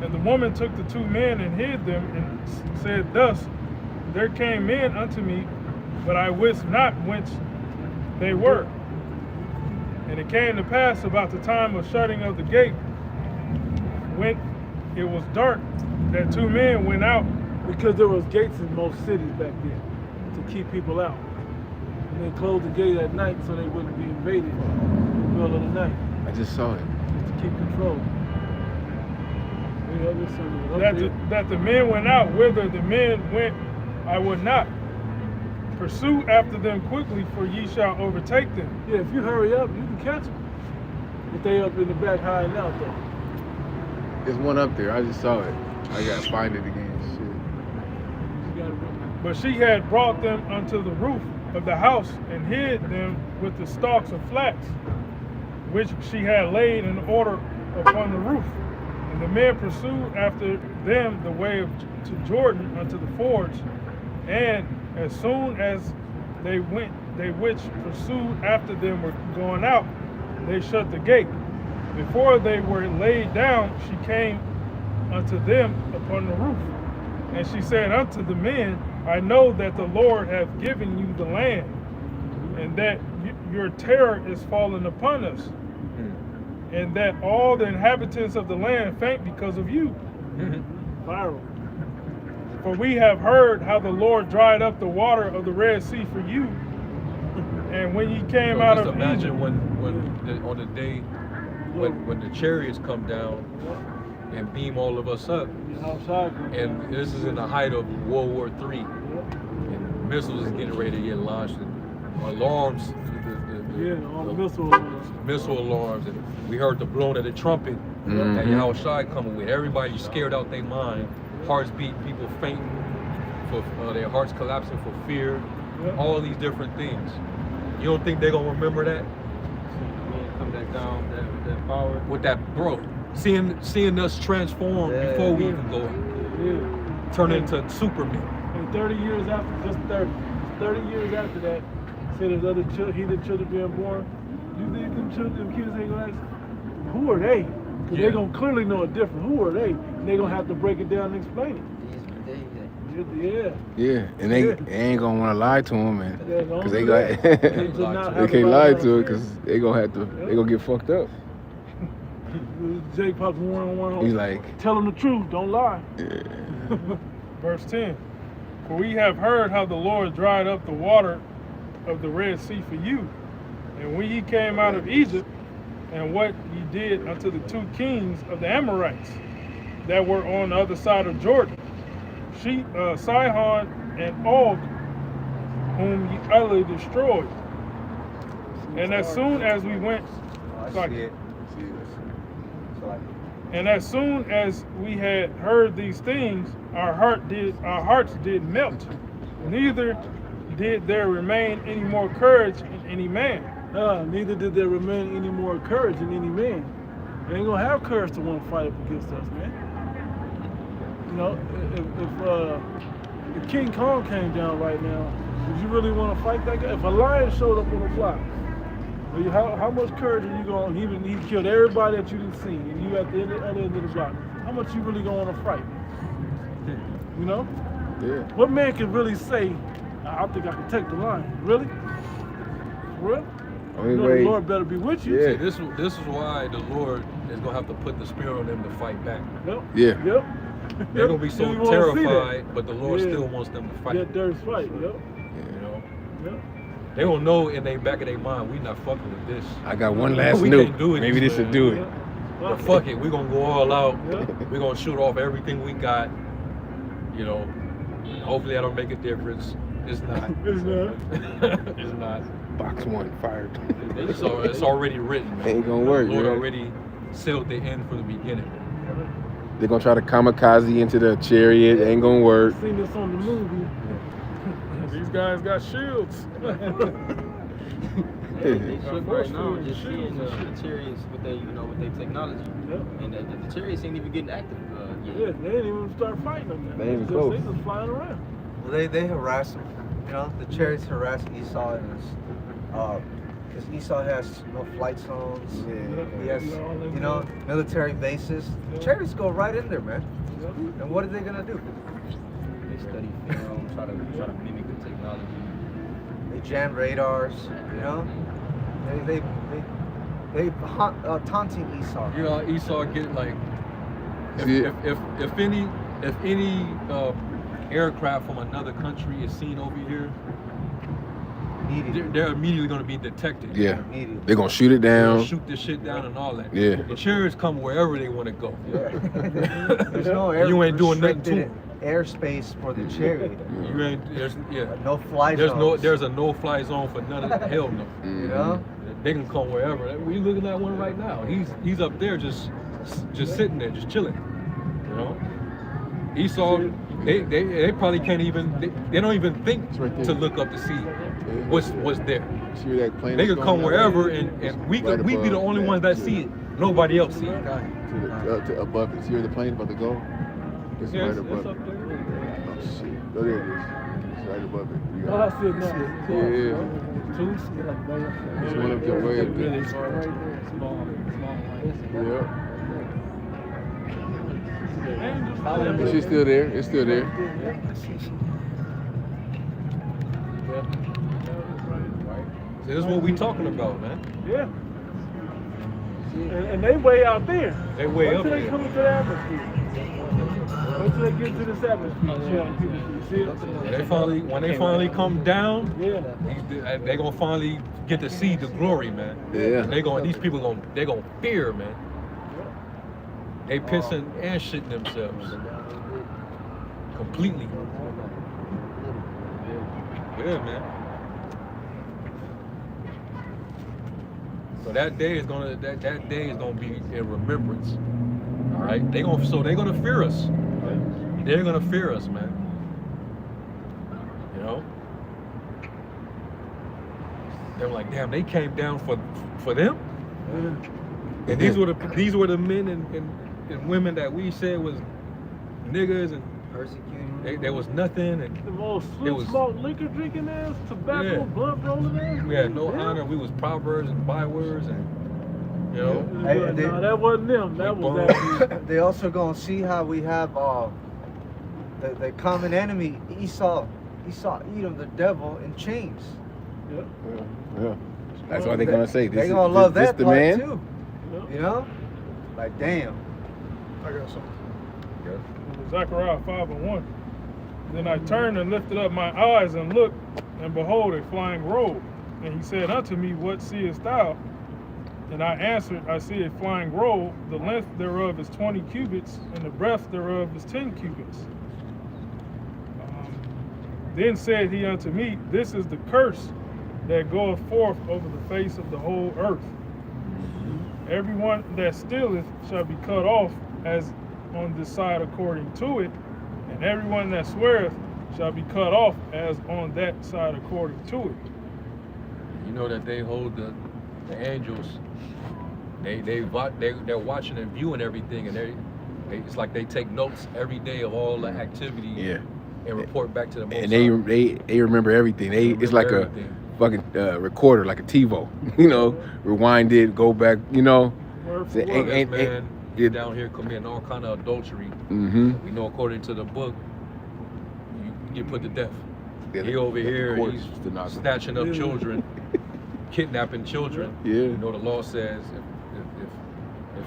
And the woman took the 2 men and hid them, and said thus, There came men unto me, but I wist not whence they were. And it came to pass about the time of shutting of the gate, when it was dark, that 2 men went out. Because there was gates in most cities back then to keep people out. And they closed the gate at night so they wouldn't be invaded in the middle of the night. I just saw it. To keep control. That the men went out, whither the men went, I would not. Pursue after them quickly, for ye shall overtake them. Yeah, if you hurry up, you can catch them. If they up in the back hiding out though. There's one up there. I just saw it. I gotta find it again. Shit. But she had brought them unto the roof of the house, and hid them with the stalks of flax, which she had laid in order upon the roof. And the men pursued after them the way to Jordan unto the fords, and as soon as they went, they which pursued after them were going out, they shut the gate. Before they were laid down, she came unto them upon the roof. And she said unto the men, I know that the Lord hath given you the land, and that your terror is fallen upon us, and that all the inhabitants of the land faint because of you. Viral. For we have heard how the Lord dried up the water of the Red Sea for you, and when ye came out of imagine Egypt. when on the day when the chariots come down and beam all of us up, and this is in the height of World War III, and missiles is getting ready to get launched, and alarms, missile alarms, and we heard the blowing of the trumpet that Yahushua coming with. Everybody scared out their mind, hearts beat, people fainting, for their hearts collapsing for fear, all these different things. You don't think they're gonna remember that? Come back down, that power. With that, bro, seeing us transform before we even go turn into Superman. And 30 years after, just 30 years after that, say there's other heathen children being born. You think them children, kids ain't gonna ask, who are they? Because they're gonna clearly know it different. Who are they? And they're gonna have to break it down and explain it. Yeah, and they ain't gonna want to lie to them, man, because they got they can't lie to it, because they gonna have to, they gonna get fucked up. Jake pops one. He's like, tell them the truth, don't lie. Verse 10. For we have heard how the Lord dried up the water of the Red Sea for you, and when ye came out of Egypt, and what ye did unto the 2 kings of the Amorites that were on the other side of Jordan, Sihon and Og, whom ye utterly destroyed. And as soon as we went, and as soon as we had heard these things, our hearts did melt. Neither did there remain any more courage in any man. Neither did there remain any more courage in any man. They ain't gonna have courage to want to fight up against us, man. You know, if King Kong came down right now, would you really want to fight that guy? If a lion showed up on the block, how much courage are you going? He killed everybody that you didn't see, and you at the other end of the block. How much you really going to want to fight? You know? Yeah. What man can really say, I think I can take the lion? Really? Really? You know the Lord better be with you. Yeah. See, this is why the Lord is gonna have to put the spirit on them to fight back. Yep. Yeah. Yep. They're gonna be so You wanna see terrified, but the Lord Yeah. still wants them to fight. That dirty fight. Yep. You know, Yep. they don't know in the back of their mind we not fucking with this. I got one last We nuke. can't do it, Maybe this should man. do it. Yep. But fuck it, we gonna go all out. Yeah. We gonna shoot off everything we got. You know, hopefully that'll make a difference. It's not. It's not. It's not. Box 1 fired. It's already written. Man. Ain't gonna work, The Lord man. already sealed the end from the beginning. They're gonna try to kamikaze into the chariot. Ain't gonna work. Seen this on the movie. These guys got shields. They shook right now, just seeing the chariots with their, with their technology, Yep. and the chariots ain't even getting active Yeah, yet. they didn't even start fighting them now. They ain't They close. just flying around. Well, they harass him. The chariots harass Esau and because Esau has no flight zones. He has, military bases. The chariots go right in there, man. Yep. And what are they gonna do? They study film, try to mimic the technology. They jam radars. They taunting Esau. You know, Esau get like Yeah. if any aircraft from another country is seen over here, they're immediately going to be detected. Yeah. Immediately. They're gonna shoot it They're gonna down. shoot this shit down and all that. Yeah. The chariots come wherever they want to go. There's no air You ain't doing nothing to restricted airspace for the chariot. You ain't No fly There's zones. a no-fly zone for none of that. Hell no. You know? They can come wherever. We looking at one right now. He's up there just sitting there, just chilling. You know? Esau, they probably can't even. They don't even think It's right there. to look up to see what's there. See that plane? They that's could going come down wherever, there? and we Right be the above only that. ones that see it. Nobody else see it. To above it. See where the plane's about to go? It's Yeah, right it's above up it. there. Oh shit. Oh, there it is. It's right above it. You Oh, got I it. see it now. Yeah. Two. It's one up there way up there. Right there. Yeah. She's still there. It's still there. This is what we talking about, man. Yeah. And they way out there. They way Wait up till they there. come into the atmosphere. Wait till they get to this atmosphere. You see it? When they finally come down, Yeah. they gonna finally get to see the glory, man. Yeah. These people gonna fear, man. They pissing and shitting themselves completely. Yeah, man. So that day is gonna be in remembrance. All right, they're gonna fear us. They're gonna fear us, man. You know. They're like, damn, they came down for them. And these were the men and women that we said was niggas and Persecuting. there was nothing and The most It was- smoke, liquor drinking ass, tobacco, Yeah. blunt rolling ass. we had no Yeah. honor. We was proverbs and bywords and you know. Hey, No, they- that wasn't them. That We was burned. that. They also gonna see how we have the common enemy Esau Edom, the devil, in chains. Yep. Yeah. That's why they're gonna say this. They gonna love this that the part man. too. Yep. You know? Like damn. I got something. Zechariah 5:1. Then I turned and lifted up my eyes and looked, and behold, a flying robe. And he said unto me, What seest thou? And I answered, I see a flying robe. The length thereof is 20 cubits, and the breadth thereof is 10 cubits. Then said he unto me, This is the curse that goeth forth over the face of the whole earth. Everyone that stealeth shall be cut off as on this side according to it, and everyone that sweareth shall be cut off as on that side according to it. You know that they hold the angels. They're watching and viewing everything, and it's like they take notes every day of all the activity. Yeah. and report back to the Most And High. they remember everything. It's like everything. a fucking recorder, like a TiVo. You know, rewind it, go back. You know, Word for Say, word. This man yeah. down here committing all kind of adultery. mm-hmm. We know according to the book, you get put to death. Yeah, He over the here, court he's stood out. snatching up children, kidnapping children. Yeah. You know the law says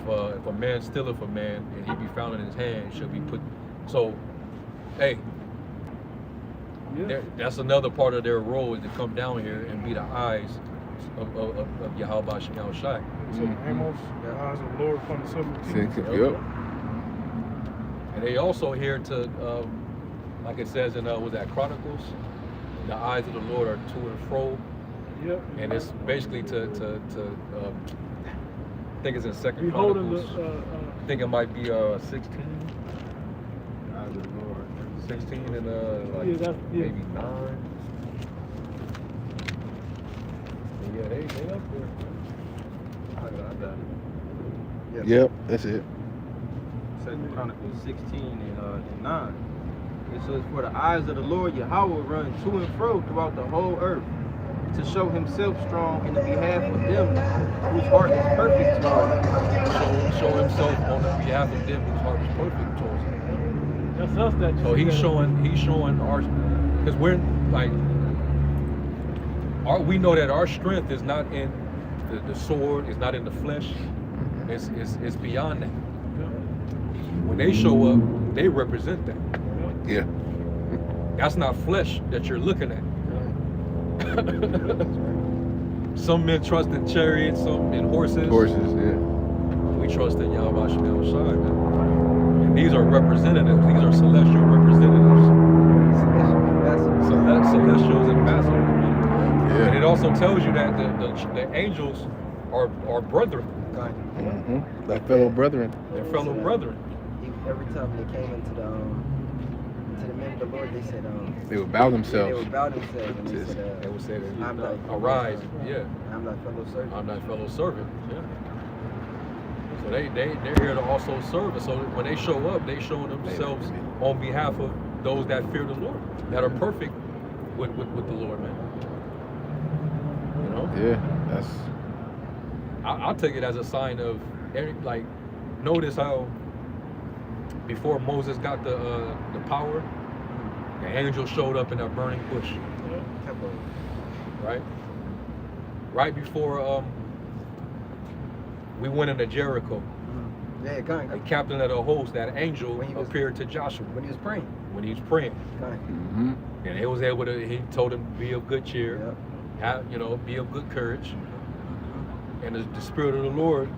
if a man stealeth a man and he be found in his hand, shall be put. So, hey, Yeah. that's another part of their role is to come down here and be the eyes of Yahweh Shem Shai. So Amos, the eyes of the Lord upon the silver kingdom. Yep. And they also here to, like it says in was that Chronicles, the eyes of the Lord are to and fro, Yep. and it's basically to I think it's in Second Beholding the, Chronicles. I think it might be 16. 16 and like Yeah, that's- yeah. maybe 9. Yeah, they up there. Yep. That's it. Second Chronicles 16 and 9. It says, "For the eyes of the Lord Yahweh run to and fro throughout the whole earth, to show himself strong in the behalf of them whose heart is perfect toward him." Show himself on the behalf of them whose heart is perfect towards him. That's us that. So he's showing our, because we're like, we know that our strength is not in the sword, it's not in the flesh, it's beyond that. When they show up, they represent that. Yeah. That's not flesh that you're looking at. Some men trust in chariots, some in horses. Horses. Yeah. We trust in Yahweh Shem Shai, man. And these are representatives. These are celestial representatives. Celestials ambassadors. Yeah. And it also tells you that the angels are brethren. Mm-hmm. Like fellow brethren. They're fellow brethren. Every time they came into the name of the Lord, they said They would bow they themselves. would bow themselves and they Just- said They would say that I'm like arise. Yeah. I'm thy fellow servant. I'm thy fellow servant. Yeah. So they're here to also serve us. So when they show up, they show themselves on behalf of those that fear the Lord, that are perfect with the Lord, man. You know? Yeah. That's. I'll take it as a sign of, like, notice how before Moses got the power, the angel showed up in that burning bush, right? Right before we went into Jericho, Yeah, kind the captain of the host, that angel When he was- appeared to Joshua when he was praying. when he was praying, Kind. Mm-hmm. and he was able to. He told him be of good cheer, Yep. be of good courage, and the Spirit of the Lord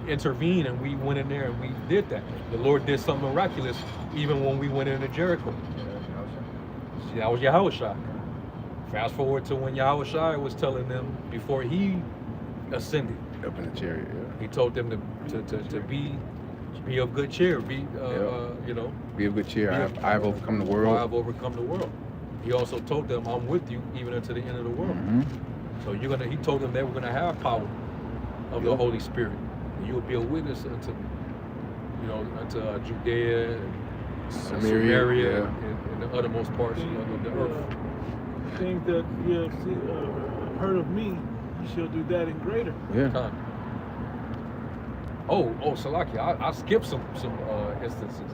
intervened, and we went in there and we did that. The Lord did something miraculous even when we went into Jericho. See, that was Yahushua. Fast forward to when Yahushua was telling them before he ascended. Up in the chariot. Yeah. He told them to be of good cheer. Be Be of good cheer. Be of- I've overcome the I world. have overcome the world. He also told them, I'm with you even unto the end of the world. Mm-hmm. So he told them they were gonna have power of the Yep. Holy Spirit. And you will be a witness unto Judea, and Samaria, yeah. and the uttermost parts of the earth. Things that you have heard of me, you shall do that and greater. Yeah. Time. Oh, Salaki, I skipped some instances.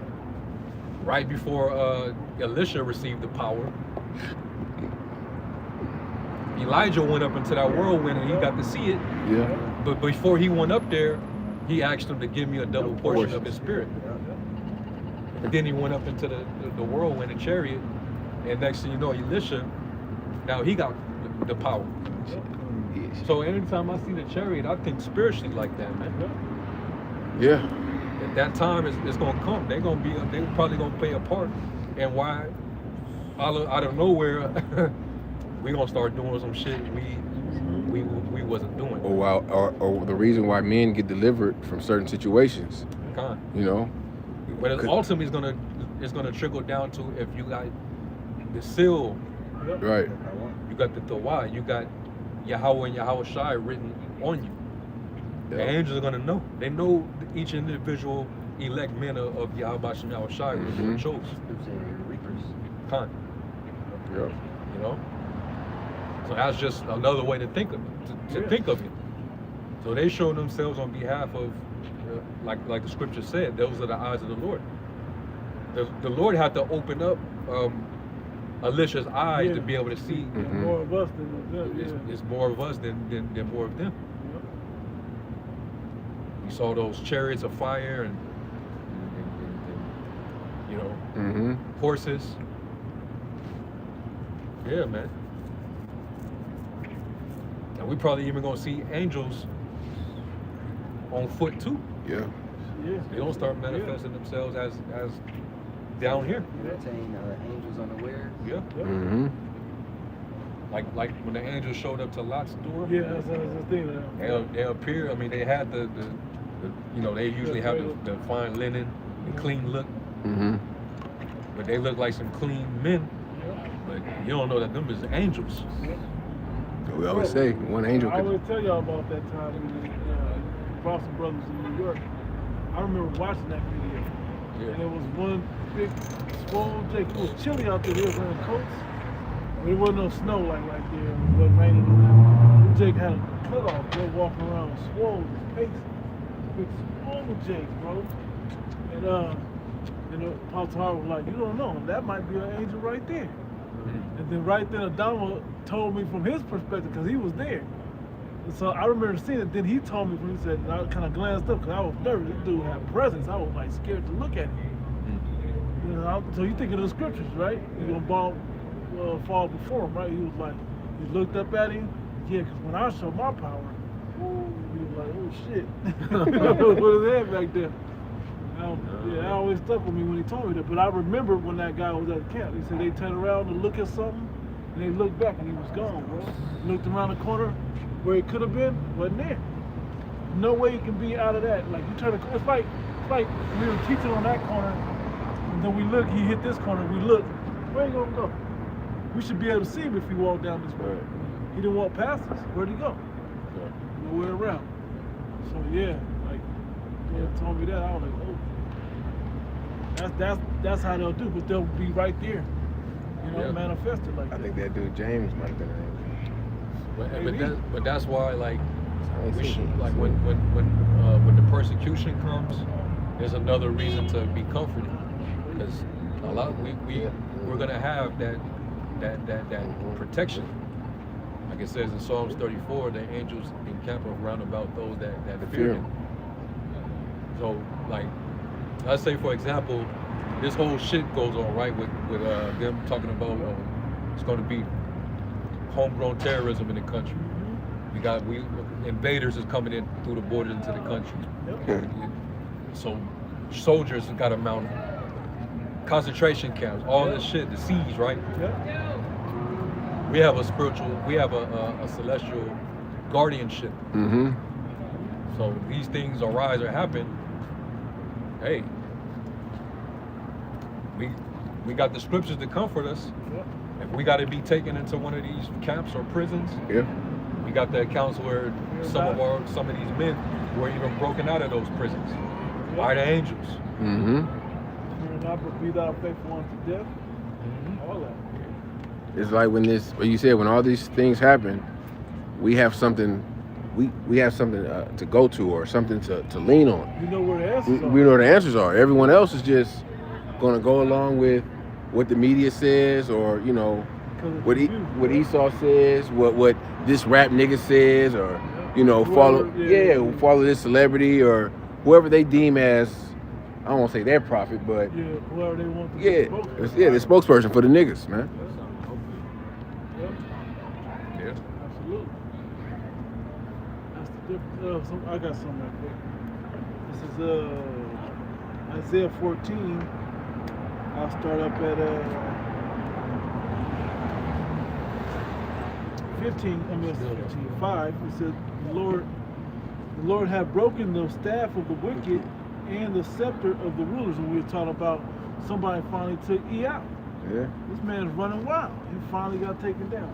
Right before Elisha received the power, Elijah went up into that whirlwind and he got to see it. Yeah. But before he went up there, he asked him to give me a double portion of his spirit. And then he went up into the whirlwind and chariot, and next thing you know, Elisha, now he got the power. So anytime I see the chariot, I think spiritually like that, man. Yeah. At that time, it's gonna come. They're probably gonna play a part, and why out of nowhere, we gonna start doing some shit we wasn't doing. Or the reason why men get delivered from certain situations. Con. You know. But it ultimately it's gonna trickle down to if you got the seal, Right. you got the Tawah, you got Yahweh and Yahweh Shai written on you. The angels are gonna know. They know each individual elect men of Yahweh Shem Yahweh Shai were Mhm. chose. Reapers. mankind. Yeah. You know, so that's just another way to think of it. To think of it. So they show themselves on behalf of, like the scripture said, those are the eyes of the Lord. The Lord had to open up Alicia's eyes to be able to see. More of us than them. It's more of us than more of them. You saw those chariots of fire and you know, horses. Yeah, man. And we probably even gonna see angels on foot too. Yeah. They don't start manifesting themselves as down here. Entertain angels unaware. Yeah. Mm-hmm. Like when the angels showed up to Lot's door. Yeah, that's the thing. They appear. I mean, they had the you know, they usually have the fine linen, the clean look. Mm-hmm. But they look like some clean men. But you don't know that them is angels. We always say one angel I could. always tell y'all about that time when Boston Brothers in New York. I remember watching that video. And there was one big swole Jake. It was chilly out there. They was wearing coats. But it wasn't no snow like right there. It wasn't raining. Jake had a cut off. They walking around swole his face. Big swole Jake, bro. And Apostle Howard was like, you don't know, that might be an angel right there. And then right then Adama told me from his perspective, because he was there. And so I remember seeing it. Then he told me, he said, and I kind of glanced up because I was nervous. This dude had presence. I was like scared to look at him. You know, so you think of the scriptures, right? You're going to fall before him, right? He was like, he looked up at him. Yeah, because when I show my power, he was like, oh shit. What is that back there? That always stuck with me when he told me that. But I remember when that guy was at the camp. He said they turned around to look at something, and they looked back, and he was gone, bro. Looked around the corner where he could have been, wasn't there. No way you can be out of that. Like you turn, it's like we were teaching on that corner, and then we look. He hit this corner. We look. Where he gonna go? We should be able to see him if he walked down this way. He didn't walk past us. Where'd he go? Nowhere around. So yeah, like they told me that. I was like, oh. That's how they'll do, but they'll be right there, you know, manifested like that. I think that dude James might have been an angel. But that's why, like, we should, like when the persecution comes, there's another reason to be comforted, because a lot we're gonna have that protection. Like it says in Psalms 34, the angels encamp around about those that fear him. So, like, let's say, for example, this whole shit goes on, right, with them talking about it's going to be homegrown terrorism in the country. We invaders is coming in through the borders into the country. So soldiers got to mount concentration camps, all this shit, the siege, right? We have a celestial guardianship. So these things arise or happen. Hey, we got the scriptures to comfort us. If we got to be taken into one of these camps or prisons, we got the accounts where some of these men were even broken out of those prisons by the angels. Be thou faithful unto death. All that. It's like when you said when all these things happen, we have something. We have something to go to or something to lean on. You know where the answers are. We know where the answers are. Everyone else is just going to go along with what the media says, or you know what Esau says, what this rap nigga says, or you know follow this celebrity or whoever they deem as, I don't want to say their prophet, but whoever they want to be the spokesperson for the niggas, man. Absolutely. I got something right quick. This is Isaiah 14. I'll start up at 5. It says, the Lord hath broken the staff of the wicked and the scepter of the rulers. And we were talking about somebody finally took E out. Yeah. This man's running wild. He finally got taken down.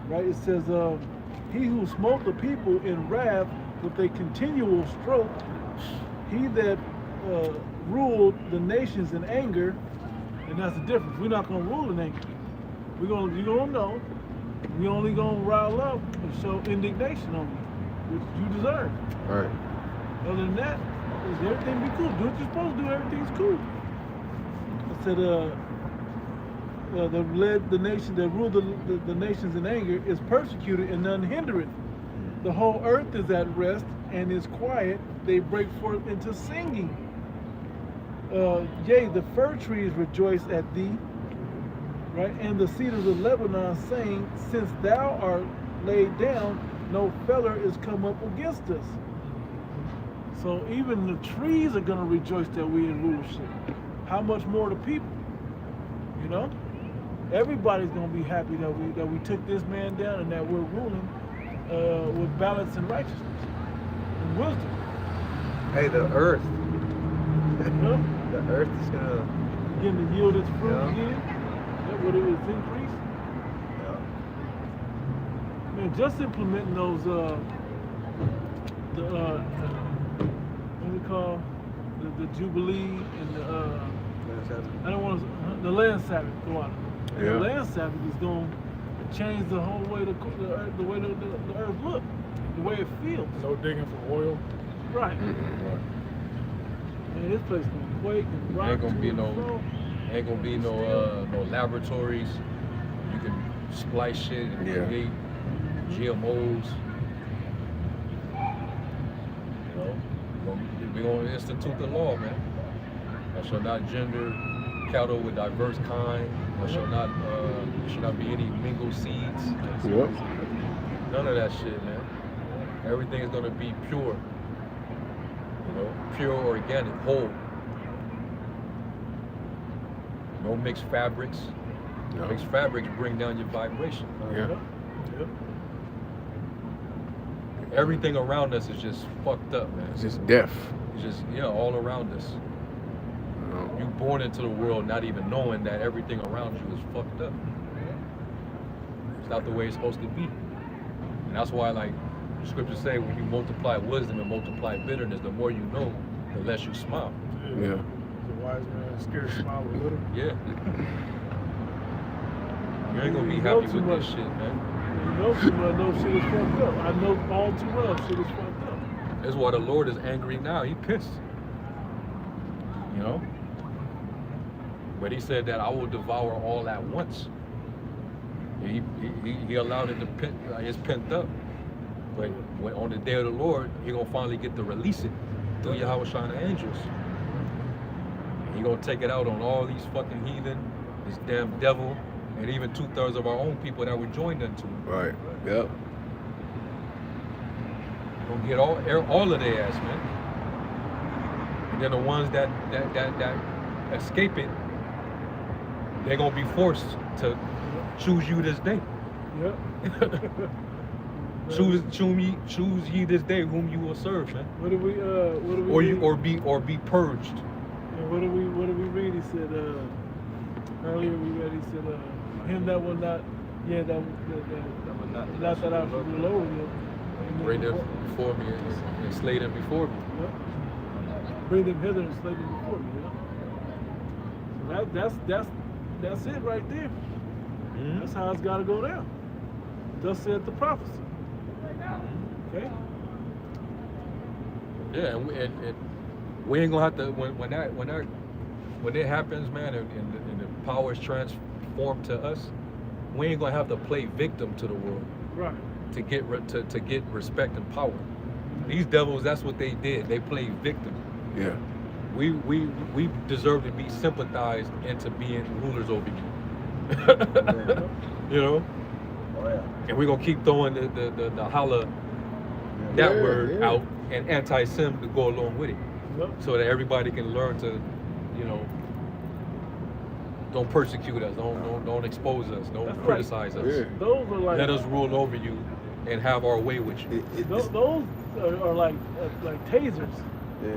Right? It says, he who smote the people in wrath with a continual stroke, he that ruled the nations in anger, And that's the difference. We're not gonna rule in anger. You're gonna know. We only gonna rile up and show indignation on you, which you deserve. All right. Other than that, everything be cool. Do what you're supposed to do. Everything's cool. I said, the nation that rule the nations in anger is persecuted and none hindereth. The whole earth is at rest and is quiet. They break forth into singing. Yea, the fir trees rejoice at thee, right? And the cedars of Lebanon saying, since thou art laid down, no feller is come up against us. So even the trees are gonna rejoice that we in rulership. How much more the people? You know? Everybody's gonna be happy that we took this man down and that we're ruling with balance and righteousness and wisdom. Hey, the earth. Huh? The earth is gonna. Getting to yield its fruit Yeah. again. That what it was increased. Yeah. Man, just implementing those what do they call the Jubilee and the I don't want to the land Sabbath go on. And Yeah. the land Sabbath is going to change the whole way the way the earth look, the way it feels. No digging for oil. Right. Man, this place gonna quake and rock. Ain't gonna be to and fro. Ain't gonna be no laboratories. You can splice shit and Yeah. create GMOs. You know, we're gonna institute the law, man. I shall not gender cattle with diverse kind. There shall not be any mingled seeds. Yep. None of that shit, man. Everything is gonna be pure. You know, pure, organic, whole. No mixed fabrics. No. Mixed fabrics bring down your vibration. Yeah. Yep. Everything around us is just fucked up, man. It's just death. It's just, all around us. No. You born into the world not even knowing that everything around you is fucked up. It's not the way it's supposed to be. And that's why, like, the scriptures say, when you multiply wisdom and multiply bitterness, the more you know, the less you smile. Yeah. The wise man scared to smile a little. Yeah. You ain't gonna be You know happy too with this much. shit, man. You know too much, know shit is fucked up. I know all too well shit is fucked up. That's why the Lord is angry now. He pissed. You know? But he said that I will devour all at once. He allowed it to it's pent up. But when, on the day of the Lord, he gonna finally get to release it through Yahweh Shai and the angels. And he gonna take it out on all these fucking heathen, this damn devil, and even 2/3 of our own people that were joined into him. Right. Yep. Gonna get all of their ass, man. And then the ones that escape it, they're gonna be forced to choose you this day. Yep. Choose ye this day whom you will serve, man. What do we Or read? be purged. And what do we read? He said earlier we read. He said him that will not, that not that I should rule over you. Bring them before me and slay them before me. Yep. Bring them hither and slay them before me. Yeah. So that's it right there. Mhm. That's how it's got to go down. Thus said the prophecy. Okay. Yeah, and we ain't gonna have to when it happens, man, and the power is transformed to us. We ain't gonna have to play victim to the world Right. to get respect and power. These devils, that's what they did. They played victim. Yeah. We deserve to be sympathized into being rulers over you. You know? Oh yeah. And we're gonna keep throwing the holla that Yeah, word yeah. out and anti-sim to go along with it. Yep. So that everybody can learn to, don't persecute us, don't expose us, don't That's right. criticize us. Yeah. Those are like Let us rule over you and have our way with you. those are like tasers. Yeah.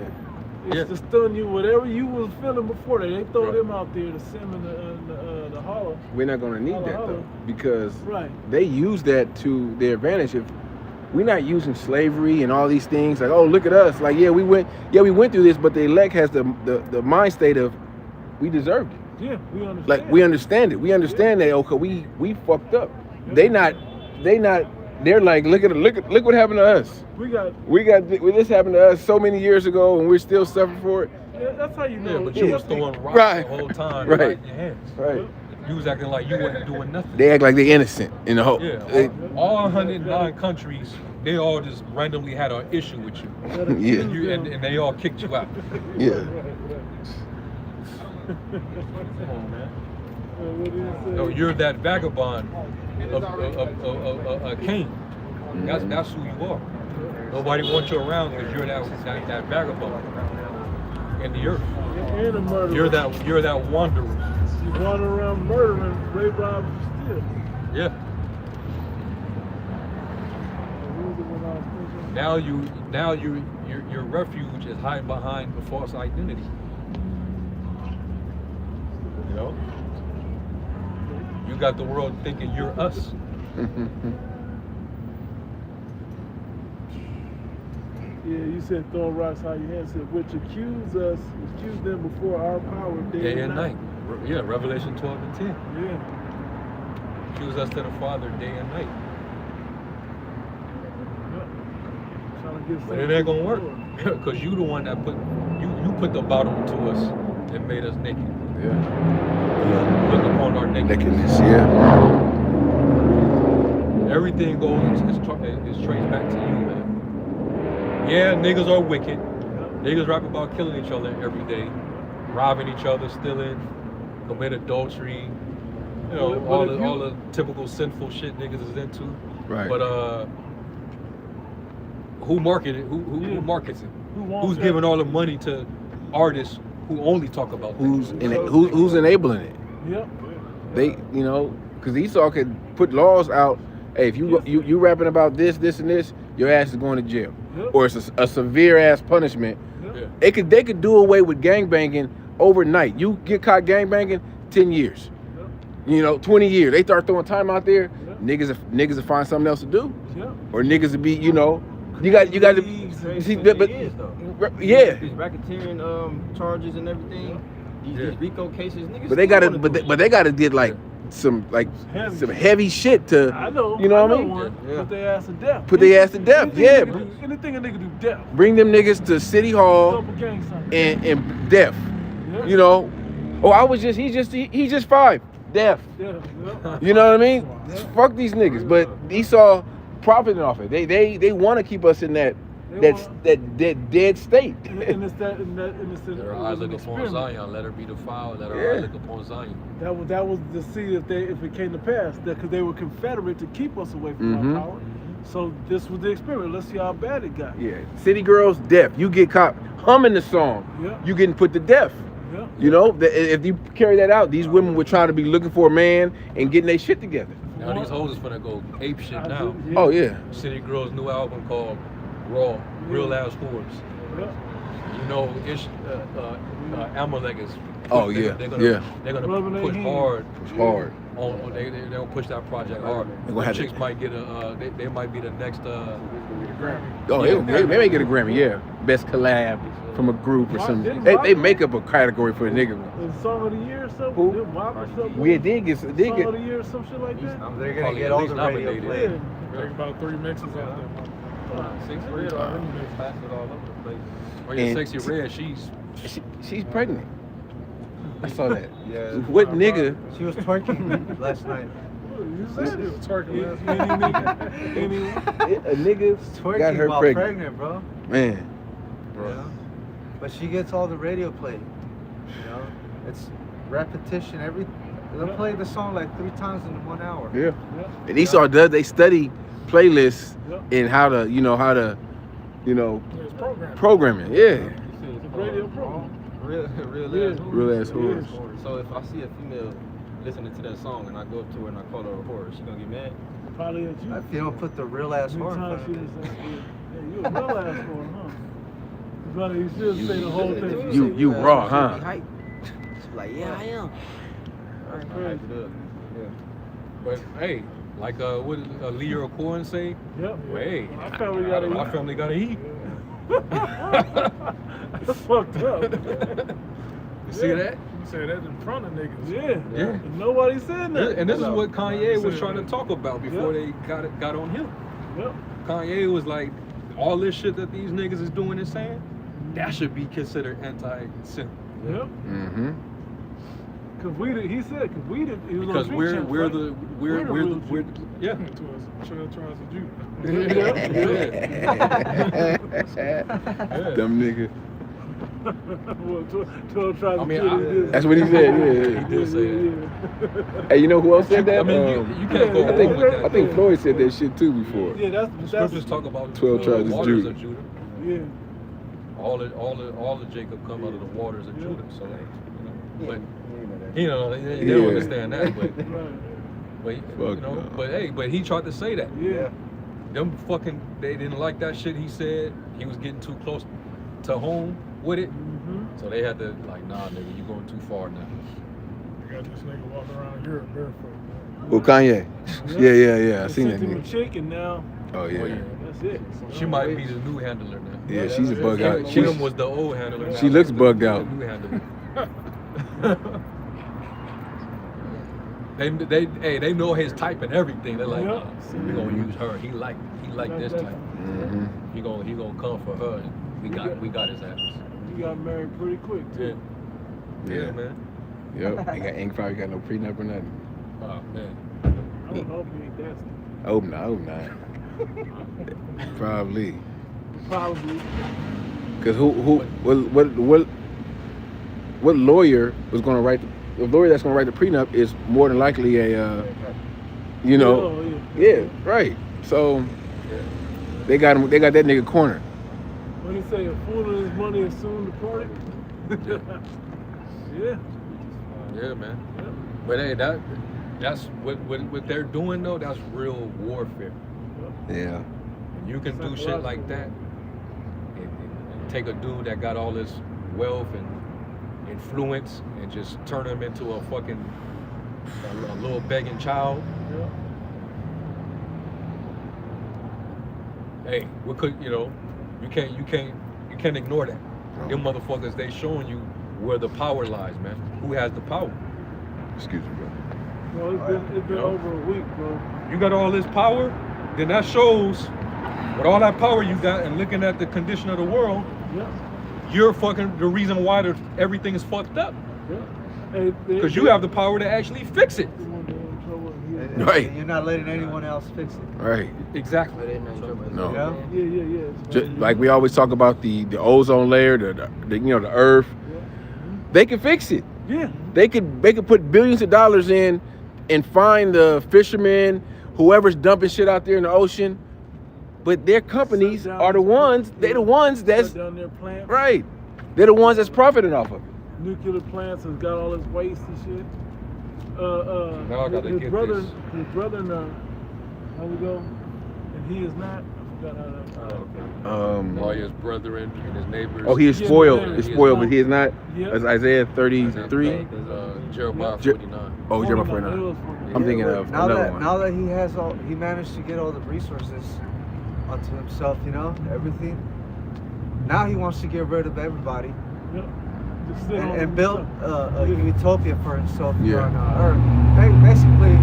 It's Yeah. to stun you, whatever you was feeling before that. They throw Right. them out there, the sim and the hollow. We're not gonna need Holla, that holla. though, because Right. they use that to their advantage. If we're not using slavery and all these things, like, oh, look at us, like, we went through this, but the elect has the mind state of we deserved it. Yeah, we understand. Like we understand it. We understand that. Okay, we fucked up. They not. They're like, look what happened to us. This happened to us so many years ago, and we're still suffering for it. Yeah, that's how you know. Yeah, but you was throwing rocks Right. the whole time Right. right in your hands. Right. You was acting like you wasn't doing nothing. They act like they're innocent in the whole. Yeah, all 109 countries, they all just randomly had an issue with you. Yeah. And they all kicked you out. Yeah. Come on, man. What do you say? No, you're that vagabond of a king. That's who you are. Nobody wants you around because you're that vagabond in the earth. And a murderer. You're that wanderer. You wander around murdering, rape, rob, steal. Yeah. Now your refuge is hiding behind a false identity. You know? You got the world thinking you're us. Yeah, you said throwing rocks out your hands. Said which accuse them before our power Day and night. Yeah, Revelation 12 and 10. Yeah. Accuse us to the Father day and night. Trying to get But it ain't gonna work. Because you the one that put the bottom to us and made us naked. Yeah. Look upon our Nakedness. Yeah. Everything goes is traced back to you, man. Yeah, niggas are wicked. Niggas rap about killing each other every day, robbing each other, stealing, commit adultery. You know, all the typical sinful shit niggas is into. Right. But who market it? Who markets it? Who's giving all the money to artists who only talk about Who's enabling it? Yep. They, because Esau could put laws out. Hey, if you rapping about this, and this, your ass is going to jail, or it's a severe ass punishment. Yeah. They could do away with gangbanging overnight. You get caught gangbanging, 10 years. 20 years. They start throwing time out there. Niggas will find something else to do, or niggas will be, you got to see, but yeah. These racketeering charges and everything. These RICO cases, niggas. But they gotta get like some heavy shit to. I know. You know what I mean? Put their ass to death. Put their ass to death. Anything a nigga do, death. Bring them niggas to City Hall and death. Yeah. He's just 5. Death. Yeah. You know what I mean? Fuck these niggas. But Esau profiting off it. They want to keep us in that dead state. And it's that. Let her eyes look upon Zion. Let her be defiled. Let her eyes look upon Zion. That was to see if it came to pass. Because they were confederate to keep us away from our power. So this was the experiment. Let's see how bad it got. Yeah. City girls, death. You get caught humming the song. Yeah. You getting put to death. Yeah. If you carry that out, these women were trying to be looking for a man and getting their shit together. Now these hoes is finna go ape shit now. Yeah. Oh yeah. City Girls' new album called Raw, Real Ass Whores. Yeah. Amalek is. Oh yeah. They're gonna Rubbing push their hard. Hard. They'll push that project hard. The chicks might get they might be the next. Oh, they may get a Grammy. Yeah, best collab from a group or something. They make up a category for a nigga. Song of the year or something? Who? WAP or something? We did get. Song of the year or some shit like that? They're gonna Probably get at all least the radio nominated. play. There's about 3 mixes out there. 6 Red already blasted all over the place. Oh yeah, And Sexy Red. She's pregnant. I saw that. Yeah. What nigga? She was twerking last night. You said it. Twerking last A nigga Twerking got her while pregnant. bro. Man. You know? But she gets all the radio play. It's repetition. They'll play the song like 3 times in 1 hour. Yeah. And Esau does. They study playlists and how to program it. Yeah. It's a radio program. Real Real ass whores. So if I see a female listening to that song and I go up to her and I call her a whore, she gonna get mad? Probably at you. If you don't put the real ass Every horn time in she front was like, yeah, you a real ass one, huh? Brother, you should say the whole thing. You raw, huh? She's like, yeah, I am. That's crazy. But hey, like what did Leo Cohen say? Yep. Hey, My family gotta my eat. family gotta eat. That's fucked up. You see that? He said that in front of niggas. Yeah. Yeah. And nobody said nothing. And this is what Kanye was Said trying to that. talk about before they got on him. Yep. Kanye was like, all this shit that these niggas is doing and saying, that should be considered anti-sin. Yep. Mm-hmm. Cause we did. He said, cause we did. It was Because on Big we're Champ, we're right? the we're yeah. Tries to do. Them niggas. Well, 12 tries I mean, to kill his That's what he said. Yeah. He did say that. Hey, you know who else said that? I mean, you can't go I think wrong with that. I think Floyd said that shit too before. Yeah, The that's scriptures talk about 12 tribes of waters Judah. of Judah. yeah. All of Jacob come out of the waters of Yeah. Judah. So, but Yeah, you know, they Yeah. don't understand that. But Right. you know, but hey, but he tried to say that. Yeah. Them fucking, they didn't like that shit he said. He was getting too close to home with it. Mm-hmm. So they had to like, nah, nigga, you going too far now. You got this nigga walking around Europe barefoot. Well, Kanye. Yeah. I seen that Sent him a nigga. chick and now Oh yeah. that's it. She might be the new handler now. Yeah, she's a bug Kim, out. Kim was the old handler. She now looks she's bugged the out. New handler. They know his type and everything. They're like, Yeah. we gonna use her. He like this type. Mm-hmm. He gonna come for her. And we got his ass. You got married pretty quick Yeah. too. Yeah, man. Yep. Ain't probably got no prenup or nothing. Oh man. I don't know if he ain't that. I hope not. Probably. Probably. Cause what lawyer was gonna write the lawyer that's gonna write the prenup is more than likely a you know Oh, yeah right. So they got that nigga cornered. When he say a fool and his money is soon departed. Yeah. Yeah, man. But hey, that's what they're doing though. That's real warfare. Yeah. And you can do shit like that and take a dude that got all this wealth and influence and just turn him into a fucking a little begging child. Yeah. Hey, what could you can't ignore that. Them motherfuckers, they showing you where the power lies, man. Who has the power? Excuse me, bro. Well, it's been over a week, bro. You got all this power, then that shows with all that power you got and looking at the condition of the world, Yeah. you're fucking the reason why everything is fucked up. Yeah. Hey, Because you have the power to actually fix it. Right. And you're not letting anyone else fix it. Right. Exactly. No. Yeah. Yeah. Just like we always talk about the ozone layer, the the earth. They can fix it. Yeah. They could put billions of dollars in and find the fishermen, whoever's dumping shit out there in the ocean. But their companies are the ones. They're the ones that's down there plants. right. They're the ones that's profiting off of it. Nuclear plants has got all this waste and shit. Now I gotta his get brother, this. his brother, how we go, and he is not. I forgot how that. All his brethren and his neighbors. Oh, he is Yeah, spoiled. yeah, He's he is spoiled, not. but he is not. Yeah. As Isaiah 33. Jeremiah Je- 49. Oh, Jeremiah no, 49. it was 49. I'm thinking but of now another that one. now that he managed to get all the resources onto himself, everything. Now he wants to get rid of everybody Yep. Just sit on and build a utopia for himself here Yeah. on Earth. Basically,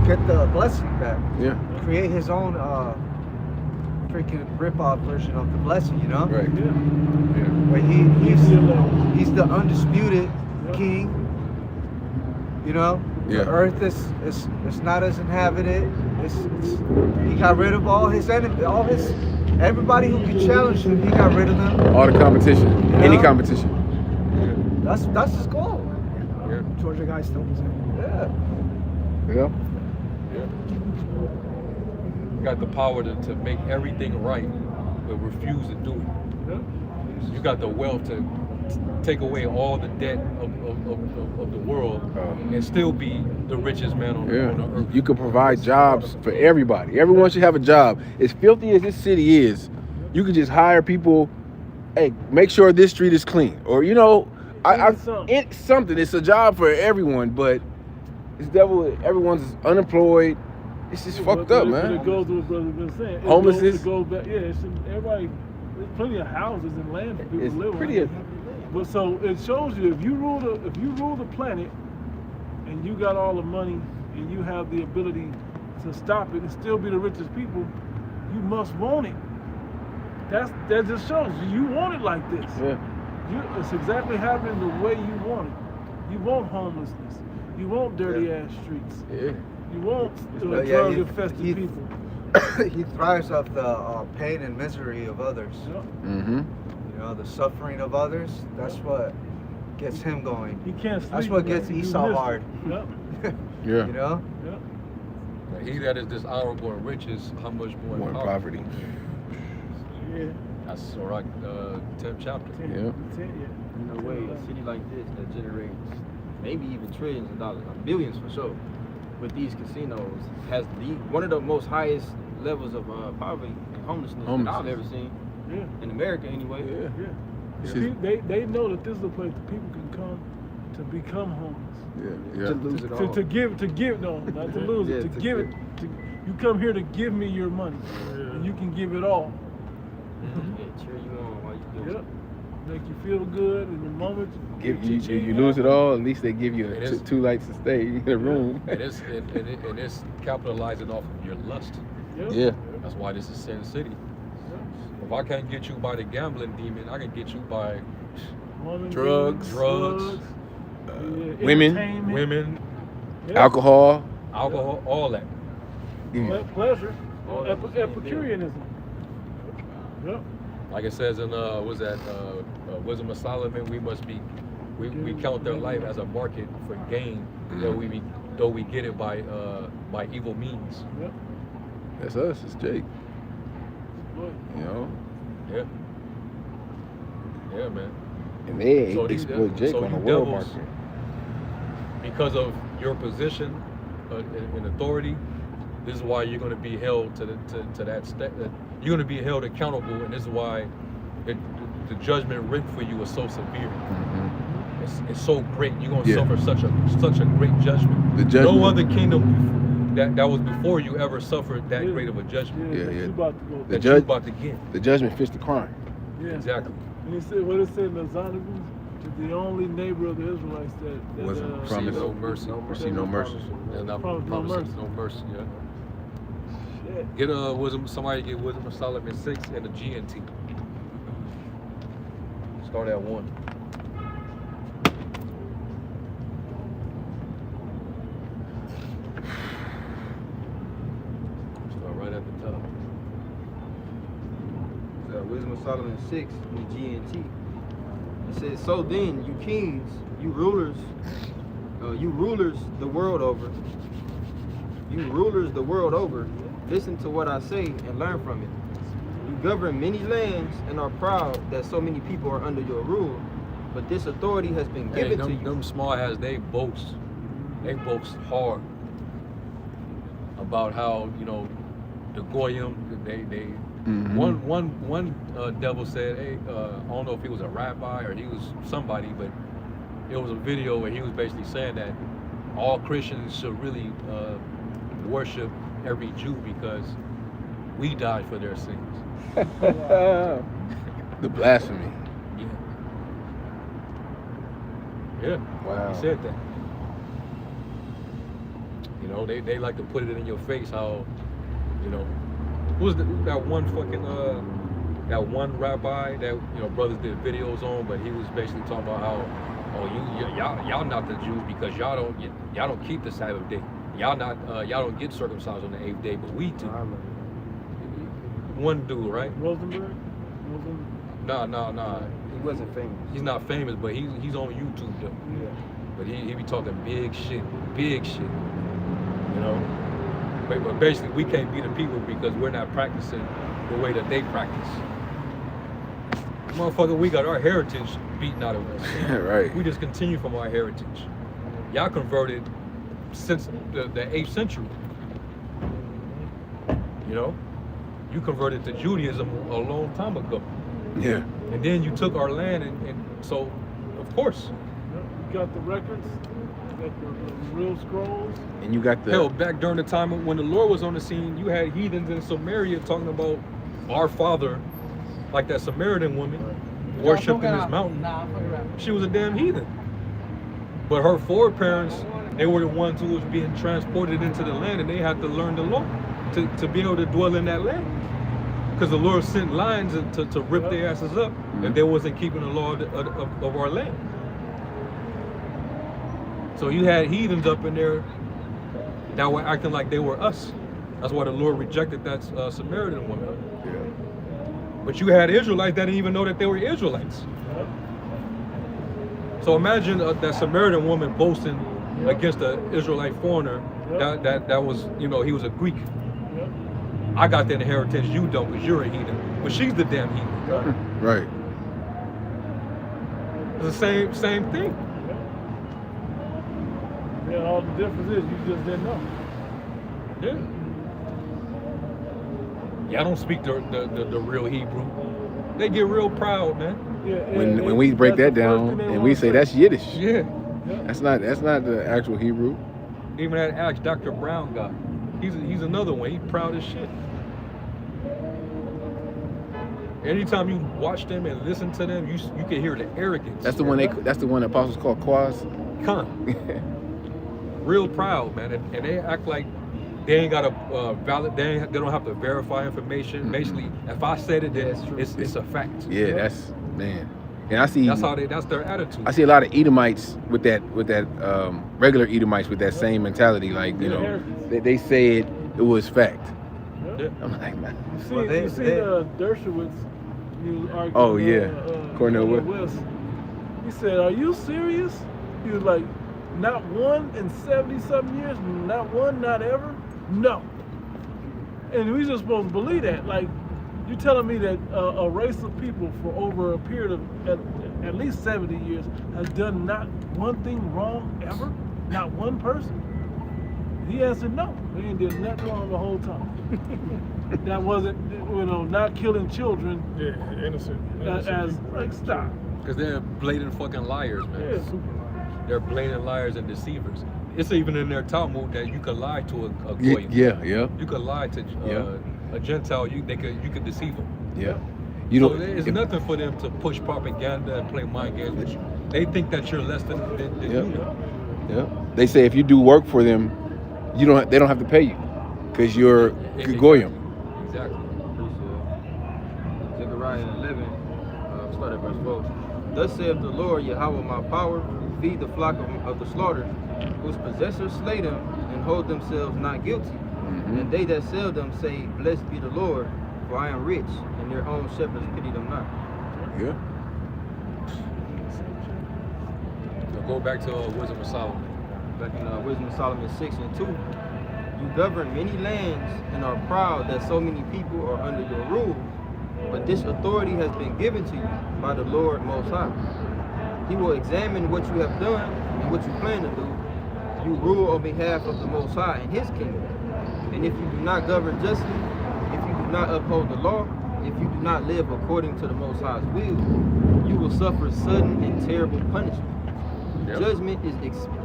get the blessing back. Yeah. Create his own freaking rip-off version of the blessing, Right. Yeah. Where he's the undisputed king. Yeah. The earth is not as inhabited. He got rid of all his enemies, everybody who could challenge him. He got rid of them. All the competition. Yeah. Any competition. That's his goal. Yeah. Georgia guy still was Yeah. Yeah. You got the power to make everything right, but refuse to do it. You got the wealth to take away all the debt of the world and still be the richest man on the earth. You can provide jobs for everybody. Everyone should have a job. As filthy as this city is, you can just hire people. Hey, make sure this street is clean, or it's something. It's a job for everyone, but it's everyone's unemployed. It's just fucked up, man. It goes to what brother's been saying. Homelessness. It goes back. Yeah, everybody. There's plenty of houses and land for people It's to live pretty. on. But so it shows you if you rule the planet and you got all the money and you have the ability to stop it and still be the richest people, you must want it. That just shows you want it like this. Yeah. It's exactly happening the way you want it. You want homelessness. You want dirty ass streets. Yeah. You want Yeah, drug infested he- people. He thrives off the pain and misery of others. Yep. Mm-hmm. You know, the suffering of others. That's what gets him going. He can't sleep. That's what unless gets he do Esau this. hard. Yep. Yeah. You know? Yep. He that is dishonorable in riches, how much more More in in poverty? poverty. Yeah. That's Sirach 10th chapter. Yeah. Yeah. No way, a city like this that generates maybe even trillions of dollars, billions for sure, with these casinos has one of the most highest levels of poverty and homelessness that I've ever seen Yeah. in America anyway. Yeah. Yeah. It's See, just- they know that this is a place that people can come to become homeless. Yeah. To lose it all. To give, no, not to lose Yeah, it, to to give it. give. You come here to give me your money, and you can give it all. Yeah, cheer you on while you do Yep. it. Make you feel good in the moment. Give you lose it all. At least they give you It is- two lights to stay in the room. And it's capitalizing off of your lust. Yep. Yeah. That's why this is Sin City. If I can't get you by the gambling demon, I can get you by Woman, Drugs. Drugs, women, entertainment. women, Yep. Alcohol. alcohol, all that. Give you- Pleasure. All that was the same thing. Epicureanism. Yep. Like it says in Wisdom of Solomon, we count their life as a market for gain, though we get it by evil means. Yep. That's us. It's Jake. Boy. You know. Yeah. Yeah, man. And they So these- exploit Jake so on the you world devils- market. Because of your position in authority, this is why you're going to be held to that step. You're going to be held accountable, and this is why the judgment written for you is so severe. Mhm. It's so great. You're going to Yeah. suffer such a great judgment. The judgment. No other kingdom that was before you ever suffered that great of a judgment. Yeah, that yeah. You about to go The through. that you're judge- about to get. The judgment fits the crime. Yeah. Exactly. And he said, what it said in the Zonabus, is the only neighbor of the Israelites that Wasn't See promised. no mercy. Receive no mercy. And not Promise no promising mercy. no mercy. Yeah. Shit. Get wisdom. Somebody get Wisdom of Solomon 6 and a GNT. Start at 1. Start right at the top. Wisdom of Solomon 6 in GNT. It says, so then, you kings, you rulers the world over. You rulers the world over, listen to what I say and learn from it. You govern many lands and are proud that so many people are under your rule, but this authority has been Hey, given to them, you. them small hats, they boast hard about how, the Goyim, they Mhm. one devil said, hey, I don't know if he was a rabbi or he was somebody, but it was a video where he was basically saying that all Christians should really worship every Jew because we died for their sins. The blasphemy. Yeah. Wow. He said that. They like to put it in your face how, who was that one fucking that one rabbi that brothers did videos on, but he was basically talking about how, y'all not the Jews because y'all don't keep the Sabbath day. Y'all don't get circumcised on the 8th day, but we do. One dude, right? Rosenberg? Nah. He wasn't famous. He's not famous, but he's on YouTube though. Yeah. But he be talking big shit. But basically, we can't be the people because we're not practicing the way that they practice. Motherfucker, we got our heritage beaten out of us. Right. We just continue from our heritage. Y'all converted since the 8th century. You converted to Judaism a long time ago. Yeah. And then you took our land, and so, of course, You got the records, you got the real scrolls. And you got the hell, back during the time when the Lord was on the scene, you had heathens in Samaria talking about our Father, like that Samaritan woman, worshipped in this mountain. Nah, I'm fucking around. she was a damn heathen. But her foreparents, they were the ones who was being transported into the land, and they had to learn the law to be able to dwell in that land. Because the Lord sent lions to rip their asses up if they wasn't keeping the law of our land. So you had heathens up in there that were acting like they were us. That's why the Lord rejected that Samaritan woman. But you had Israelites that didn't even know that they were Israelites. So imagine that Samaritan woman boasting against the Israelite foreigner that was, you know, he was a Greek. I got the inheritance, you don't, because you're a heathen. But she's the damn heathen. Right. It's the same thing. Yeah, all the difference is you just didn't know. Yeah. Y'all don't speak the real Hebrew. They get real proud, man. Yeah, When we break that down and we say that's Yiddish. Yeah. That's not the actual Hebrew. Even that Acts Dr. Brown guy. He's another one. He's proud as shit. Anytime you watch them and listen to them, you can hear the arrogance. That's the one the apostles call Quaz. Real proud, man, and they act like they ain't got a valid. They don't have to verify information. Basically, if I said it, then it's a fact. Yeah, that's man. And I see that's their attitude. I see a lot of Edomites with that regular Edomites with that same mentality. Like, you know, they say it was fact. Yeah. I'm like, man. You see Dershowitz. He was arguing. Oh yeah, Cornel West. He said, "Are you serious?" He was like, "Not one in 70-something years, not one, not ever, no." And we just supposed to believe that. Like, you telling me that a race of people for over a period of at least 70 years has done not one thing wrong ever? Not one person? He answered no. They ain't did nothing wrong the whole time. That wasn't, you know, not killing children. Yeah, innocent As people. like, stop. Because they're blatant fucking liars, man. Yeah, super liars. They're blatant liars and deceivers. It's even in their Talmud that you could lie to a goy. Yeah. You could lie to a Gentile. You could deceive them. Yeah. So it's nothing for them to push propaganda and play mind games with you. They think that you're less than you know. Yeah. They say if you do work for them, they don't have to pay you because you're goyim. Exactly. Zechariah 11, start at verse 12. Thus saith the Lord, Yahweh my power, feed the flock of the slaughter, whose possessors slay them and hold themselves not guilty. And they that sell them say, Blessed be the Lord, for I am rich, and their own shepherds pity them not. Yeah. So go back to Wisdom of Solomon. Back in Wisdom of Solomon 6 and 2. You govern many lands and are proud that so many people are under your rule. But this authority has been given to you by the Lord Most High. He will examine what you have done and what you plan to do. You rule on behalf of the Most High in His kingdom. And if you do not govern justly, if you do not uphold the law, if you do not live according to the Most High's will, you will suffer sudden and terrible punishment. Judgment is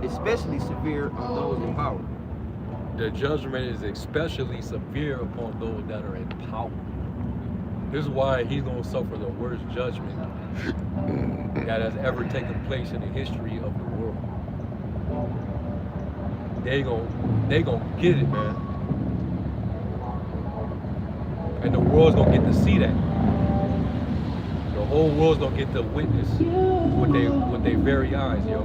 especially severe on those in power. The judgment is especially severe upon those that are in power. This is why he's going to suffer the worst judgment that has ever taken place in the history of the world. They gonna get it, man. And the world's gonna get to see that. The whole world's gonna get to witness with their very eyes, yo.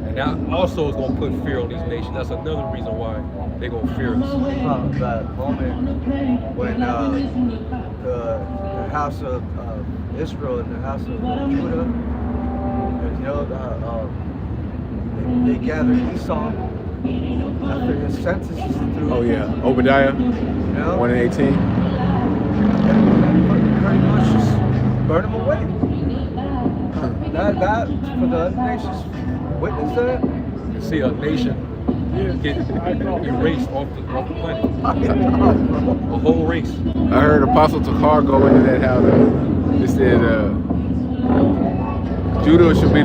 And that also is gonna put fear on these nations. That's another reason why they're gonna fear us. That moment when the house of Israel and the house of Judah, you know, they gathered Esau after his census is through. Oh yeah, Obadiah, You know? 1 and 18. And pretty much just burn them away. That for the other nations witness that. You see a nation get erased off the planet. A whole race. I heard Apostle Takar go into that how they said Judah should be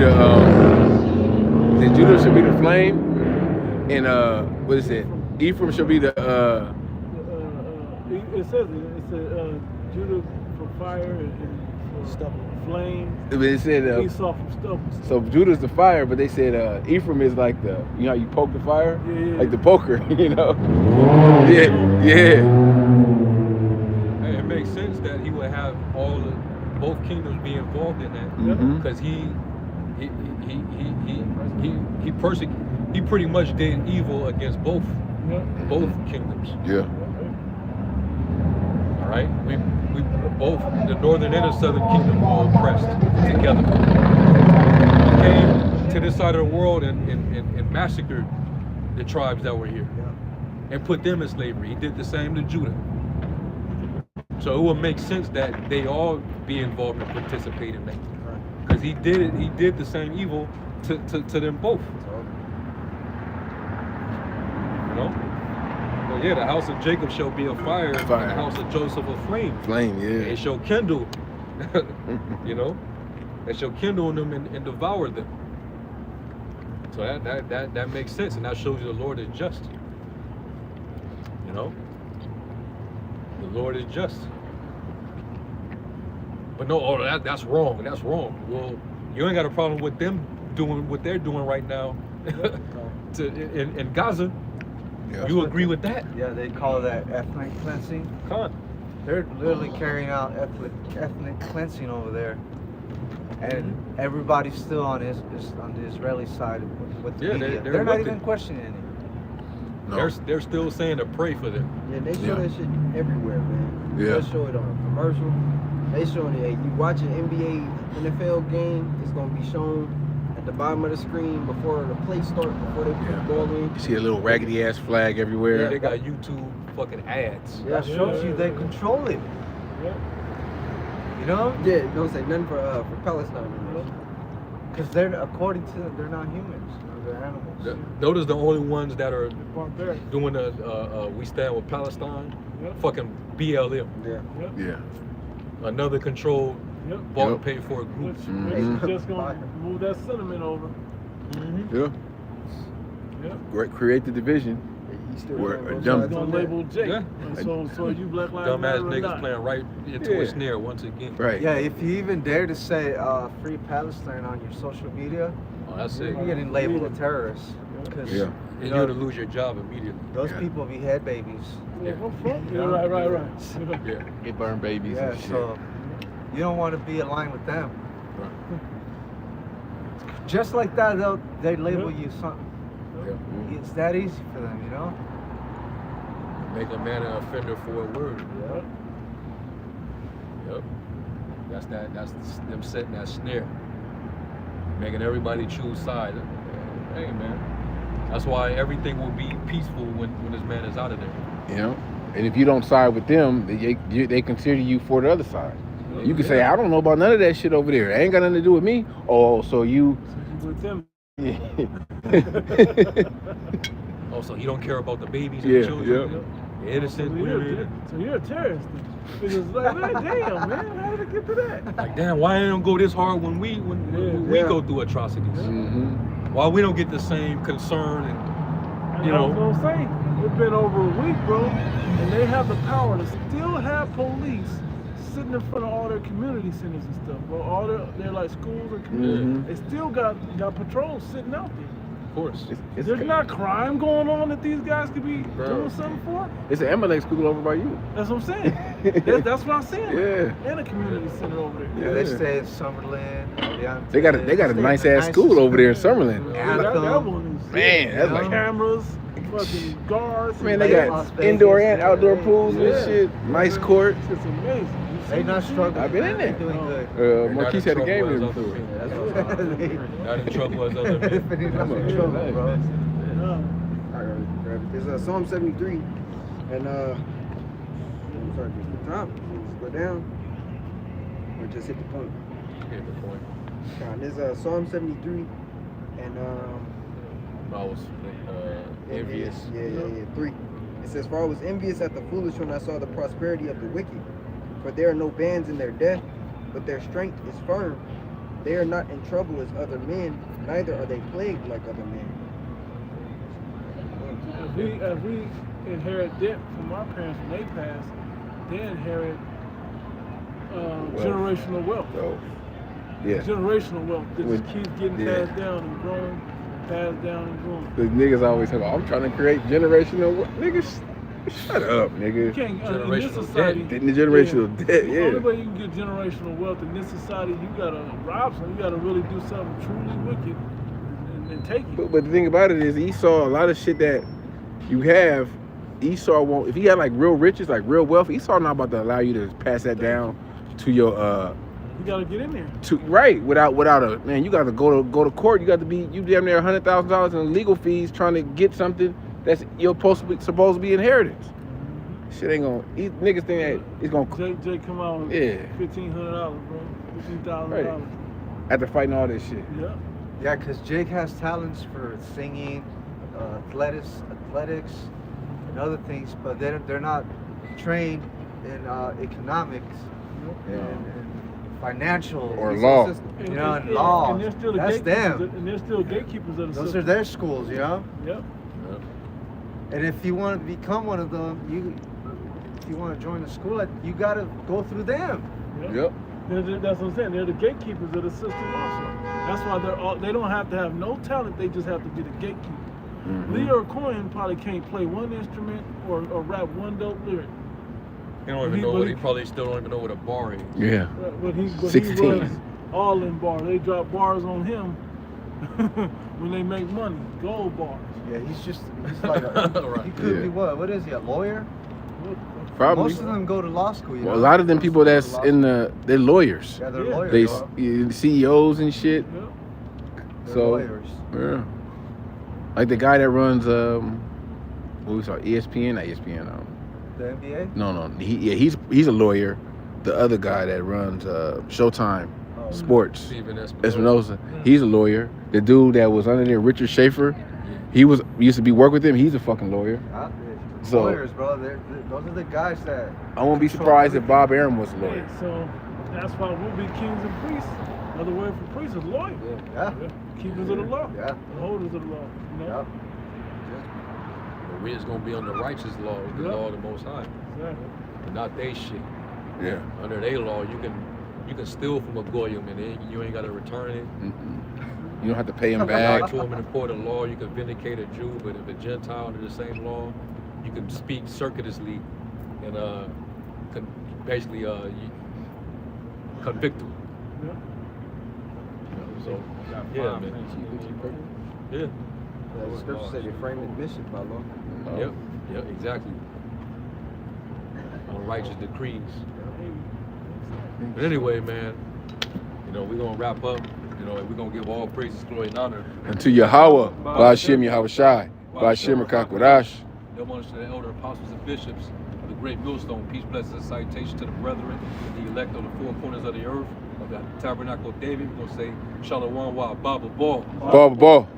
the flame, and what is it? Ephraim should be the it says Judah for fire and for stubble. flame. They said Esau from stubble. so Judah's the fire, but they said Ephraim is like the you know how you poke the fire, Yeah. like the poker, you know. Yeah. Hey, it makes sense that he would have both kingdoms be involved in that, Mhm. because he pretty much did evil against both kingdoms. Yeah. All right, we both the northern and the southern kingdom were oppressed together. He came to this side of the world and massacred the tribes that were here and put them in slavery. He did the same to Judah. So it would make sense that they all be involved and participate in that, because he did the same evil to them both. You know? Well, yeah, the house of Jacob shall be a fire, and the house of Joseph a flame. Flame, yeah. It shall kindle, you know, it shall kindle in them and devour them. So that makes sense, and that shows you the Lord is just. You know, the Lord is just. But no, that's wrong. That's wrong. Well, you ain't got a problem with them doing what they're doing right now in Gaza. Yeah. You agree with that? Yeah, they call that ethnic cleansing. They're literally carrying out ethnic cleansing over there, and everybody's still on the Israeli side with the media. They're not even questioning it. No. They're still saying to pray for them. Yeah, they show that shit everywhere, man. Yeah. They show it on a commercial. They showing it. You watch an NBA, NFL game, it's gonna be shown at the bottom of the screen before the play starts, before they put the ball in. You see a little raggedy ass flag everywhere. Yeah, they got YouTube fucking ads. Yeah, That shows you they control it. You know? Yeah, don't say nothing for Palestine. Because according to them, they're not humans. They're animals. Those are the only ones that are Barbaric. doing the We Stand with Palestine. Yep. Fucking BLM. Yeah. Yeah. Another controlled, Yep. bought Yep. and paid for group. Which Mhm. is just gonna move that sentiment over. Yeah. Yep. Create the division. He still We're playing both dumb. sides Gonna on that. label Jake. Yeah. And so you Black Lives Dumbass Matter or niggas not. playing right into Yeah. a snare once again. Right. Yeah, if you even dare to say free Palestine on your social media, Oh, that's it. you're getting labeled a terrorist. Because Yeah. And you're to lose your job immediately. those Yeah. people behead babies. Yeah, right. Yeah. They burn babies Yeah, and shit. so you don't want to be aligned with them. Just like that, they label you something. Yeah. It's that easy for them, you know? Make a man an offender for a word. Yep. That's them setting that snare. Making everybody choose sides. Hey man. That's why everything will be peaceful when this man is out of there. You know, and if you don't side with them, they consider you for the other side. You can say, I don't know about none of that shit over there. It ain't got nothing to do with me. Oh, so you. With them. Oh, so he don't care about the babies and Yeah, the children. yeah. The innocent women. So you're a terrorist. It's like, damn, man, how did it get to that? Like, damn, why it don't go this hard when we go through atrocities? Mm-hmm. Why we don't get the same concern and you That's know? what I'm saying. It's been over a week, bro, and they have the power to still have police sitting in front of all their community centers and stuff, bro. All their like schools and community. Mhm. They still got patrols sitting out there. Of course. There's not crime going on that these guys could be doing something for. It's an Amalek school over by you. That's what I'm saying. that's what I'm saying. Yeah. And a community center over there. Yeah, they stay in Summerlin. They got a nice ass school over there in Summerlin. Yeah, that one is Man, that's like cameras, fucking guards. man, they got indoor and outdoor pools and shit. Nice court. It's amazing. They not struggling. I've been in man. there. They doing good. Marquise had a game in there trouble before. as other men. Not in trouble as other men. They're not in trouble, bro. It's Psalm 73, and sorry, just the top, just go down, or just hit the point. Hit the point. There's Psalm 73, and I was envious. Yeah, 3. It says, "For I was envious at the foolish when I saw the prosperity of the wicked. For there are no bands in their death, but their strength is firm. They are not in trouble as other men, neither are they plagued like other men." As we inherit debt from our parents when they pass, they inherit generational wealth. So, Yeah. Generational wealth that With- just keeps getting yeah. passed down and growing, passed down and growing. The niggas always talk, I'm trying to create generational wealth. Niggas, shut up, You nigga. can't, in this Generational society, debt. The generational debt, the only yeah. way you can get generational wealth in this society, you gotta rob something. You gotta really do something truly wicked and take it. But the thing about it is Esau, a lot of shit that you have, Esau won't, if he had like real riches, like real wealth, Esau not about to allow you to pass that down to your, You gotta get in there. right, without a, man, you got to go to court, you got to be, you damn near $100,000 in legal fees trying to get something that's you're supposed to be inheritance. Shit ain't gonna, these niggas think that it's gonna, Jay come out with Yeah. $1,500, bro. $15,000. Right. after fighting all this shit. Yeah. Yeah, because Jake has talents for singing, athletics, and other things, but they're not trained in economics and financial Or law. You know, and law. And they're still the That's gatekeepers. them. And they're still gatekeepers of the Those system. are their schools, you know. Yep. And if you want to become one of them, if you want to join the school, you got to go through them. Yep. That's what I'm saying. They're the gatekeepers of the system also. That's why they don't have to have no talent. They just have to be the gatekeeper. Mhm. Leo Cohen probably can't play one instrument or rap one dope lyric. He don't even know what he probably still don't even know what a bar is. Yeah. But he 16. runs all in bars. They drop bars on him when they make money. Gold bars. Yeah, he's like he could be what is he, a lawyer? Probably. Most of them go to law school. You Well, know? a lot of them people Most that's go to law in school. they're lawyers. Yeah, they're Yeah. lawyers. They CEOs and shit. Yep. They're So lawyers. yeah, like the guy that runs what we saw ESPN, not ESPN. The NBA. No, he's a lawyer. The other guy that runs Showtime Oh. Sports, Steven Espinosa, he's a lawyer. The dude that was under there, Richard Schaefer, used to be work with him. He's a fucking lawyer. So- Lawyers, bro. Those are the guys that. I won't be surprised if Bob Arum was a lawyer. So that's why we'll be kings and priests. Another word for priest is lawyer. Yeah. Keepers of the law. Yeah. The holders of the law. You know? Yep. But we just gonna be on the righteous law, the law of the Most High, Exactly. and not they shit. Yeah. Under their law, you can steal from a goyim and you ain't gotta return it. You don't have to pay him Lie back. to them in a court of law, you can vindicate a Jew, but if a Gentile under the same law, you can speak circuitously and basically convict them. Yeah. So yeah, man. Yeah. Yeah, the scripture said they frame admission by law. Yep, exactly. On righteous decrees. But anyway, man, we're gonna wrap up, and we're gonna give all praises, glory, and honor. And to Yahweh, Ba'ashem Yahweh Shai, Ba'ashem Rakakwadash. Them honors to the elder apostles and bishops of the great millstone. Peace, blessings, and salutation to the brethren, the elect on the four corners of the earth, of the tabernacle of David. We're gonna say Shalom wa Baba Ball. Baba Ball.